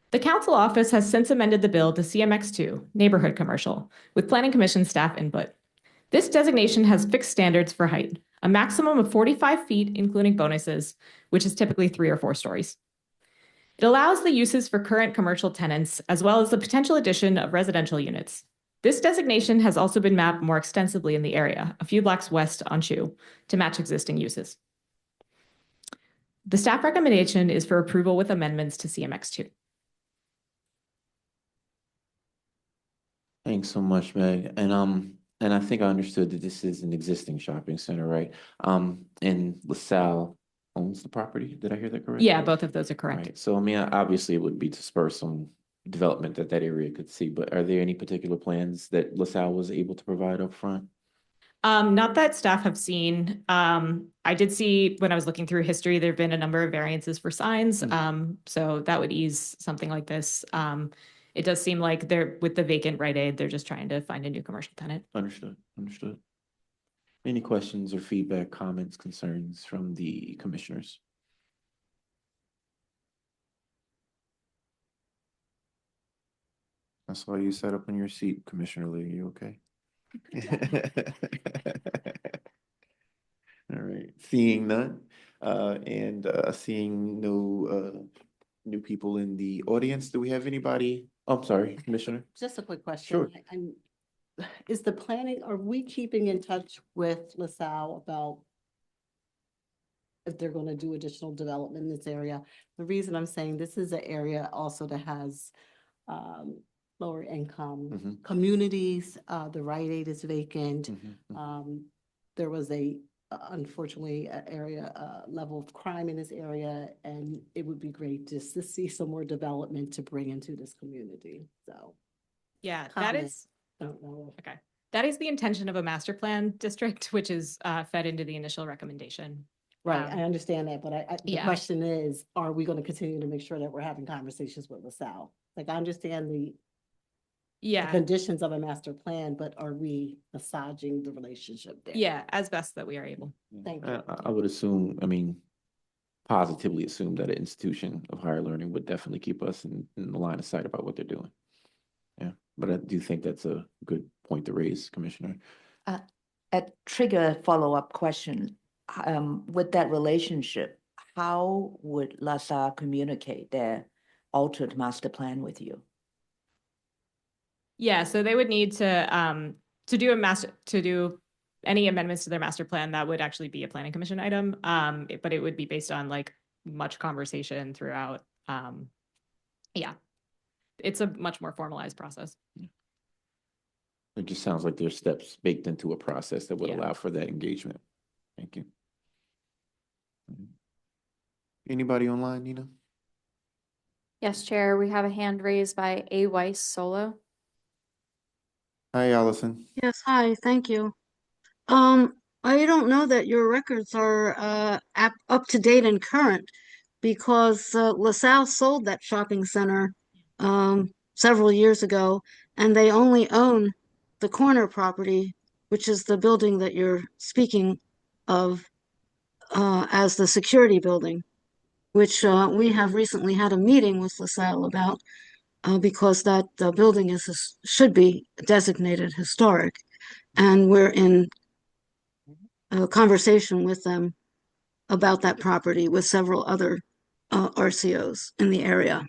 The council office has since amended the bill to CMX 2, neighborhood commercial, with Planning Commission staff input. This designation has fixed standards for height, a maximum of 45 feet, including bonuses, which is typically 3 or 4 stories. It allows the uses for current commercial tenants, as well as the potential addition of residential units. This designation has also been mapped more extensively in the area, a few blocks west on Chew, to match existing uses. The staff recommendation is for approval with amendments to CMX 2. Thanks so much, Meg. And I think I understood that this is an existing shopping center, right? And LaSalle owns the property. Did I hear that correctly? Yeah, both of those are correct. Right. So, I mean, obviously it would be to spur some development that area could see, but are there any particular plans that LaSalle was able to provide up front? Not that staff have seen. I did see when I was looking through history, there have been a number of variances for signs. So that would ease something like this. It does seem like they're with the vacant Rite Aid, they're just trying to find a new commercial tenant. Understood. Understood. Any questions or feedback, comments, concerns from the commissioners? saw you sat up in your seat, Commissioner Lee. You okay? All right, seeing none, and seeing no new people in the audience, do we have anybody? Oh, I'm sorry, Commissioner. Just a quick question. Sure. Is the planning, are we keeping in touch with LaSalle about if they're going to do additional development in this area? The reason I'm saying this is an area also that has lower income communities. The Rite Aid is vacant. There was unfortunately, an area level of crime in this area, and it would be great just to see some more development to bring into this community. So, Yeah, that comment. is, Don't know. okay. That is the intention of a master plan district, which is fed into the initial recommendation. Right, I understand that, but the yeah. question is, are we going to continue to make sure that we're having conversations with LaSalle? Like, I understand the conditions of a master plan, but are we massaging the relationship there? Yeah, as best that we are able. Thank you. I would assume, I mean, positively assume that an institution of higher learning would definitely keep us in the line of sight about what they're doing. Yeah, but I do think that's a good point to raise, Commissioner. A trigger follow-up question. With that relationship, how would LaSalle communicate their altered master plan with you? Yeah, so they would need to do any amendments to their master plan. That would actually be a planning commission item. But it would be based on like much conversation throughout. Yeah, it's a much more formalized process. It just sounds like there's steps baked into a process that would Yeah. allow for that engagement. Thank you. Anybody online, Nina? Yes, Chair, we have a hand raised by A. Weiss Solo. Hi, Allison. Yes, hi, thank you. I don't know that your records are up to date and current because LaSalle sold that shopping center several years ago, and they only own the corner property, which is the building that you're speaking of as the security building, which we have recently had a meeting with LaSalle about because that building should be designated historic. And we're in a conversation with them about that property with several other RCOs in the area.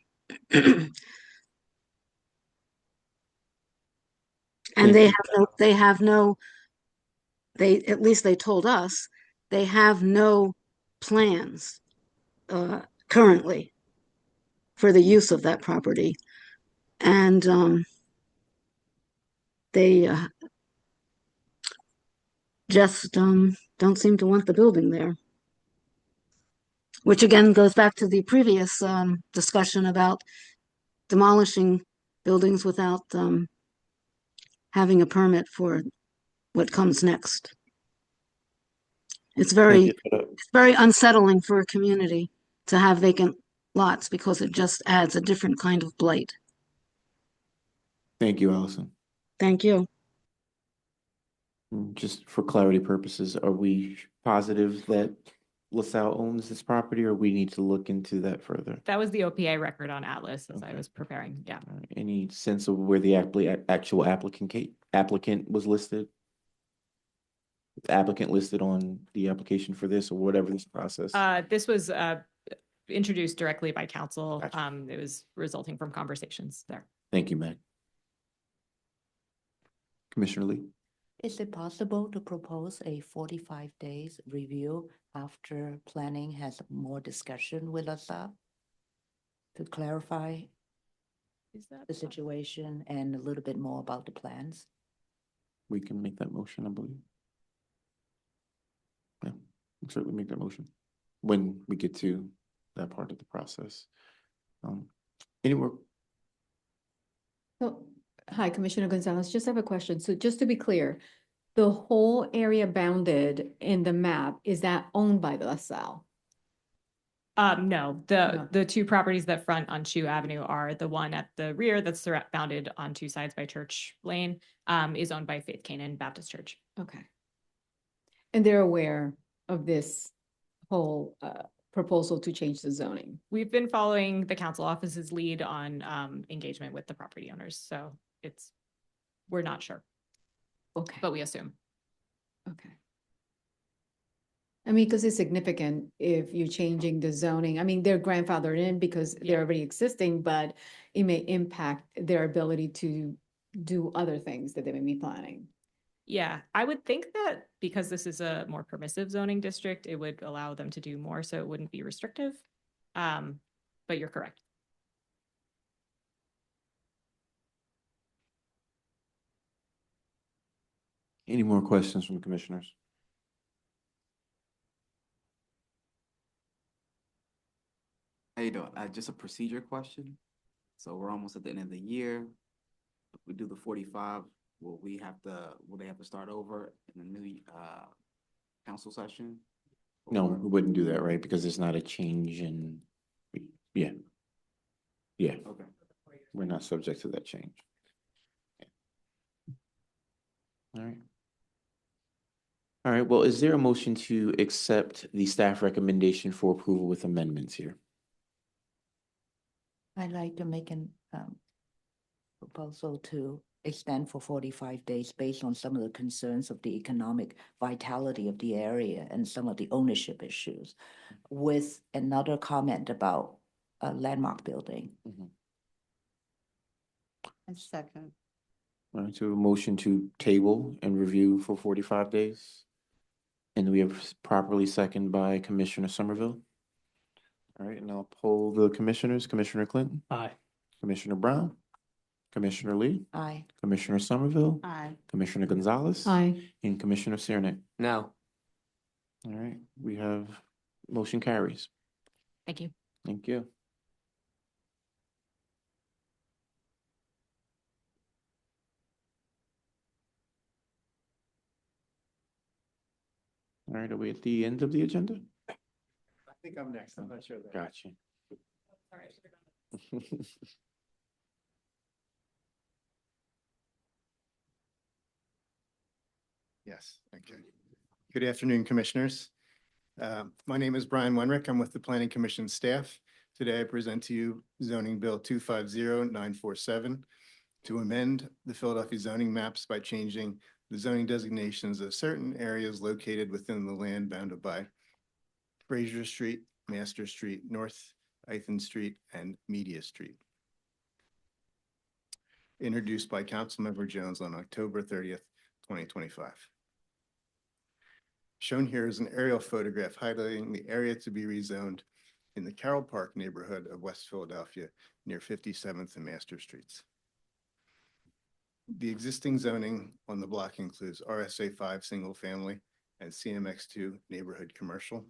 And at least they told us, they have no plans currently for the use of that property. And they just don't seem to want the building there. Which again goes back to the previous discussion about demolishing buildings without having a permit for what comes next. It's very unsettling for a community to have vacant lots because it just adds a different kind of blight. Thank you, Allison. Thank you. Just for clarity purposes, are we positive that LaSalle owns this property, or we need to look into that further? That was the OPA record on Atlas as I was preparing. Yeah. Any sense of where the actual applicant was listed? The applicant listed on the application for this, or whatever this process? This was introduced directly by council. It was resulting from conversations there. Thank you, Meg. Commissioner Lee? Is it possible to propose a 45 days review after planning has more discussion with LaSalle to clarify the situation and a little bit more about the plans? We can make that motion, I believe. Yeah, we'll certainly make that motion when we get to that part of the process. Any more? So, hi, Commissioner Gonzalez, just have a question. So just to be clear, the whole area bounded in the map, is that owned by LaSalle? No, the two properties that front on Shoe Avenue are the one at the rear that's bounded on two sides by Church Lane, is owned by Faith Canaan Baptist Church. Okay. And they're aware of this whole proposal to change the zoning? We've been following the council office's lead on engagement with the property owners, so we're not sure, Okay, but we assume. okay. I mean, because it's significant if you're changing the zoning. I mean, they're grandfathered in because they're already existing, but it may impact their ability to do other things that they may be planning. Yeah, I would think that because this is a more permissive zoning district, it would allow them to do more, so it wouldn't be restrictive. But you're correct. Any more questions from the commissioners? How you doing? Just a procedure question. So we're almost at the end of the year. If we do the 45, will they have to start over in the new council session? No, Or- we wouldn't do that, right? Because it's not a change in, yeah. Yeah, Okay. we're not subject to that change. All right. All right, well, is there a motion to accept the staff recommendation for approval with amendments here? I'd like to make an proposal to extend for 45 days based on some of the concerns of the economic vitality of the area and some of the ownership issues, with another comment about a landmark building. And second. All right, so a motion to table and review for 45 days. And we have properly seconded by Commissioner Somerville. All right, and I'll poll the commissioners. Commissioner Clinton? Aye. Commissioner Brown? Commissioner Lee? Aye. Commissioner Somerville? Aye. Commissioner Gonzalez? Aye. And Commissioner Cernak? No. All right, we have, motion carries. Thank you. Thank you. All right, are we at the end of the agenda? I think I'm next. I'm not sure. Gotcha. Yes, okay. Good afternoon, commissioners. My name is Brian Wenrick. I'm with the Planning Commission staff. Today I present to you zoning bill 250947 to amend the Philadelphia zoning maps by changing the zoning designations of certain areas located within the land bounded by Fraser Street, Master Street, North Ithan Street, and Media Street. Introduced by Councilmember Jones on October 30th, 2025. Shown here is an aerial photograph highlighting the area to be rezoned in the Carroll Park neighborhood of West Philadelphia near 57th and Master Streets. The existing zoning on the block includes RSA 5 single family and CMX 2 neighborhood commercial.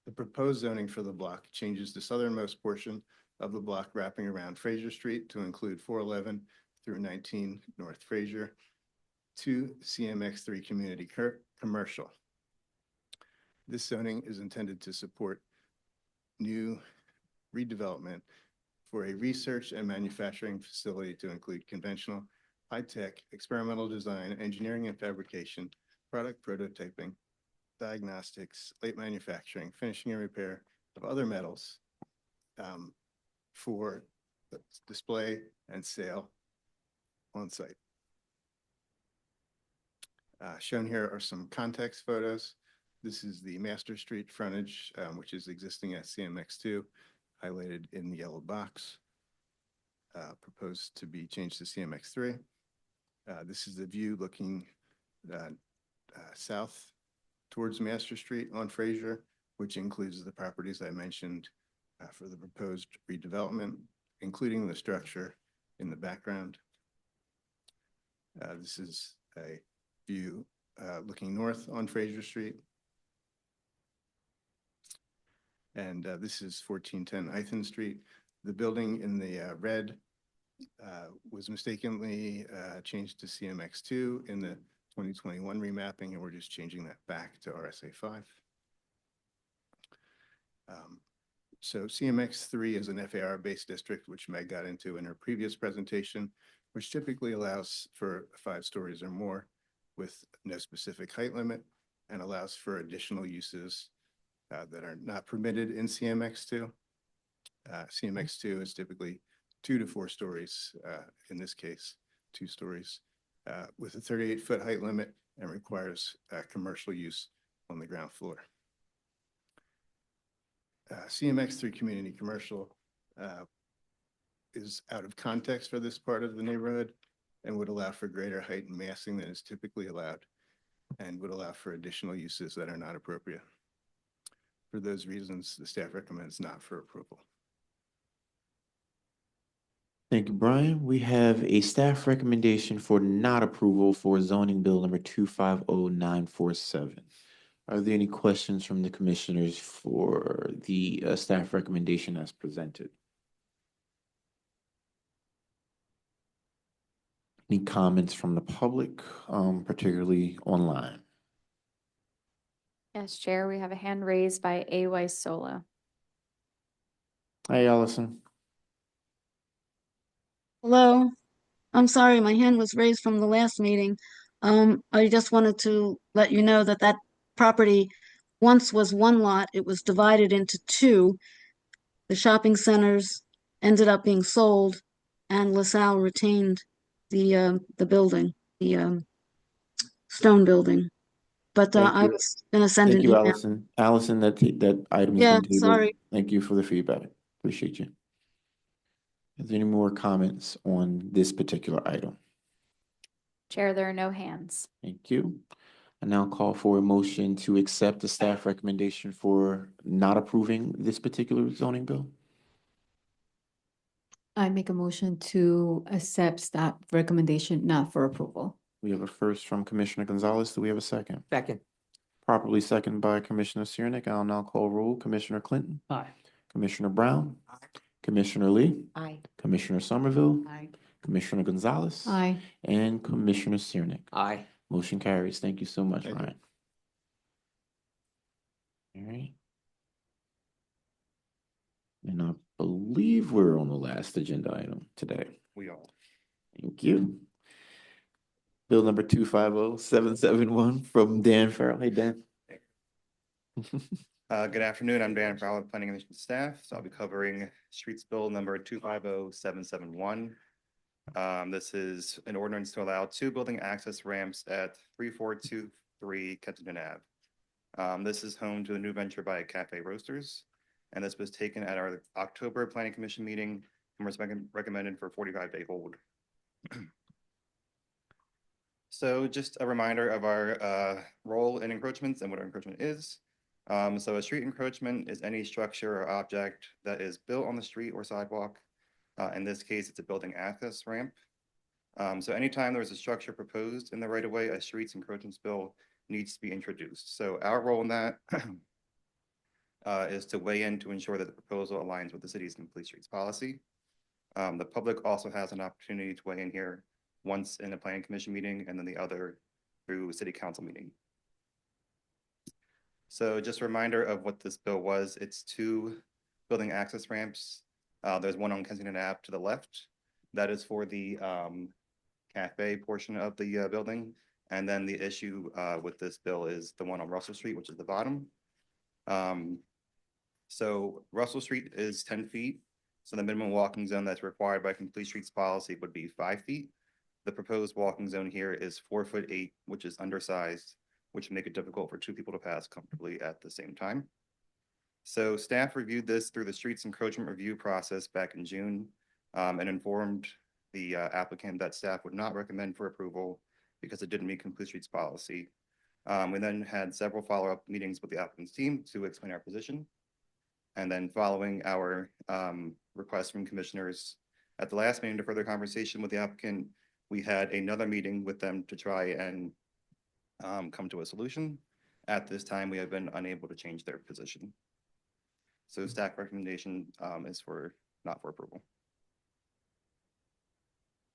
The proposed zoning for the block changes the southernmost portion of the block wrapping around Fraser Street to include 411 through 19 North Fraser to CMX 3 community commercial. This zoning is intended to support new redevelopment for a research and manufacturing facility to include conventional, high-tech, experimental design, engineering and fabrication, product prototyping, diagnostics, late manufacturing, finishing and repair of other metals for display and sale on site. Shown here are some context photos. This is the Master Street frontage, which is existing at CMX2, highlighted in the yellow box, proposed to be changed to CMX3. This is the view looking south towards Master Street on Fraser, which includes the properties I mentioned for the proposed redevelopment, including the structure in the background. This is a view looking north on Fraser Street. And this is 1410 Ithan Street. The building in the red was mistakenly changed to CMX2 in the 2021 remapping, and we're just changing that back to RSA 5. So CMX3 is an FAR-based district, which Meg got into in her previous presentation, which typically allows for 5 stories or more with no specific height limit and allows for additional uses that are not permitted in CMX2. CMX2 is typically 2 to 4 stories, in this case, 2 stories, with a 38-foot height limit and requires commercial use on the ground floor. CMX3 Community Commercial is out of context for this part of the neighborhood and would allow for greater height and massing than is typically allowed, and would allow for additional uses that are not appropriate. For those reasons, the staff recommends not for approval. Thank you, Brian. We have a staff recommendation for not approval for zoning bill number 250947. Are there any questions from the commissioners for the staff recommendation as presented? Any comments from the public, particularly online? Yes, Chair, we have a hand raised by A. Weiss Solo. Hi, Allison. Hello, I'm sorry, my hand was raised from the last meeting. I just wanted to let you know that that property once was one lot. It was divided into 2. The shopping centers ended up being sold, and LaSalle retained the building, the stone building. But Thank I you. was gonna send an Thank you, email. Allison. Allison, that item has Yeah, been tabled. sorry. Thank you for the feedback. Appreciate you. Is there any more comments on this particular item? Chair, there are no hands. Thank you. I now call for a motion to accept the staff recommendation for not approving this particular zoning bill. I make a motion to accept staff recommendation not for approval. We have a first from Commissioner Gonzalez. Do we have a second? Second. Properly second by Commissioner Siernick. I'll now call roll. Commissioner Clinton. Aye. Commissioner Brown. Commissioner Lee. Aye. Commissioner Somerville. Aye. Commissioner Gonzalez. Aye. And Commissioner Siernick. Aye. Motion carries. Thank you so much, Thank you. Ryan. All right. And I believe we're on the last agenda item today. We are. Thank you. Bill number 250771 from Dan Farrell. Hey, Dan. Good afternoon. I'm Dan Farrell, Planning Commission staff. So I'll be covering Streets Bill number 250771. This is an ordinance to allow 2 building access ramps at 3423 Kensington Ave. This is home to a new venture by Cafe Roasters, and this was taken at our October Planning Commission meeting and was recommended for 45-day hold. So just a reminder of our role in encroachments and what an encroachment is. So a street encroachment is any structure or object that is built on the street or sidewalk. In this case, it's a building access ramp. So anytime there is a structure proposed in the right of way, a streets encroachments bill needs to be introduced. So our role in that is to weigh in to ensure that the proposal aligns with the city's complete streets policy. The public also has an opportunity to weigh in here once in a planning commission meeting and then the other through city council meeting. So just a reminder of what this bill was. It's 2 building access ramps. There's one on Kensington Ave to the left. That is for the cafe portion of the building. And then the issue with this bill is the one on Russell Street, which is the bottom. So Russell Street is 10 feet. So the minimum walking zone that's required by complete streets policy would be 5 feet. The proposed walking zone here is 4'8", which is undersized, which make it difficult for 2 people to pass comfortably at the same time. So staff reviewed this through the streets encroachment review process back in June and informed the applicant that staff would not recommend for approval because it didn't meet complete streets policy. We then had several follow-up meetings with the applicant's team to explain our position. And then following our request from commissioners at the last meeting to further conversation with the applicant, we had another meeting with them to try and come to a solution. At this time, we have been unable to change their position. So staff recommendation is for not for approval.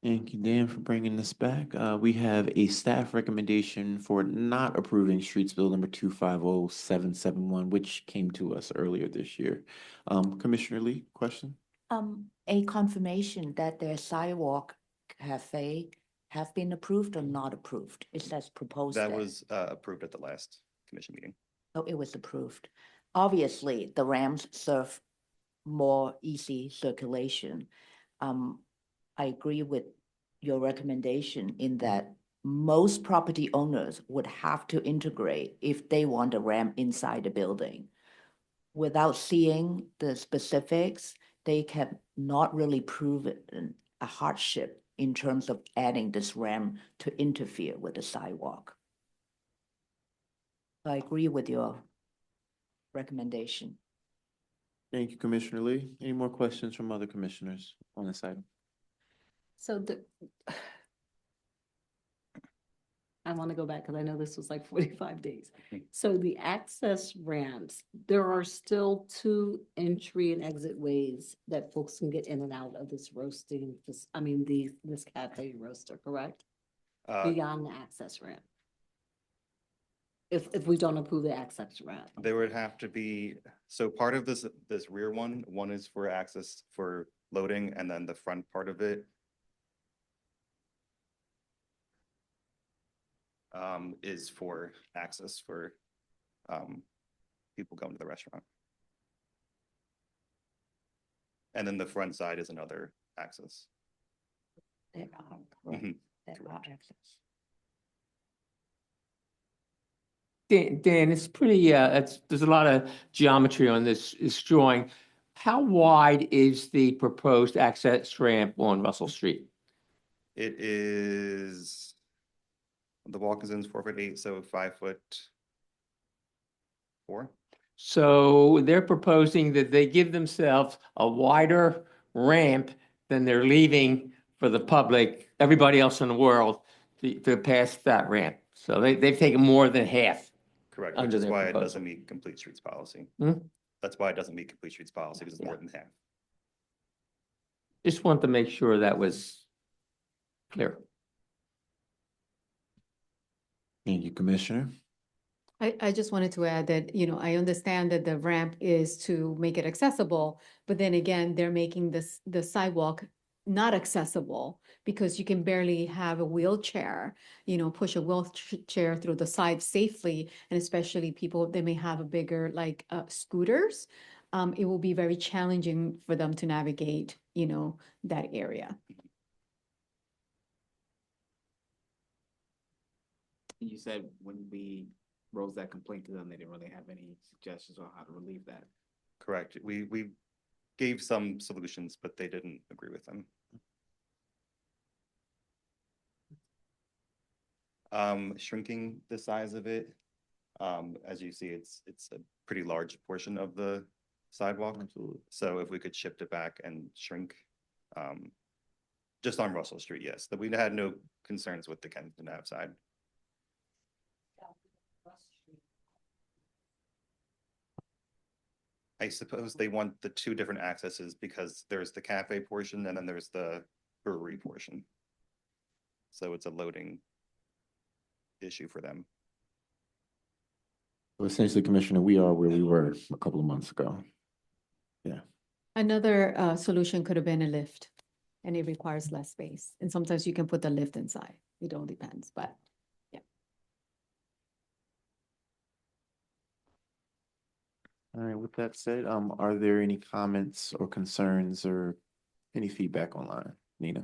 Thank you, Dan, for bringing this back. We have a staff recommendation for not approving Streets Bill number 250771, which came to us earlier this year. Commissioner Lee, question? A confirmation that their sidewalk cafe have been approved or not approved? It says proposed. That there. was approved at the last commission meeting. Oh, it was approved. obviously the ramps serve more easy circulation. I agree with your recommendation in that most property owners would have to integrate if they want a ramp inside the building. Without seeing the specifics, they can not really prove it a hardship in terms of adding this ramp to interfere with the sidewalk. I agree with your recommendation. Thank you, Commissioner Lee. Any more questions from other commissioners on this item? So I want to go back because I know this was like 45 days. So the access ramps, there are still 2 entry and exit ways that folks can get in and out of this roasting, this cafe roaster, correct? Beyond the access ramp. If we don't approve the access ramp. There would have to be, so part of this rear one is for access for loading, and then the front part of it is for access for people going to the restaurant. And then the front side is another access. There are, correct. Mhm. There are access. Dan, it's pretty, there's a lot of geometry on this drawing. How wide is the proposed access ramp on Russell Street? It is, the walk is in 4'8", so 5'4". So they're proposing that they give themselves a wider ramp than they're leaving for the public, everybody else in the world, to pass that ramp. So they've taken more than half. Correct, which Under is their why it proposal. doesn't meet complete streets policy. Hmm? That's why it doesn't meet complete streets policy, because it's more than half. Just want to make sure that was clear. Thank you, Commissioner. I just wanted to add that, I understand that the ramp is to make it accessible, but then again, they're making the sidewalk not accessible because you can barely have a wheelchair, push a wheelchair through the side safely. And especially people, they may have a bigger scooters. It will be very challenging for them to navigate, that area. You said when we rose that complaint to them, they didn't really have any suggestions on how to relieve that. Correct. We gave some solutions, but they didn't agree with them. Shrinking the size of it, as you see, it's a pretty large portion of the sidewalk. Absolutely. So if we could shift it back and shrink, just on Russell Street, yes, that we had no concerns with the Kensington Ave side. I suppose they want the 2 different accesses because there's the cafe portion and then there's the brewery portion. So it's a loading issue for them. So essentially, Commissioner, we are where we were a couple of months ago. Yeah. Another solution could have been a lift, and it requires less space. And sometimes you can put the lift inside. It all depends, but yeah. All right, with that said, are there any comments or concerns or any feedback online? Nina?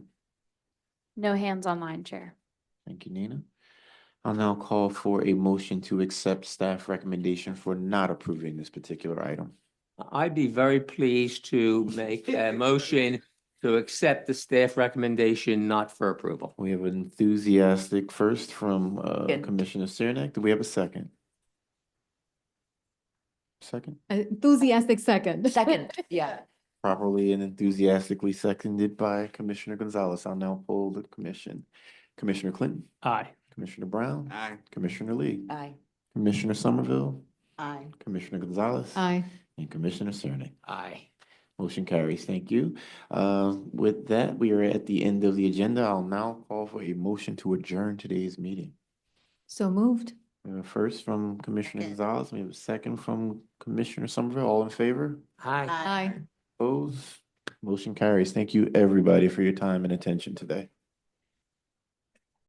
No hands online, Chair. Thank you, Nina. I'll now call for a motion to accept staff recommendation for not approving this particular item. I'd be very pleased to make a motion to accept the staff recommendation not for approval. We have an enthusiastic first from Second. Commissioner Cernak. Do we have a second? Second? Enthusiastic second. Second, yeah. Properly and enthusiastically seconded by Commissioner Gonzalez. I'll now poll the commission. Commissioner Clinton? Aye. Commissioner Brown? Aye. Commissioner Lee? Aye. Commissioner Somerville? Aye. Commissioner Gonzalez? Aye. And Commissioner Cernak. Aye. Motion carries. Thank you. With that, we are at the end of the agenda. I'll now call for a motion to adjourn today's meeting. So moved. We have a first from Commissioner Gonzalez. We have a second from Commissioner Somerville. All in favor? Aye. Aye. Opposed? Motion carries. Thank you, everybody, for your time and attention today.